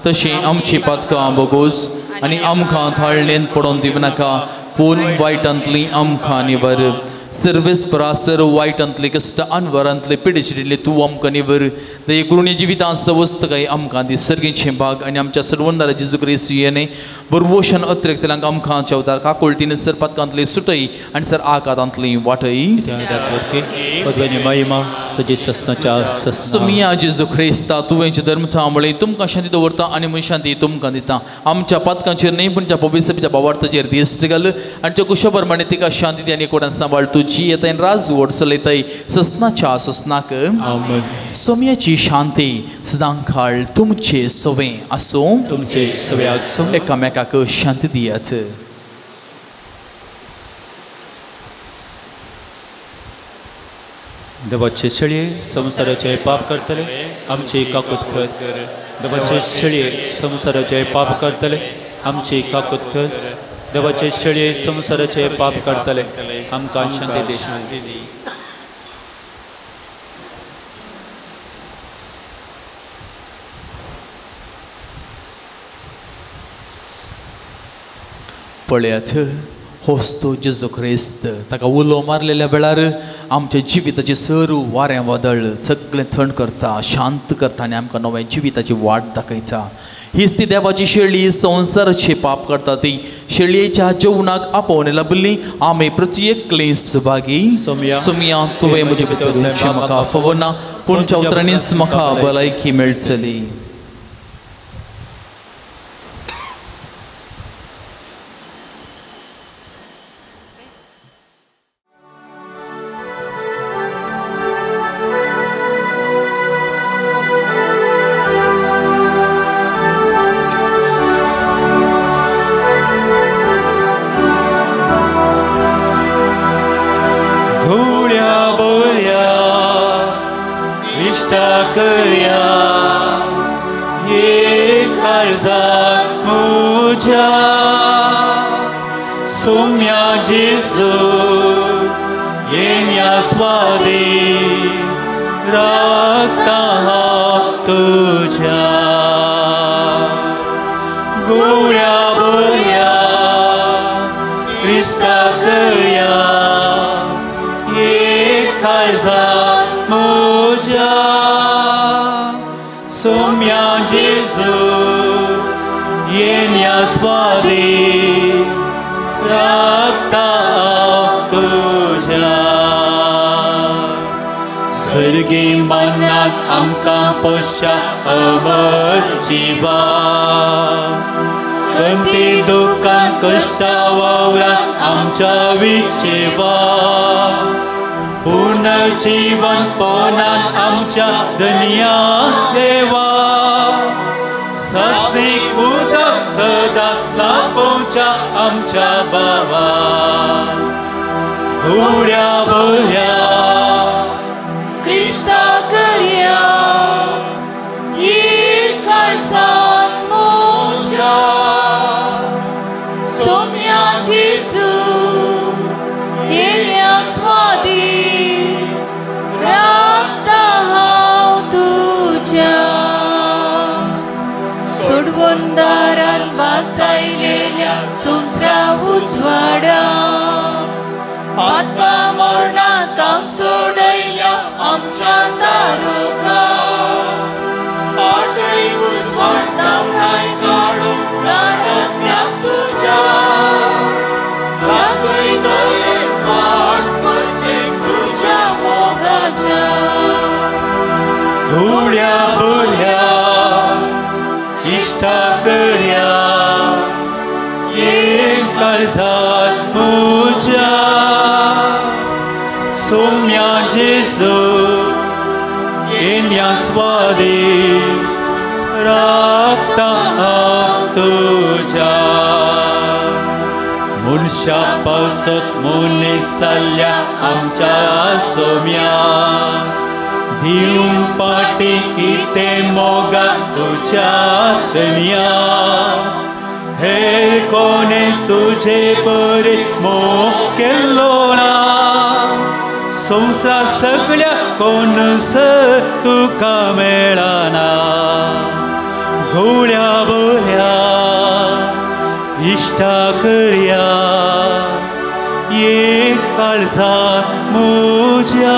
तशीं आमची पातकां बोगोस आनी आमकां थाळणेंत पडोवन दिवं नाका पूण वायटांतलीं आमकां निवर. सर्वेस परासर वायटांतले कश्ट अनवरांतले पिडेचिडिल्ले तूं आमकां निवर. दये करून जिवितांत सवस्त काय आमकां दी सर्गीचे भाग आनी आमच्या सर्वंदारा जेजू क्रिस्त येणे बरवोशन अतिरिक्तल्यांक आमकां चवदार काकोळटीन सर पदकांतली सुटय आनी सर आकारांतली वाटय. सुमिया जेजू क्रिस्ता तुवेंचे धर्मथा मुळे तुमकां शांती दवरता आनी म्हजी शांती तुमकां दिता. आमच्या पदकांचेर न्ही पूण ज्या पवित्र भावार्थाचेर दिश्ट घाल आनी त्या कुशा प्रमाणे तिका शांती दी आनी कोणाक सांबाळ तुजी येताय राज व्हड चलयताय ससनाच्या ससनाक. सोम्याची शांती सदांकाळ तुमचे सवे आसूं, तुमचे सवे आसूं. एकामेकाक शांती दियात. देवाचे शेळये संसाराचे पाप करतले आमची काकूत कर. देवाचे शेळये संसाराचे पाप करतले आमची काकूत कर. देवाचे शेळये संसाराचे पाप करतले आमकां शांती दी. पळयात होस्तो जेजू क्रिस्त ताका उलो मारलेल्या वेळार आमच्या जिविताचे सर वारें वादळ सगळें थंड करता, शांत करता आनी आमकां नवें जिविताची वाट दाखयता. हीच ती देवाची शेळी संवसाराचे पाप करता ती शेळयेच्या जेवणाक आपोवन लाभली आमी प्रत्येकले सहभागी. सुमिया तुवें म्हजे भितर म्हाका फवना पूण चवत्रांनीच म्हाका भलायकी मेळटली. Sumia Jesu, Yenya Swadi, Rakta Tuja, Gulia Buya, Krista Kaya, Yekalza Muja, Sumia Jesu, Yenya Swadi, Rakta तुझ्या सर्गी मनात आमकां पोशा अमर जिवा कंती दुखान कश्टा वावरात आमच्या विशेवा पूर्ण जीवन पोनात आमच्या धन्या देवा सस्तीक उदक सदांच लापोवच्या आमच्या बाबा उड्या बोल्या क्रिस्ता करया येर काळजात मोच्या सोम्या जेजू येण्याक स्वादी राखता हांव तुज्या सोडवंदारान वासायलेल्या संवसारा उजवाडा पातका मोरणात आम सोडयल्या आमच्या तारुका पाटय उजवाड दावणाय काडून रानांतल्या तुज्या लागय गये मुनशा पावसात मुनी साल्या आमच्या सोम्या भिवून पाटी किते मोगा तुझ्या दुनिया हेर कोणेच तुझे बरे मोग केलो ना संसार सगळ्या कोणस तुका मेळना घोळ्या बोल्या इष्टा करया ये काळजा मुझ्या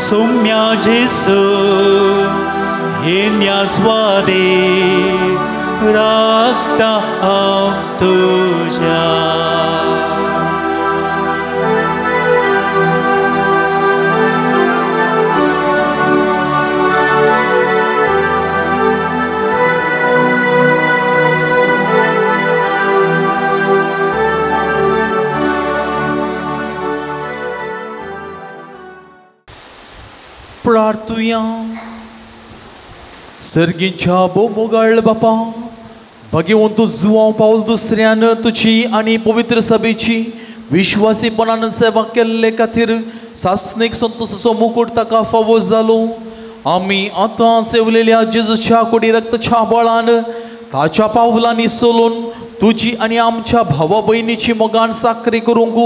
सौम्या जेसू येण्या स्वादे रागता हांव तुझ्या प्रार्थुया. सर्गीच्या बोमोगाळ बापा भगवंत जुवांव पाऊल दुसऱ्यान तुझी आणि पवित्र सभेची विश्वासीपणान सेवा केल्ले खातीर सासणीक संतोषाचो मुकुट ताका फावो जालो. आमी आतां सेवलेल्या जेजूच्या कोडी रक्ताच्या बळान ताच्या पावलांनी चलून तुजी आणि आमच्या भावा भयणीची मोगान साखरी करूंक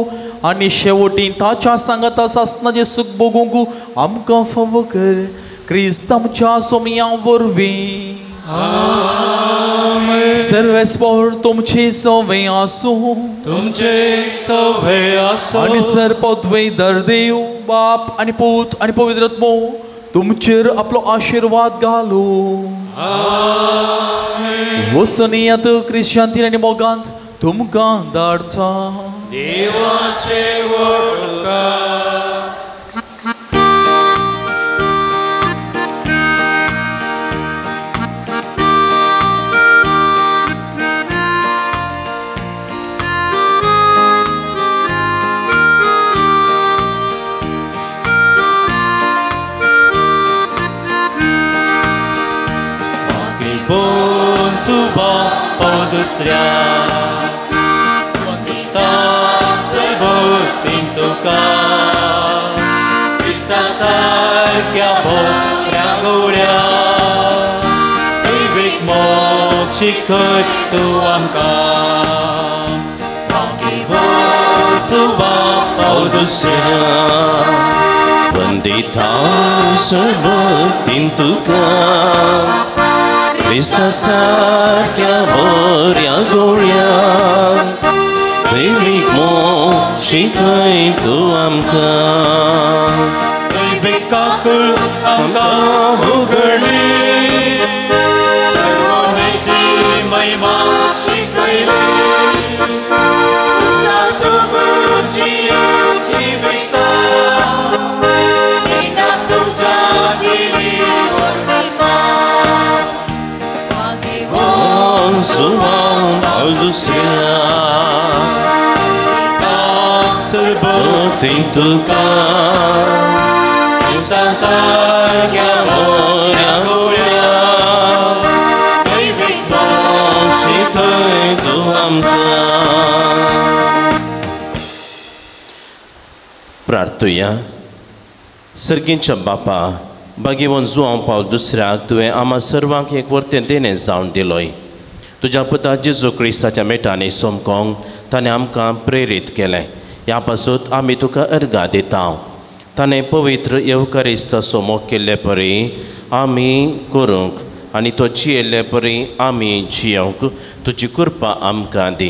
आणि शेवटी ताच्या सांगाता सासनाचे सुख भोगूंक आमकां फावो कर. क्रिस्त आमच्या सोमया वरवीं. सर्वेस्वर तुमची सवय आसूं. तुमचे सवय आसूं. आणि सर्पद्वै दर देव बाप आणि पूत आणि पवित्र आत्मो तुमचेर आपलो आशीर्वाद घालू. वसनियत क्रिश्चंतीन आणि मोगांत तुमकां धाडटा. देवाचे वळका. बोन सुबा पाव दुसऱ्या तुका क्रिस्ता सारक्या बोऱ्या गोळ्या दैवीक मोग शिखर तूं आमकां सुबा पाव दुसऱ्या वंदिता सर्वतीन तुका क्रिस्ता सारक्या बोऱ्या गोळ्या दैवीक मोग शिखय तूं आमकां दैविकाकूळ आमकां उगडली सर्वोन्नतीची महिमा शिकयली Tem tuka Krista sarkia moria goria दैविक मोग शिखय तूं आमकां. प्रार्थुया. सर्गीच्या बापा भगवंत जुवांव पावल दुसऱ्याक तुवें आम्हा सर्वांक एक वर्तें देणें जावन दिलोय. तुज्या पुता जेजू क्रिस्ताच्या मेटांनी सोमकोंक ताणें आमकां प्रेरीत केलें. ह्या पासून आमी तुका अर्घा दिता. ताणें पवित्र येवकारिस्ताचो मोग केल्ले परी आमी करूंक आनी तो जियेल्ले परी आमी जियोंक तुजी कृपा आमकां दी.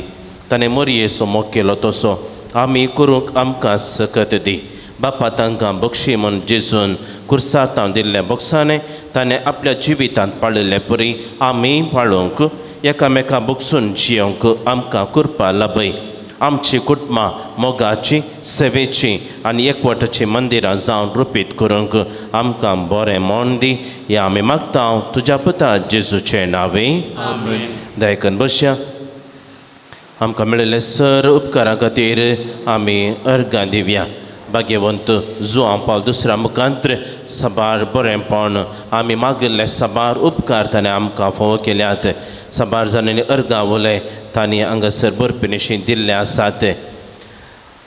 ताणें मोरयेचो मोग केलो तसो आमी करूंक आमकां सकत दी. बापा तांकां बक्षी म्हूण जेजून कुर्सातांव दिल्ल्या बक्षांनी ताणें आपल्या जिवितांत पाळिल्ले परी आमी पाळूंक एकामेका बगसून जियोंक आमकां कृपा लाभय. आमची कुटुंबां मोगाची सेवेची आनी एकवटाची मंदिरां जावन रुपीत करूंक आमकां बरें मोण दी. हें आमी मागता तुज्या पुता जेजूचे नांवे. दयकन बसया. आमकां मेळिल्ले सर उपकारा खातीर आमी अर्घां दिवया. भाग्यवंत जुआंव पावल दुसऱ्या मुखांत्र सबार बरेंपण आमी मागिल्ले सबार उपकार ताणें आमकां फावो केल्यात. सबार जाणांनी अर्गां उलय तांणी हांगासर बरपणेशी दिल्ले आसात.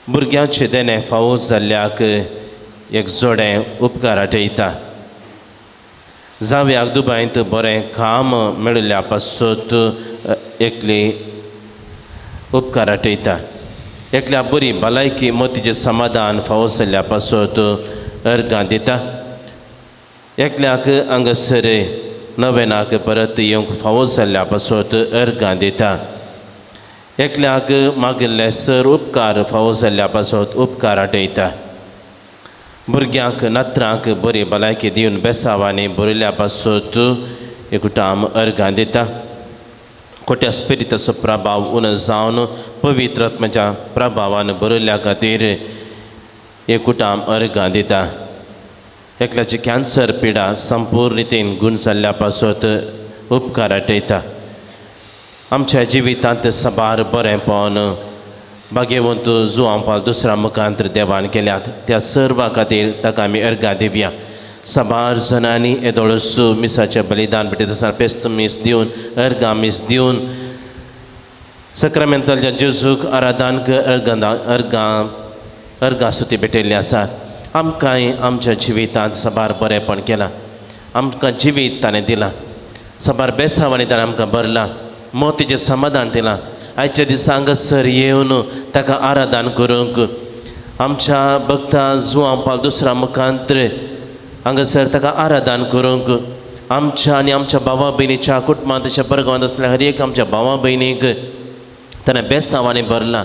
भुरग्यांचे देणे फावो जाल्ल्याक एक जोडें उपकार आठयता. जाव्याक दुबायंत बरें काम मेळिल्ल्या पासत एकली उपकार आठयता. एकल्या बरी भलायकी मोतीचें समाधान फावो जाल्ल्या पासत अर्गां दिता. एकल्याक हांगासर नवेनाक परत येवंक फावो जाल्ल्या पासत अर्गां दिता. एकल्याक मागिल्ले सर उपकार फावो जाल्ल्या पासत उपकार आठयता. भुरग्यांक नात्रांक बरी भलायकी दिवन बेसावांनी बरयल्या पासत एकूटाम अर्गां दिता. खोट्या स्पिरिताचो प्रभाव उण जावन पवित्र आत्म्याच्या प्रभावान बरयल्या खातीर एकूटाम अर्गां दिता. एकल्याची कॅन्सर पिडा संपूर्ण रितीन गूण जाल्ल्या पासत उपकार आठयता. आमच्या जिवितांत सबार बरेंपण भाग्यवंत जुआंव पावल दुसऱ्या मुखांत्र देवान केल्यात. त्या सर्वा खातीर ताका आमी अर्गां दिवया. सबार जणांनी येदोळस मिसाचें बलिदान भेटयत आसतना पेस्त मीस दिवन अर्गां मीस दिवन सक्रामेंताच्या जेजूक आराधन अर्गां स्तुती भेटयल्ली आसात. आमकांय आमच्या जिवितांत सबार बरेंपण केलां. आमकां जिवीत ताणें दिलां. सबार बेसावांनी ताणें आमकां भरलां. मोतीचें समाधान दिलां. आयच्या दिसा हांगासर येवन ताका आराधन करूंक आमच्या भक्ता जुआंव पावल दुसऱ्या मुखांत्र हांगासर ताका आराधन करूंक आमच्या आनी आमच्या भावा भयणीच्या कुटुंबांत तशें परगांवांत आसल्या हर एक आमच्या भावा भयणीक ताणें बेसावांनी भरलां.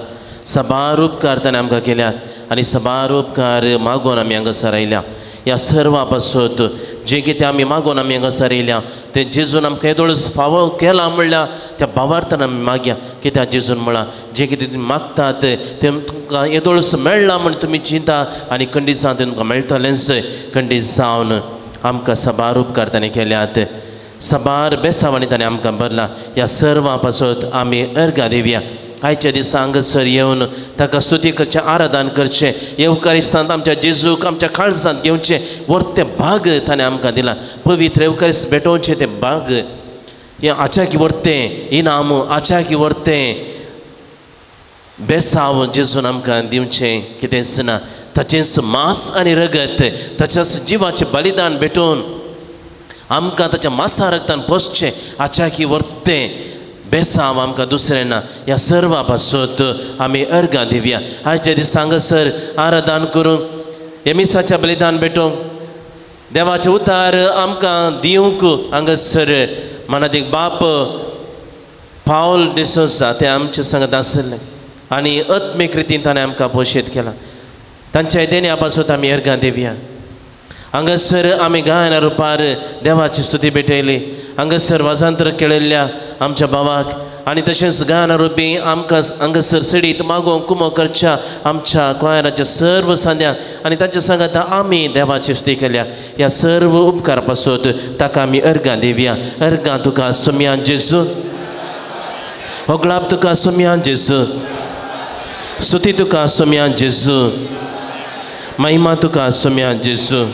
सबार उपकार ताणें आमकां केल्यात आनी सबार उपकार मागून आमी हांगासर आयल्या. ह्या सर्वा पासत जें कितें आमी मागून आमी हांगासर येयल्या तें जेजून आमकां येदोळस फावो केला म्हणल्यार त्या भावार्थान आमी मागया. कित्याक जेजून म्हळां जें कितें तुमी मागतात तें तुमकां येदोळस मेळ्ळां म्हण तुमी चिंता आनी खंडीत जावन तें तुमकां मेळटलेंच. खंडीत जावन आमकां सबार उपकार ताणें केल्यात. सबार बेसावांनी ताणें आमकां भरलां. ह्या सर्वा पासत आमी अर्गां दिवया. आयच्या दिसा हांगासर येवन ताका स्तुती करचें आराधन करचें. येवकारिस्तांत आमच्या जेजूक आमच्या काळजांत घेवचें वर्तें भाग ताणें आमकां दिलां. पवित्र येवकारिस्त भेटोवचें तें भाग हें आचाकी वर्तें इनाम आचाकी वर्तें बेसाव जेजून आमकां दिवचें कितेंच ना. ताचेंच मांस आनी रगत ताच्याच जिवाचें बलिदान भेटोवन आमकां ताच्या मांसा रगतान पोसचें आचाकी वर्तें बेसांव आमकां दुसरें ना. ह्या सर्वा पासत आमी अर्गां दिवया. आयच्या दिसा हांगासर आराधन करूंक हे मिसाचें बलिदान भेटोवंक देवाचें उतार आमकां दिवंक हांगासर मानादीक बाप पावल डिसोजा ते आमचे संगत आसले आनी आत्मीक रितीन ताणें आमकां पोशीत केलां. तांच्या देण्या पासत आमी अर्गां दिवया. हांगासर आमी गायना रुपार देवाची स्तुती भेटयली. हांगासर वाजांतर केळिल्ल्या आमच्या भावाक आनी तशेंच गायना रुपी आमकां हांगासर सडीत मागोवंक कुमो करच्या आमच्या कोयराच्या सर्व सांद्यांक आनी ताच्या सांगात आमी देवाची स्तुती केल्या. ह्या सर्व उपकार पासत ताका आमी अर्गां दिवया. अर्गां तुका सुमयान जेजू होगलाप तुका सुमयान जेजू स्तुती तुका सुमयान जेजू महिमा तुका सुमयान जेजू.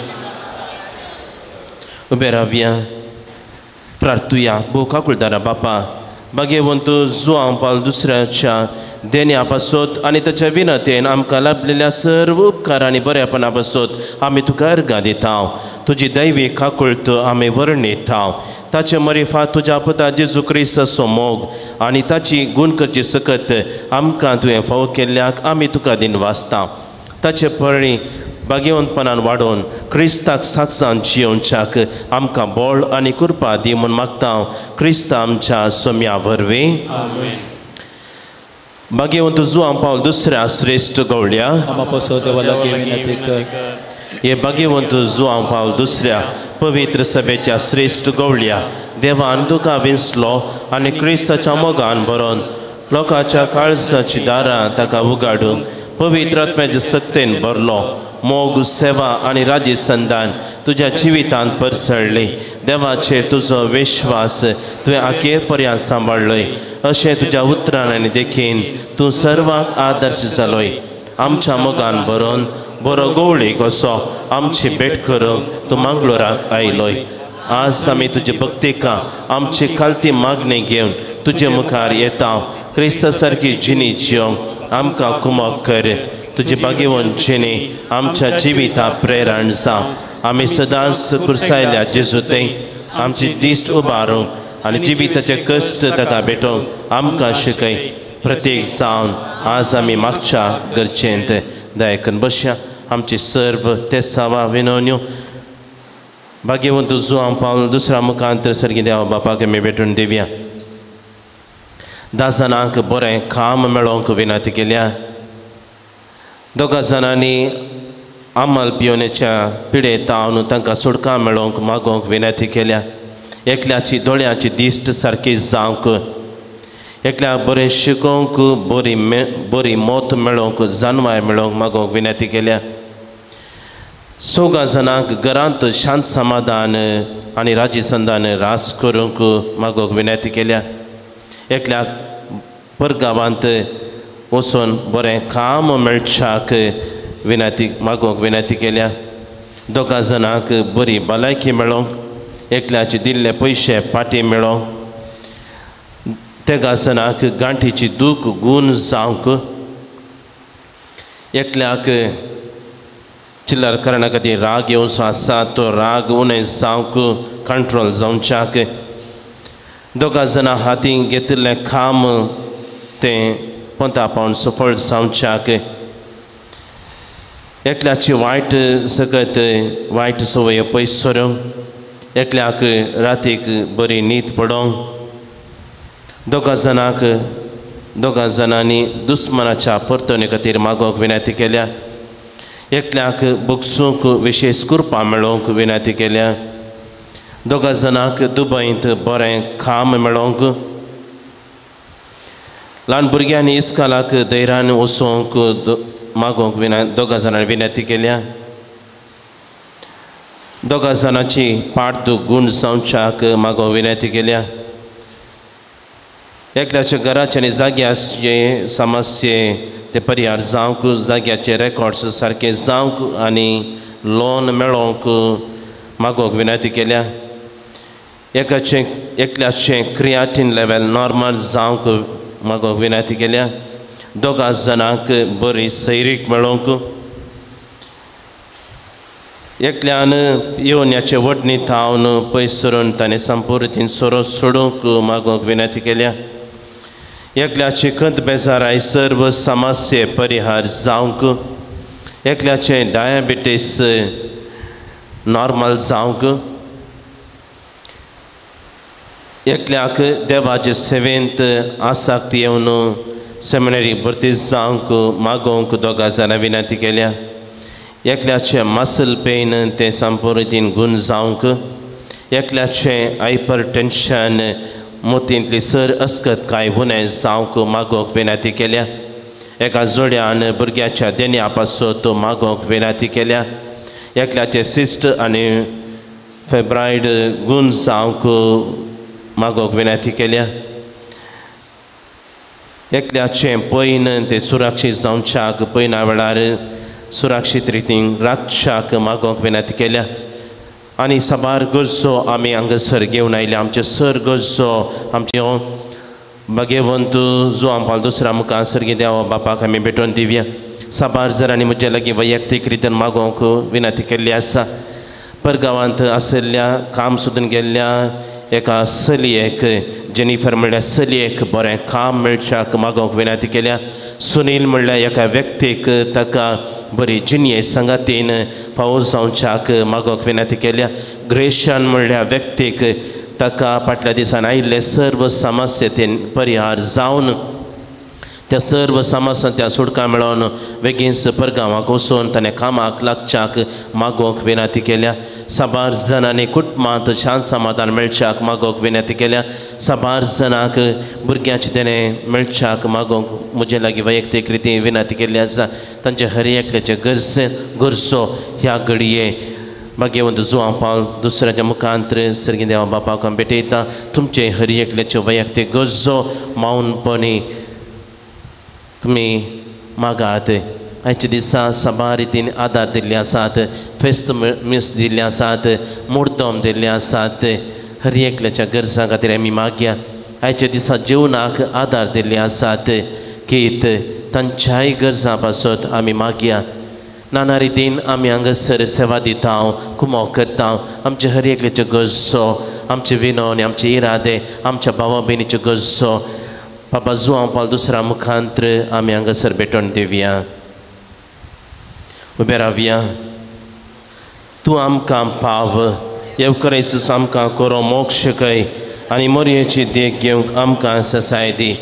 उबे रावया प्रार्थुया. भोका कुळदारा बापा भाग्यवंत जुआंव पावल दुसऱ्याच्या देण्या पासत आनी ताच्या विनतेन आमकां लाभलेल्या सर्व उपकार आनी बरेपणा पासत आमी तुका अर्गां दिता. तुजी दैवीक काकुळट आमी वर्णिता. ताचे मरिफा तुज्या पुता जेजू क्रिस्ताचो मोग आनी ताची गूण करची सकत आमकां तुवें फावो केल्ल्याक आमी तुका दिन वाचता. ताचे परणी भाग्यवंतपणान वाडोवन क्रिस्ताक साक्षान जियोवच्याक आमकां बळ आनी कृपा दी म्हूण मागता. क्रिस्त आमच्या सोम्या वरवीं भाग्यवंत जुआंव पावल दुसऱ्या श्रेष्ठ गवळ्या हे भाग्यवंत जुआंव पावल दुसऱ्या पवित्र सभेच्या श्रेष्ठ गवळ्या देवान तुका विंचलो आनी क्रिस्ताच्या मोगान बरोवन लोकांच्या काळजाची दारां ताका उगाडूंक पवित्र आत्म्याचे सत्तेन भरलो. मोग सेवा आनी राजी संदान तुज्या जिवितांत परसळ्ळी. देवाचेर तुजो विश्वास तुवें आखेर पर्यंत सांबाळ्ळय. अशें तुज्या उतरांनी देखीन तूं सर्वांक आदर्श जालोय. आमच्या मोगान बरोवन बरो गवळी कसो आमची भेट करूंक तूं मंगळूराक आयलोय. आज आमी तुजे भक्तीका आमची खालती मागणी घेवन तुजे मुखार येता. क्रिस्ता सारकी जिणी जिवंक आमकां कुमक कर. तुजी भाग्यवंत जिणी आमच्या जिविता प्रेरण जावं. आमी सदांच कुर्सायल्या जेजूते आमची दिश्ट उबारूंक आनी जिविताचे कश्ट ताका भेटोवंक आमकां शिकय. प्रत्येक जावन आज आमी मागच्या गरजेंत दयाकन बसया. आमची सर्व तेसावा विनवण्यो भाग्यवंत जुआंव पावल दुसऱ्या मुखांतर सर्गी देवा बापाक आमी भेटून दिवया. 10 जाणांक बरें काम मेळोवंक विनंती केल्या. 2 जाणांनी आमल पियोनेच्या पिडेत तावन तांकां सुटका मेळोवंक मागोवंक विनंती केल्या. एकल्याची दोळ्याची दिश्ट सारकी जावंक, एकल्याक बरें शिकोवंक, बरी मोत मेळोवंक, जानवाय मेळोवंक मागोवंक विनंती केल्या. 4 जाणांक घरांत शांत समाधान आनी राजीसंधान रास करूंक मागोवंक विनंती केल्या. एकल्याक परगांवांत वचून बरें काम मेळच्याक विनंती मागोवंक विनंती केल्या. 2 जाणांक बरी भलायकी मेळोवंक, एकल्याचे दिल्ले पयशे पाटी मेळोवंक, 3 जाणांक गांठीची दूख गूण जावंक, एकल्याक चिल्लर करना खातीर राग येवचो आसा तो राग उणें जावंक, कंट्रोल जावच्याक, 2 जाणां हातीन घेतिल्लें काम तें पोंता पावन सफळ जावच्याक, एकल्याची वायट सकत वायट सवय पयस सरूंक, एकल्याक रातीक बरी न्हीद पडोवंक, 2 जाणांनी दुस्मनाच्या परतवणे खातीर मागोवंक विनंती केल्या. एकल्याक बुक्सूंक विशेश कृपा मेळोवंक विनंती केल्या. 2 जाणांक दुबयंत बरें काम मेळोवंक, ल्हान भुरग्यांनी इस्कालाक धैर्यान वचोवंक मागोवंक 2 जाणांनी विनंती केल्या. 2 जाणांची पाडदूख गूण जावच्याक मागोवंक विनंती केल्या. एकल्याच्या घराचे आनी जाग्याचे समस्ये ते परिहार जावंक, जाग्याचे रेकॉर्ड्स सारके जावंक आनी लोन मेळोवंक मागोवंक विनंती केल्या. एकल्याचें क्रिएटिन लेवल नॉर्मल जावंक मागोवंक विनंती केल्या. 2 जाणांक बरी सैरीक मेळोवंक, एकल्यान येवन्याचे वडणी थावन पयस सरून ताणें संपूर्तीन सोरो सोडूंक मागोवंक विनंती केल्या. एकल्याची खंत बेजाराय सर्व समस्ये परिहार जावंक, एकल्याचे डायबिटीस नॉर्मल जावंक, एकल्याक देवाचे सेवेंत आसक्त येवन सेमिनरी भरती जावंक मागोवंक 2 जाणां विनंती केल्या. एकल्याचे मसल पेन ते संपूर्तीन गूण जावंक, एकल्याचे हायपर टेन्शन मोतींतली सर अस्कत कांय उणें जावंक मागोवंक विनंती केल्या. एका जोड्यान भुरग्याच्या देण्या पासत मागोवंक विनंती केल्या. एकल्याचे सिस्ट आनी फेब्रायड गूण जावंक मागोवंक विनंती केल्या. एकल्याचे पैन ते सुरक्षीत जावच्याक, पैना वेळार सुरक्षीत रितीन राखच्याक मागोवंक विनंती केल्या. आनी साबार गरजो आमी हांगासर घेवन आयल्या. आमचे सर गरजो आमचे भाग्यवंत जुआंव पावल दुसऱ्या मुखार सर्गी देवा बापाक आमी भेटोवन दिवया. साबार जरांनी म्हजे लागीं वैयक्तीक रितीन मागोवंक विनंती केल्ली आसा. परगांवांत आसल्या काम सोदून गेल्ल्या एका चलयेक, जेनिफर म्हणल्यार चलयेक बरें काम मेळच्याक मागोवंक विनंती केल्या. सुनील म्हणल्यार एका व्यक्तीक ताका बरी जिणये संगतीन फावो जावच्याक मागोवंक विनंती केल्या. ग्रेशन म्हणल्यार व्यक्तीक ताका फाटल्या दिसान आयिल्ले सर्व समस्ये ते परिहार जावन त्या सर्व समस्यांच्या सुटका मेळोवन बेगीनच परगांवाक वचून ताणें कामाक लागच्याक मागोवंक विनंती केल्या. साबार जाणांनी कुटुंबांत शांत समाधान मेळच्याक मागोवंक विनंती केल्या. साबार जाणांक भुरग्यांचे देणें मेळच्याक मागोवंक म्हजे लागीं वैयक्तीक रितीन विनंती केल्ली आसा. तांचे हर एकल्याचे गरजो ह्या घडये भाग्यवंत जुआंव पावल दुसऱ्याच्या मुखांतर सर्गी देवा बापाक भेटयता. तुमचे हर एकल्याच्यो वैयक्तीक गरजो मौनपणी तुमी मागात. आयच्या दिसा सभा रितीन आदार दिल्ले आसात, फेस्त मीस दिल्ले आसात, मुर्तोम दिल्ले आसात. हर एकल्याच्या गरजां खातीर आमी मागया. आयच्या दिसा जेवणाक आदार दिल्ले आसात, कीत तांच्याय गरजां पासत आमी मागया. नाना रितीन आमी हांगासर सेवा दिता, कुमो करता. आमचे हर एकल्याच्यो गरजो, आमचे विनो आनी आमचे इरादे, आमच्या भावा भयणीच्यो गरजो बाबा जुआंव पावल दुसऱ्या मुखांत्र आमी हांगासर भेटोवन दिवया. उबे रावया. तूं आमकां पाव, येवकार येसूस आमकां कोरो मोक्ष कय आनी मोरयेची देख घेवंक आमकां ससाय दी.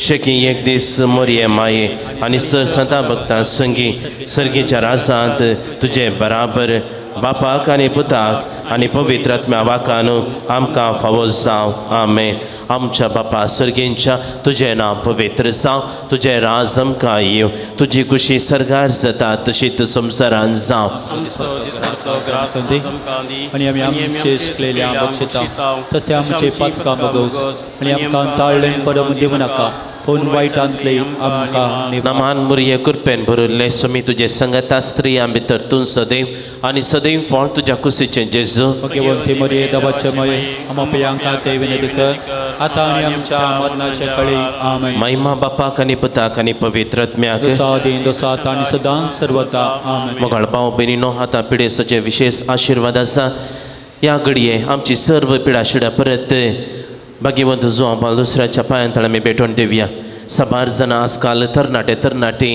शेकी एक दीस मोरये माये आनी सर संता भक्तां संगी सर्गेच्या राजांत तुजे बराबर बापाक आनी पुताक आनी पवित्र आत्म्या वाकान आमकां फावो जावं. आमेन. आमच्या बापा सर्गेंच्या तुजें नांव पवित्र जावं, तुजें राज आमकां येव, तुजी खुशी सर्गार जाता तशीच संवसारांत जावं. आनी आमी आमचे सुकलेल्या बक्षिता तशें आमचे पातकां बगोस आनी आमकां ताळ्ळें परम दिवं नाका, पूण वायटांतले आमकां नमान मुरये कृपेन भरिल्ले सुमी तुजे संगता स्त्रियां भितर तूं सदैव आनी सदैव फळ तुज्या कुशीचें जेजू. भगवंती मरिये दवाचे मये आमकां पियांका ते विनंती कर, आतां आनी आमच्या मरणाचे कळे. आमेन. महिमा बापाक आनी पुताक आनी पवित्र आत्म्याक दोसात आनी सदांच सर्वदा. आमेन. मोगाळ भाव भयणीनो, आतां पिडेसाचे विशेष आशिर्वाद आसा. ह्या घडये आमची सर्व पिडा शिडा परत भाग्यवंत जुआंव पावल दुसऱ्याच्या पांयां तळ आमी भेटोवन दिवया. साबार जाणां आजकाल तरणाटी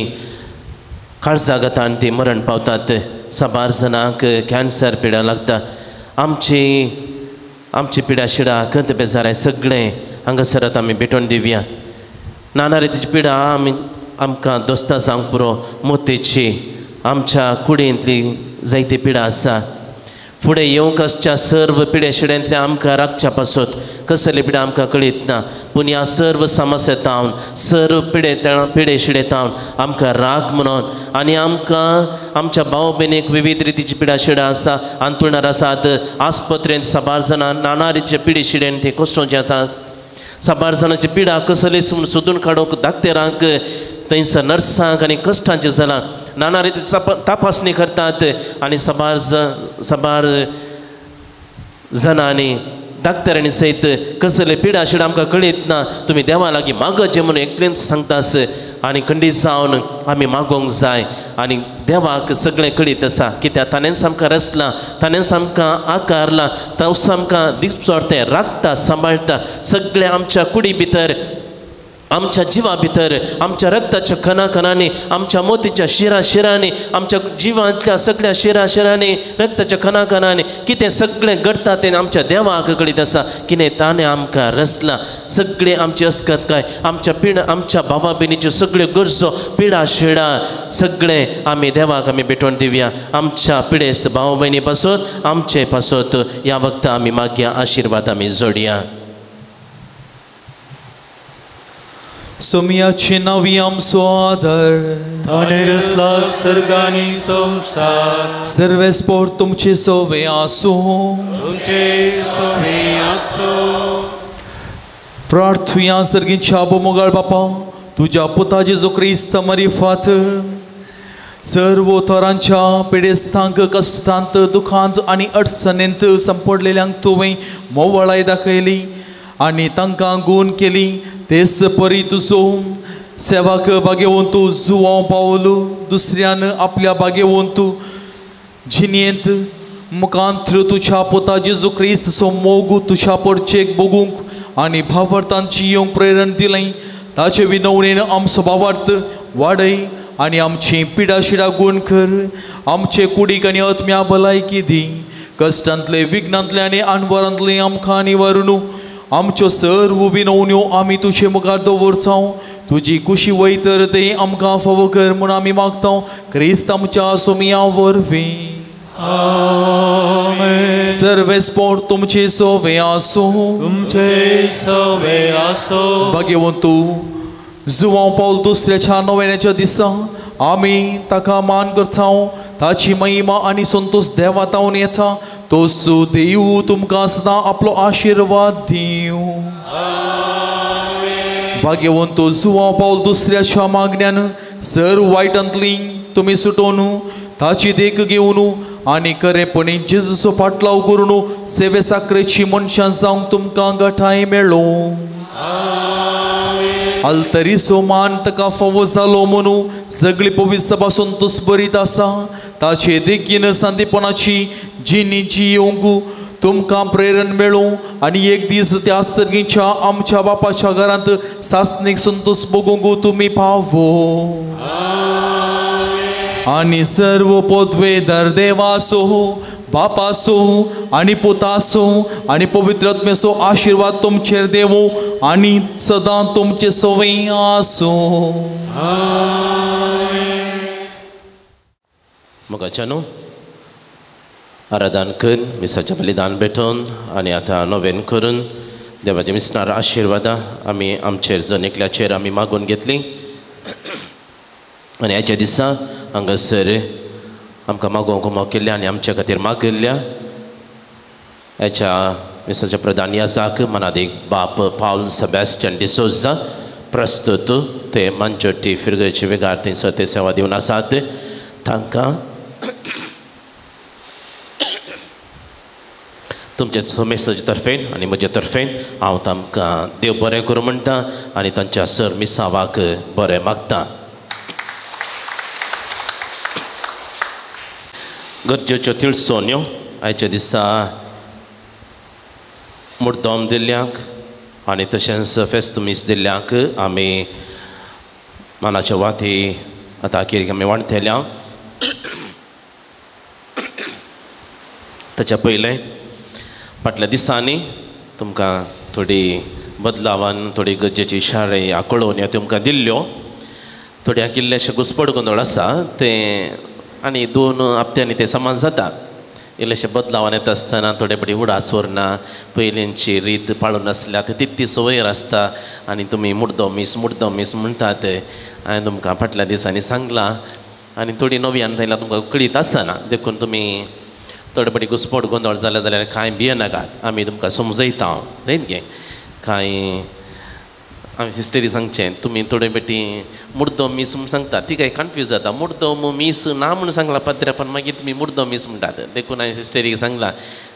काळजागतान ती मरण पावतात. साबार जाणांक कॅन्सर पिडा लागता. आमची पिडा शिडा कंत बेजाराय सगळें हांगासरात आमी भेटोवन दिवया. नाना रितीची पिडा आमकां दोस्तां जावंक पुरो मोतेची आमच्या कुडींतली जायती पिडा आसा. फुडें येवंक आसच्या सर्व पिडे शिड्यांतल्या आमकां राखच्या पासत कसले पिडा आमकां कळीत ना, पूण ह्या सर्व समस्येतावन सर्व पिडे शिडेतावन आमकां राग म्हणून आनी आमकां आमच्या भाव भयणीक विविध रितीची पिडा शिडा आसा, अंतरुणार आसात, आस्पत्रेंत साबार जाणां नाना रितीचे पिडे शिडेन ते कश्टांचे आसात. साबार जाणांची पिडा कसले सोदून काडूंक दाक्तेरांक थंयसर नर्सांक आनी कश्टांचे जालां. नाना रितीची तपासणी करतात आनी साबार जाणांनी डाक्टरांनी सयत कसले पिडा शिडा आमकां कळीत ना. तुमी देवा लागीं मागत जे म्हणून एकलेंच सांगतास आनी खंडीत जावन आमी मागोवंक जाय. आनी देवाक सगळें कळीत आसा, कित्याक ताणेंच आमकां रचला, ताणेंच आमकां आकारला, तोच आमकां दिसचोड तें राखता, सांबाळटा. सगळें आमच्या कुडी भितर, आमच्या जिवा भितर, आमच्या रक्ताच्या कणाकणांनी, आमच्या मोतीच्या शिरांनी, आमच्या जिवांतल्या सगळ्या शिरांनी, रक्ताच्या कणाकणांनी कितें सगळें घडटा तें आमच्या देवाक कळीत आसा. कितें ताणें आमकां रचला. सगळें आमची अस्कत काय, आमच्या भावा भयणीच्यो सगळ्यो गरजो पिडा शिडा सगळें आमी देवाक आमी भेटोवन दिवया. आमच्या पिडेस्त भाव भयणी पासत आमचे पासत ह्या वखदां आमी मागया, आशिर्वाद आमी जोडया. सोमयाचे नावी आमचो आदर, ताणें रचला सर्गानी संवसार. सर्वेस्पोर तुमचे सोवे आसूं, तुमचे सोवे आसूं. प्रार्थुया सर्गीच्या मोगाळ बापा, तुझ्या पुता जेजू क्रिस्त मरिफात सर्व तरांच्या पिडेस्तांक, कश्टांत, दुखांत आनी अडचणींत संपडलेल्यांक तुवें मोवळाय दाखयली आनी तांकां गूण केली. तेच परी तुजो सेवाक भाग्यवंतू जुआंव पावल दुसऱ्यान आपल्या भाग्यवंतू जिणेंत मुखांत्र तुझ्या पुता जेजू क्रिस्ताचो मोग तुझ्या परचेक बगूंक आनी भावार्थांची येवंक प्रेरण दिलें. ताचे विनवणेन आमचो भावार्थ वाडय आनी आमची पिडा शिडा गूण कर. आमचे कुडीक आनी आत्म्या भलायकी दी. कश्टांतले, विघ्नांतले आनी आनवरांतले आमकां निवारून आमच्यो सर्व विनवण्यो आमी तुजे मुखार दवरता. तुजी खुशी वयतर ते आमकां फावो कर म्हूण आमी मागता. क्रिस्त आमच्या सोमया वरवीं. आमेन. सर्वेस्पोर तुमचे सोवे आसूं, तुमचे सोवे आसूं. भाग्यवंतू जुआंव पावल दुसऱ्याच्या नोवेनाच्या दिसा आमी ताका मान करता. ताची महिमा आनी संतोष देवातावन येता. तोच देव तुमकां सदां आपलो आशिर्वाद दिव. भाग्यवंतो जुआंव पावल दुसऱ्याच्या मागण्यान सर्व वायटांतली तुम्ही सुटोवन ताची देख घेवन आनी खरेपणी जेजूचो पाटलाव करून सेवे साखरेची मनशां जावंक तुमकां घटाय मेळ्ळो. अल्तरीचो मान ताका फावो जालो म्हणू सगळी पवित्र सभा संतोष बरीत आसा. ताचे देखीन सांदेपणाची जी येवंक तुमकां प्रेरण मेळो आनी एक दीस त्या सर्गीच्या आमच्या बापाच्या घरांत सासणीक संतोष भोगूंक तुमी पावो. आनी सर्व पदवेदार देवासो बापासो आनी पुतासो आनी पवित्र आत्मेचो आशीर्वाद तुमचेर देवो आनी सदां तुमचे सवय आसो. मोगाच्यानो आराधन करून मिसाचें बलिदान भेटोवन आनी आतां नवेन करून देवाचे मिसनार आशिर्वादा आमी आमचेर जण एकल्याचेर आमी मागून घेतली. आनी ह्याच्या दिसा हांगासर आमकां मागोवंक उमो केल्ल्या आनी आमच्या खातीर मागिल्ल्या ह्याच्या मिसाच्या प्रधान याजाक मनादेक बाप पाउल सेबॅस्टियन डिसोजा प्रस्तुत ते मंचोटी फिरगेची वेगार थंयसर ते सेवा दिवन आसात. तांकां तुमचे मेसेज तर्फेन आनी म्हजे तर्फेन हांव तांकां देव बरें करूं म्हणटा आनी तांच्या सर मिसावाक बरें मागता. गरजेच्यो तिळसोन्यो आयच्या दिसा मुर्दोम दिल्ल्यांक आनी तशेंच फेस्त मीस दिल्ल्यांक आमी मानाच्या वाती आतां अखेरीक आमी वाणथेल्या. ताच्या पयलें फाटल्या दिसांनी तुमकां थोडी बदलावान थोडी गरजेची इशारे कळोवन ह्यो तुमकां दिल्ल्यो. थोड्यांक इल्लेशे घुसपड गोंदळ आसा ते आनी 2 हप्त्यांनी ते समान जाता. इल्लेशे बदलावान येता आसतना थोडे बडी उडास उरना, पयलींची रीत पाळून आसल्यात ती वयर आसता आनी तुमी मुर्दो मीस म्हणटात. हांवें तुमकां फाटल्या दिसांनी सांगलां आनी थोडी नव्यान जाल्यार तुमकां कळीत आसना. देखून तुमी थोडे बडी घुसपट गोंदळ जाल्यार कांय भियेनाकात, आमी तुमकां समजयता. जायत गे कांय आमी हिस्टरी सांगचें. तुमी थोडे बेटी मुर्दो मीस म्हूण सांगतात ती काय कन्फ्यूज जाता. मुर्दो मीस ना म्हूण सांगला पाद्र्या पण मागीर तुमी मुर्दो मीस म्हणटात. देखून हांवें हिस्टरीक सांगलां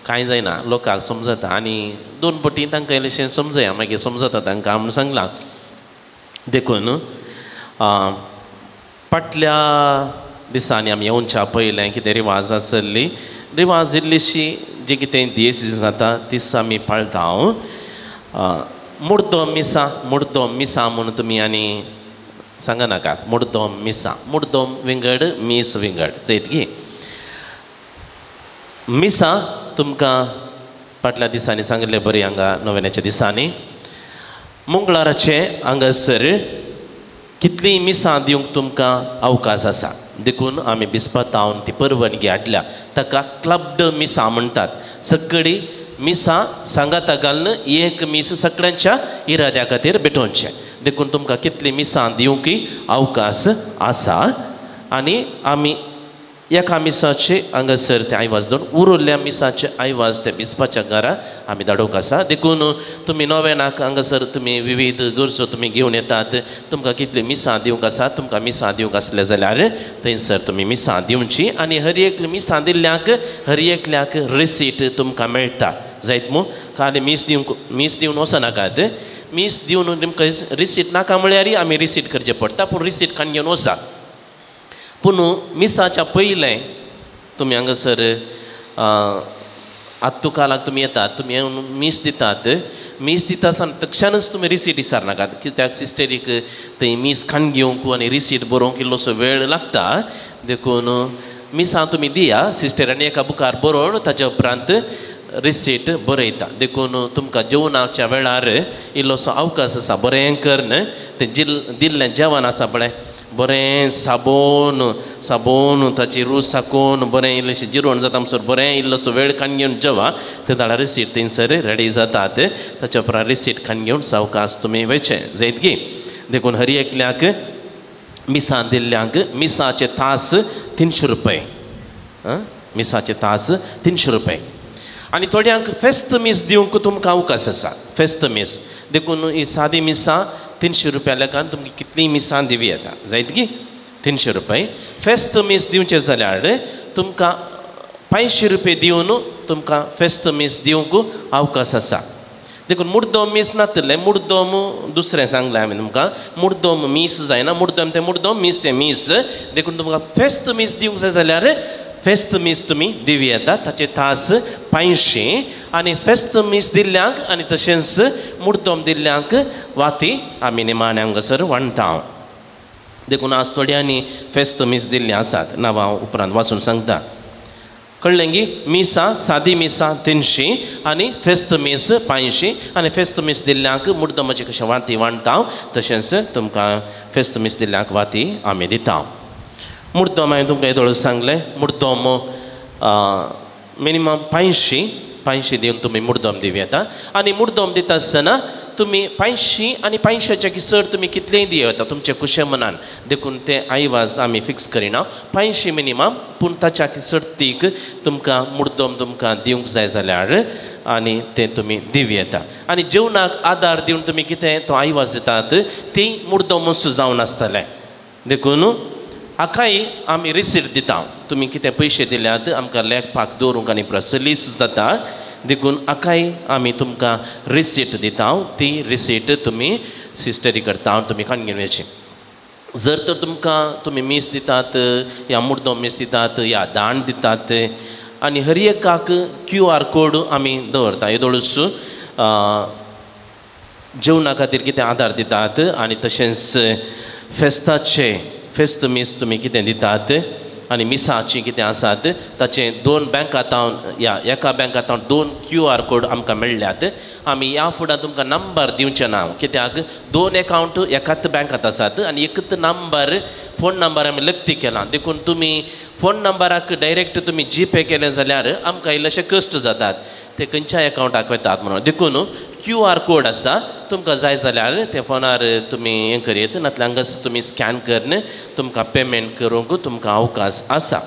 कांय जायना, लोकांक समजता आनी 2 पटी तांकां इल्लेशें समजया मागीर समजता तांकां म्हूण सांगलां. देखून फाटल्या दिसांनी आमी येवच्या पयलें कितें रिवाज आसली, रिवाज इल्लीशी जी कितें दीस जाता तीस आमी पाळटा. मुर्दोम मिसा म्हणून तुमी आनी सांगनाकात. मुर्दोम मिसा, मुर्दोम विंगड मीस विंगड जायत गी. मिसा तुमकां फाटल्या दिसांनी सांगले बरी हांगा नोवेनाच्या दिसांनी मंगळाराचे हांगासर कितली मिसां दिवंक तुमकां अवकाश आसा. देखून आमी बिस्पतावन ती परवानगी हाडल्या. ताका क्लब्ड मिसां म्हणटात. सगळी मिसां सांगाता घालून एक मीस सगळ्यांच्या इराद्या खातीर भेटोवचें. देखून तुमकां कितली मिसां दिवंक अवकाश आसा. आनी आमी एका मिसाचे हांगासर ते आयवाज दोन उरिल्ल्या मिसाचे आयवाज ते बिस्पाच्या घरा आमी धाडोवंक आसा. देखून तुमी नोवेनाक हांगासर तुमी विविध गरजो तुमी घेवन येतात. तुमकां कितली मिसां दिवंक आसा, तुमकां मिसां दिवंक आसले जाल्यार थंयसर तुमी मिसां दिवची. आनी हर एक मिसां दिल्ल्याक हर एकल्याक रिसीट तुमकां मेळटा. जायत मू खाली मीस दिवन वचनाकात. मीस दिवन तुमकां रिसीट नाका म्हळ्यार आमी रिसीट करचें पडटा. पूण रिसीट काण घेवन वचा. पूण मिसाच्या पयलें तुमी हांगासर आत्तुकालाक तुमी येतात, तुमी मीस दितात. मीस दिता आसतना तक्षणच तुमी रिसीट विचारनाकात. कित्याक सिस्टरीक थंय मीस खाण घेवंक आनी रिसीट बरोवंक इल्लोसो वेळ लागता. देखून मिसां तुमी दिया सिस्टरांनी एका बुकार बरोवन ताच्या उपरांत रिसीट बरयता. देखून तुमकां जेवणाच्या वेळार इल्लोसो अवकाश आसा. बरें करन तें दिल्लें जेवण आसा बरें साबोन ताची रूच साकोन बरें इल्लेशें जिरोवन जाता म्हणसर बरें इल्लोसो वेळ काण घेवन जेवा. ते धाडा रिसीट थंयसर रेडी जातात. ताच्या उपरांत रिसीट काण घेवन सावकाश तुमी वयचें. जायत गी. देखून हर एकल्याक मिसां दिल्ल्यांक मिसाचे तास 300 रुपये. मिसाचे तास 300 रुपये. आनी थोड्यांक फेस्त मीस दिवंक तुमकां अवकाश आसा. फेस्त मीस देखून ही सादी मिसां 300 रुपया लेखान तुमकां कितलीं मिसां दिवी येता. जायत गी. 300 रुपये फेस्त मीस दिवचे जाल्यार तुमकां 500 रुपये दिवन तुमकां फेस्त मीस दिवंक अवकाश आसा देखून मुर्दोम मीस नातले मुर्दोम दुसरें सांगलें हांवें तुमकां मुर्दोम मीस जायना मुर्दोम मीस ते मीस देखून तुमकां फेस्त मीस दिवंक जाय जाल्यार फेस्त मीस तुमी दिवं येता ताचे तास 500 आनी फेस्त मीस दिल्ल्यांक आनी तशेंच मुर्दोम दिल्ल्यांक वाती आमी निमाणे हांगासर वांटता देखून आज थोड्यांनी फेस्त मीस दिल्ली आसात नांवां उपरांत वाचून सांगता कळ्ळें की मिसां सादी मिसां 300 आनी फेस्त मीस 500 आनी फेस्त मीस दिल्ल्यांक मुर्दोमाची कशें वाती वांटता तशेंच तुमकां फेस्त मीस दिल्ल्यांक वाती आमी दिता मुर्दोम हांवें तुमकां येदोळ सांगलें मुर्दोम मिनिमम 500 दिवन तुमी मुर्दोम दिवं येता आनी मुर्दोम दिता आसतना तुमी 500 आनी 500च्या किसर तुमी कितलेंय दिवं येता तुमचे कुशे मनान देखून ते आयवाज आमी फिक्स करिना 500 मिनिमम पूण ताच्या किसर तीक तुमकां मुर्दोम तुमकां दिवंक जाय जाल्यार आनी ते तुमी दिवं येता आनी जेवणाक आदार दिवन तुमी कितें तो आयवाज दितात ती मुर्दोमूच जावन आसतलें देखून आखाय आमी रिसीट दिता तुमी कितें पयशे दिल्यात आमकां लेखपाक दवरूंक आनी प्रसलीस जाता देखून आखाय आमी तुमकां रिसीट दिता ती रिसीट तुमी सिस्टरी करता तुमी काणगेवची जर तर तुमकां तुमी मीस दितात या मुर्दोम मीस दितात या दाण दितात आनी हर एकाक QR कोड आमी दवरता येदोळूच जेवणा खातीर कितें आदार दितात आनी तशेंच फेस्त मीस तुमी कितें दितात आनी मिसाची कितें आसात ताचे 2 बँक अकावंट या एका बँक अकावंट 2 QR कोड आमकां मेळ्ळ्यात आमी ह्या फुडें तुमकां नंबर दिवचे ना कित्याक 2 अकावंट एकाच बँकात आसात आनी एकच नंबर फोन नंबर आमी लक्ती केला देखून तुमी फोन नंबराक डायरेक्ट तुमी जीपे केलें जाल्यार आमकां इल्लेशे कश्ट जातात ते खंयच्याय अकावंटाक वेतात म्हणून देखून QR कोड आसा तुमकां जाय जाल्यार ते फोनार तुमी हें करीत नातल्यार हांगास तुमी स्कॅन करून तुमकां पेमेंट करूंक तुमकां अवकाश आसा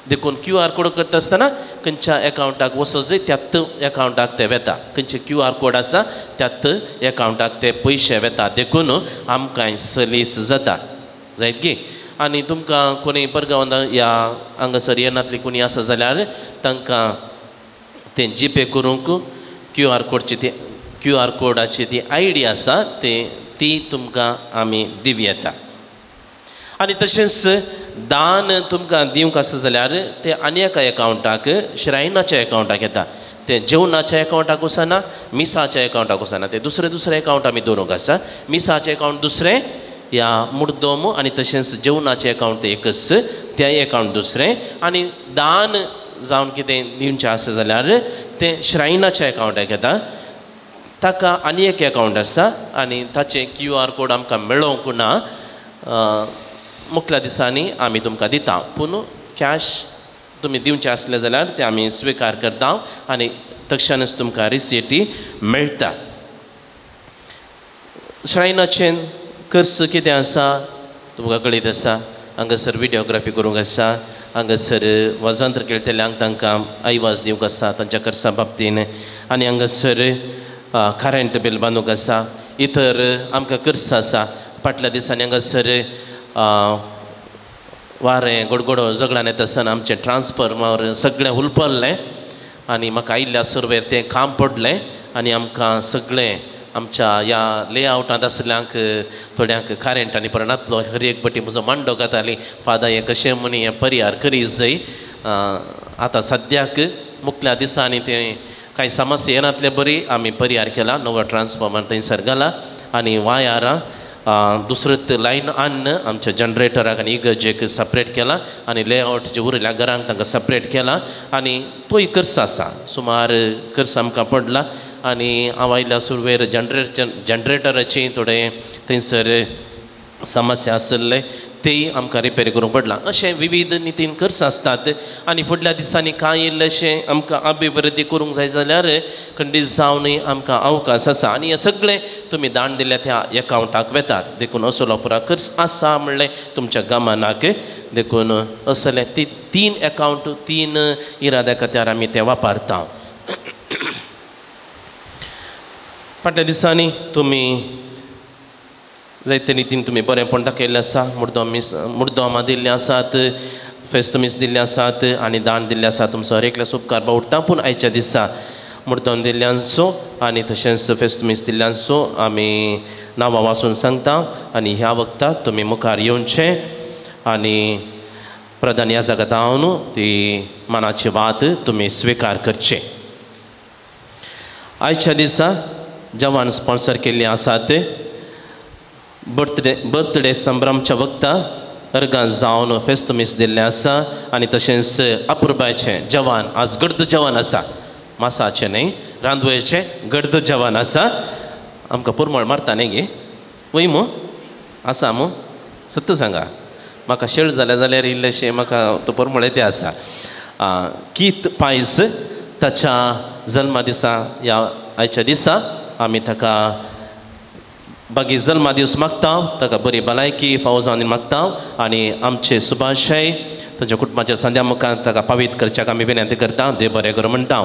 देखून QR कोड करता आसतना खंयच्या अकावंटाक वचत त्याच अकावंटाक ते वेता खंयचे QR कोड आसा त्याच अकावंटाक ते पयशे वेता देखून आमकां सलीस जाता जायत की आनी तुमकां कोणी परगांव या हांगासर येनातली कोणी आसा जाल्यार तांकां ते जीपे करूंक QR कोडाची ती ID आसा ती तुमकां आमी दिवं येता आनी तशेंच दान तुमकां दिवंक आसा जाल्यार ते आनी एका अकावंटाक श्रायनाच्या अकावंटाक येता ते जेवणाच्या अकावंटाक वचना मिसाच्या अकावंटाक वचना ते दुसरे अकावंट आमी दवरूंक आसा मिसाचें अकावंट दुसरें या मुर्दोम आनी तशेंच जेवणाचें अकावंट एकच तें अकावंट दुसरें आनी दान जावन कितें दिवचें आसा जाल्यार तें श्रायनाच्या अकावंटाक येता ताका आनी एक अकावंट आसा आनी ताचे QR कोड आमकां मेळोवंक ना मुखल्या दिसांनी आमी तुमकां दिता पूण कॅश तुमी दिवचें आसलें जाल्यार ते आमी स्विकार करता आनी तक्षणच तुमकां रिसीटी मेळटा श्रायनाचें कर्स कितें आसा तुमकां कळीत आसा हांगासर विडियोग्राफी करूंक आसा हांगासर वजंत्र केळटल्यांक तांकां आयवाज दिवंक आसा तांच्या कर्सा बाबतीन आनी हांगासर करंट बील बांदूंक आसा इतर आमकां कर्स आसा फाटल्या दिसांनी हांगासर वारें गडगडो झगड्यान येता आसतना आमचें ट्रान्सफॉर्मर सगळें हुलपल्लें आनी म्हाका आयिल्ल्या सर्वेर तें काम पडलें आनी आमकां सगळें आमच्या ह्या लेआउटांत आसल्यांक थोड्यांक करंट आनी परणातलो हर एक बटी म्हजो मांडो घाताली फादर हें कशें म्हणी हें परिहार करीत जाय आतां सद्याक मुखल्या दिसांनी तें कांय समस्या येनातले बरी आमी परिहार केला नवो ट्रान्सफॉर्मर थंयसर घाला आनी वायरां दुसरें लायन हाडून आमच्या जनरेटराक आनी इगर्जेक सपरेट केला आनी लेआउट जे उरल्या घरांक तांकां सपरेट केला आनी तोय खर्च आसा सुमार खर्च आमकां पडला आनी हांव आयिल्ल्या सुरवेर जनरेटराची थोडे थंयसर समस्या आसले तेय आमकां रिपेर करूंक पडला अशें विविध नितीन खर्च आसतात आनी फुडल्या दिसांनी कांय इल्लेशें आमकां अभिवृद्धी करूंक जाय जाल्यार खंडीत जावनय आमकां अवकाश आसा आनी हे सगळें तुमी दान दिल्या त्या अकावंटाक वेतात देखून असलो पुरा खर्च आसा म्हणलें तुमच्या गमनाक देखून असले ती 3 अकावंट 3 इराद्या खातीर आमी ते वापरता फाटल्या दिसांनी तुमी जायते रितीन तुमी बरेंपण दाखयल्लें आसा मुर्दोमां दिल्लीं आसात फेस्तमीस दिल्ले आसात आनी दान दिल्ले आसा तुमचो हर एकल्याचो उपकार उरता पूण आयच्या दिसा मुर्दोम दिल्ल्यांचो आनी तशेंच फेस्तमीस दिल्ल्यांचो आमी नांवां वाचून सांगता आनी ह्या वखदां तुमी मुखार येवचें आनी प्रधान ह्या जागात हांव न्हू ती मनाची वात तुमी स्विकार करचे आयच्या दिसा जवान स्पॉन्सर केल्ली आसात बर्थडे संभ्रमच्या वखदां अर्गां जावन फेस्तमीस दिल्लें आसा आनी तशेंच अपुरबायचें जवान आज गर्द जवान आसा मासाचें न्ही रांदवेचें गर्द जवान आसा आमकां पुरमळ मारता न्ही गे वय मू आसा मू सत्य सांगा म्हाका शेळ जाल्यार इल्लेशें म्हाका तो पुरमळ येते आसा कीत पायस ताच्या जल्मा दिसा ह्या आयच्या दिसा आमी ताका बागी जल्मा दीस मागता ताका बरी भलायकी फावो जावन मागता आनी आमचे सुभाषय ताच्या कुटुंबाच्या संद्या मुखार ताका पावीत करच्याक आमी विनंती करता देव बरें करूं म्हणटा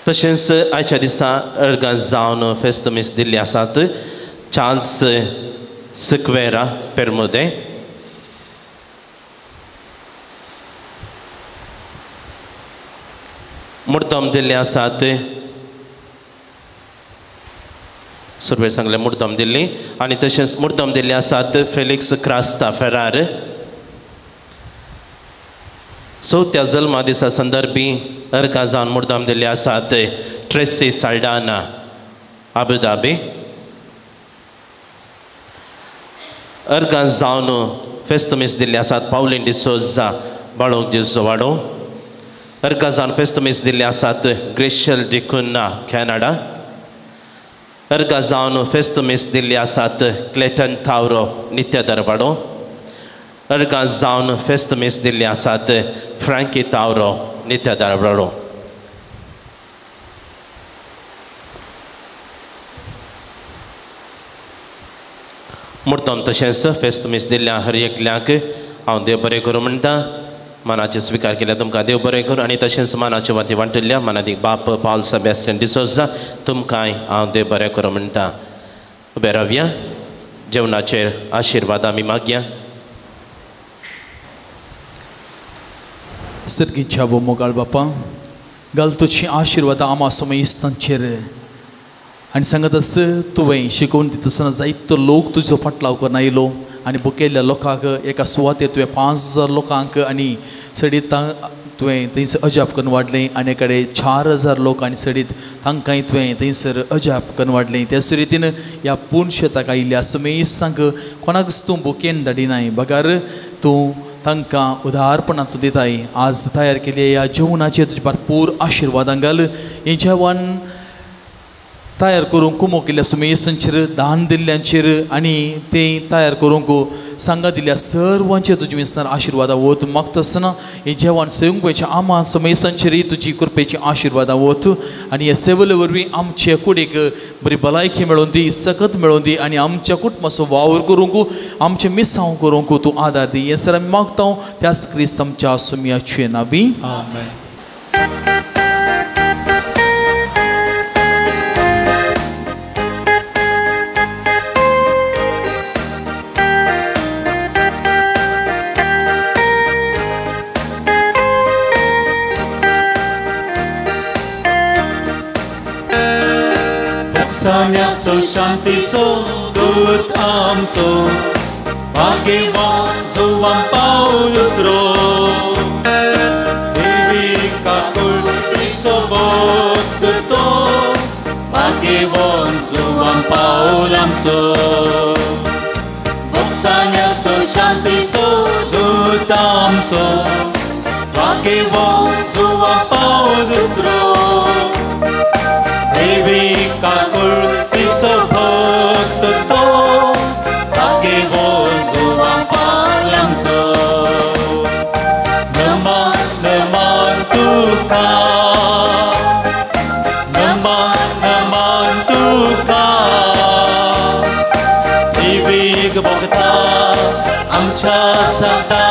तशेंच आयच्या दिसा अर्गां जावन फेस्तमीस दिल्ली आसात चार्ल्स सिक्वेरा पेर्मुदे मुर्दोम दिल्ली आसात सुरवे सांगले मुर्दोम दिल्ली आनी तशेंच मुर्दोम दिल्ली आसात फेलिक्स क्रास्ता फेरार चवथ्या जल्मा दिसा संदर्भी अर्गां जावन मुर्दोम दिल्ली आसात ट्रेसी साल्डाना अबुधाबी अर्गां जावन फेस्तमीस दिल्ली आसात पावलीन डिसोजा बाळोक दिसवाडो अर्गां जावन फेस्तमीस दिल्ली आसात ग्रेशियल डिकुन्ना कॅनडा अर्गां जावन फेस्तमीस दिल्ली आसात क्लेटन थावरो नित्य दरवाडो अर्गां जावन फेस्तमीस दिल्ली आसात फ्रँकी थावरो नित्य दरवाडो मुर्दोम तशेंच फेस्तमीस दिल्ल्या हर एकल्याक हांव देव बरें करूं म्हणटा मनाचे स्विकार केल्या तुमकां देव बरें करूं आनी तशेंच मनाचे वाती वांटिल्ल्या मनादीक बाप पावल सेबॅस्टियन डिसोजा तुमकांय हांव देव बरें करूं म्हणटा उबे रावया जेवणाचेर आशिर्वाद आमी मागया सर्गीच्या वो मोगाळ बापा घाल तुजी आशिर्वाद आमा समय इस्तांचेर आनी सांगत आस तुवें शिकोवन दिता आसतना जायतो लोक तुजो फाटलाव करून आयलो आनी बुकेल्ल्या लोकांक एका सुवातेर तुवें 5000 लोकांक आनी सडीत तुवें थंयसर अजाप करून वाडलें आनी एकडे 4000 लोक आनी सडीत तांकांय तुवें थंयसर अजाप करून वाडलें त्याच रितीन ह्या पूर्ण शेताक आयिल्ल्या समेस्तांक कोणाकच तूं बुकेन धाडिनाय बगार तूं तांकां उदारपणां तूं दिताय आज तयार केल्ल्या ह्या जेवणाचेर तुजें भरपूर आशिर्वादां घाल हें जेवण तयार करूंक कुमो केल्ल्या सुमेसांचेर दान दिल्ल्यांचेर आनी तें तयार करूंक सांगा दिल्ल्या सर्वांचेर तुजे विस्तार आशिर्वादा वत मागता आसतना हें जेवण स्वयंभूच्या आमा समेसांचेरय तुजी कृपेची आशिर्वादा वत आनी हे सेवले वरवीं आमचे कुडीक बरी भलायकी मेळोवन दी सकत मेळोवन दी आनी आमच्या कुटुंबाचो वावर करूंक आमचें मिसांव करूंक तूं आदार दी हें सर आमी मागता त्याच क्रिस्त आमच्या सुमयाचे नांवी आमेन. Samiaso shantiso dut amso Bhagavan Juan Paulus ro Devika kultiso bodto Bhagavan Juan Paulamso Samiaso shantiso dut amso Bhagavan Juan Paulus ro Devika kultiso bodto Bhagavan Juan Paulamso Naman tuka Naman tuka Devik bhakta amcha sata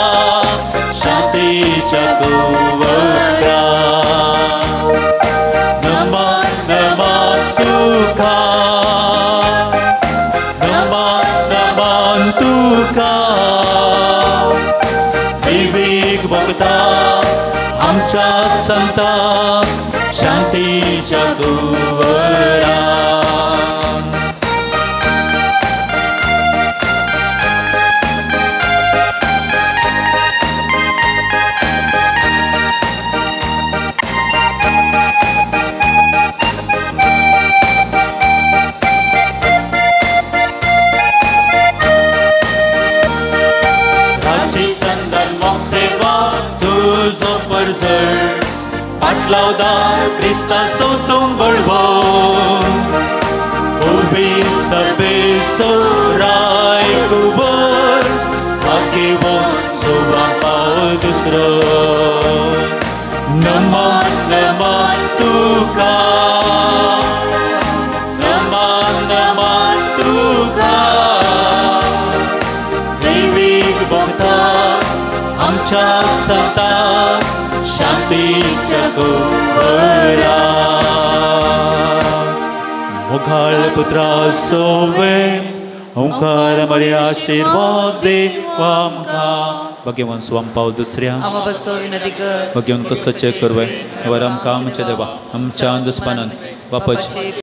Shanticha kuvatra Naman tuka आमच्या संता शांतीच्या गुवरा Patlauda Krista sotung berbon Ubi sebeso rai kubur Bagi bon subang Paul dusro Naman tuka Naman tuka Dewi bokta Amcha santa शांतीच्या गोवरा मुखाल पुत्रा सोवे ओंकार मरे आशीर्वाद दे वामका भगवान स्वाम पाव दुसऱ्या आम्हा बसो विनंती कर भगवान कसं चेक करवे वर आमका आमच्या देवा आमच्या अंधस्पनान बापाची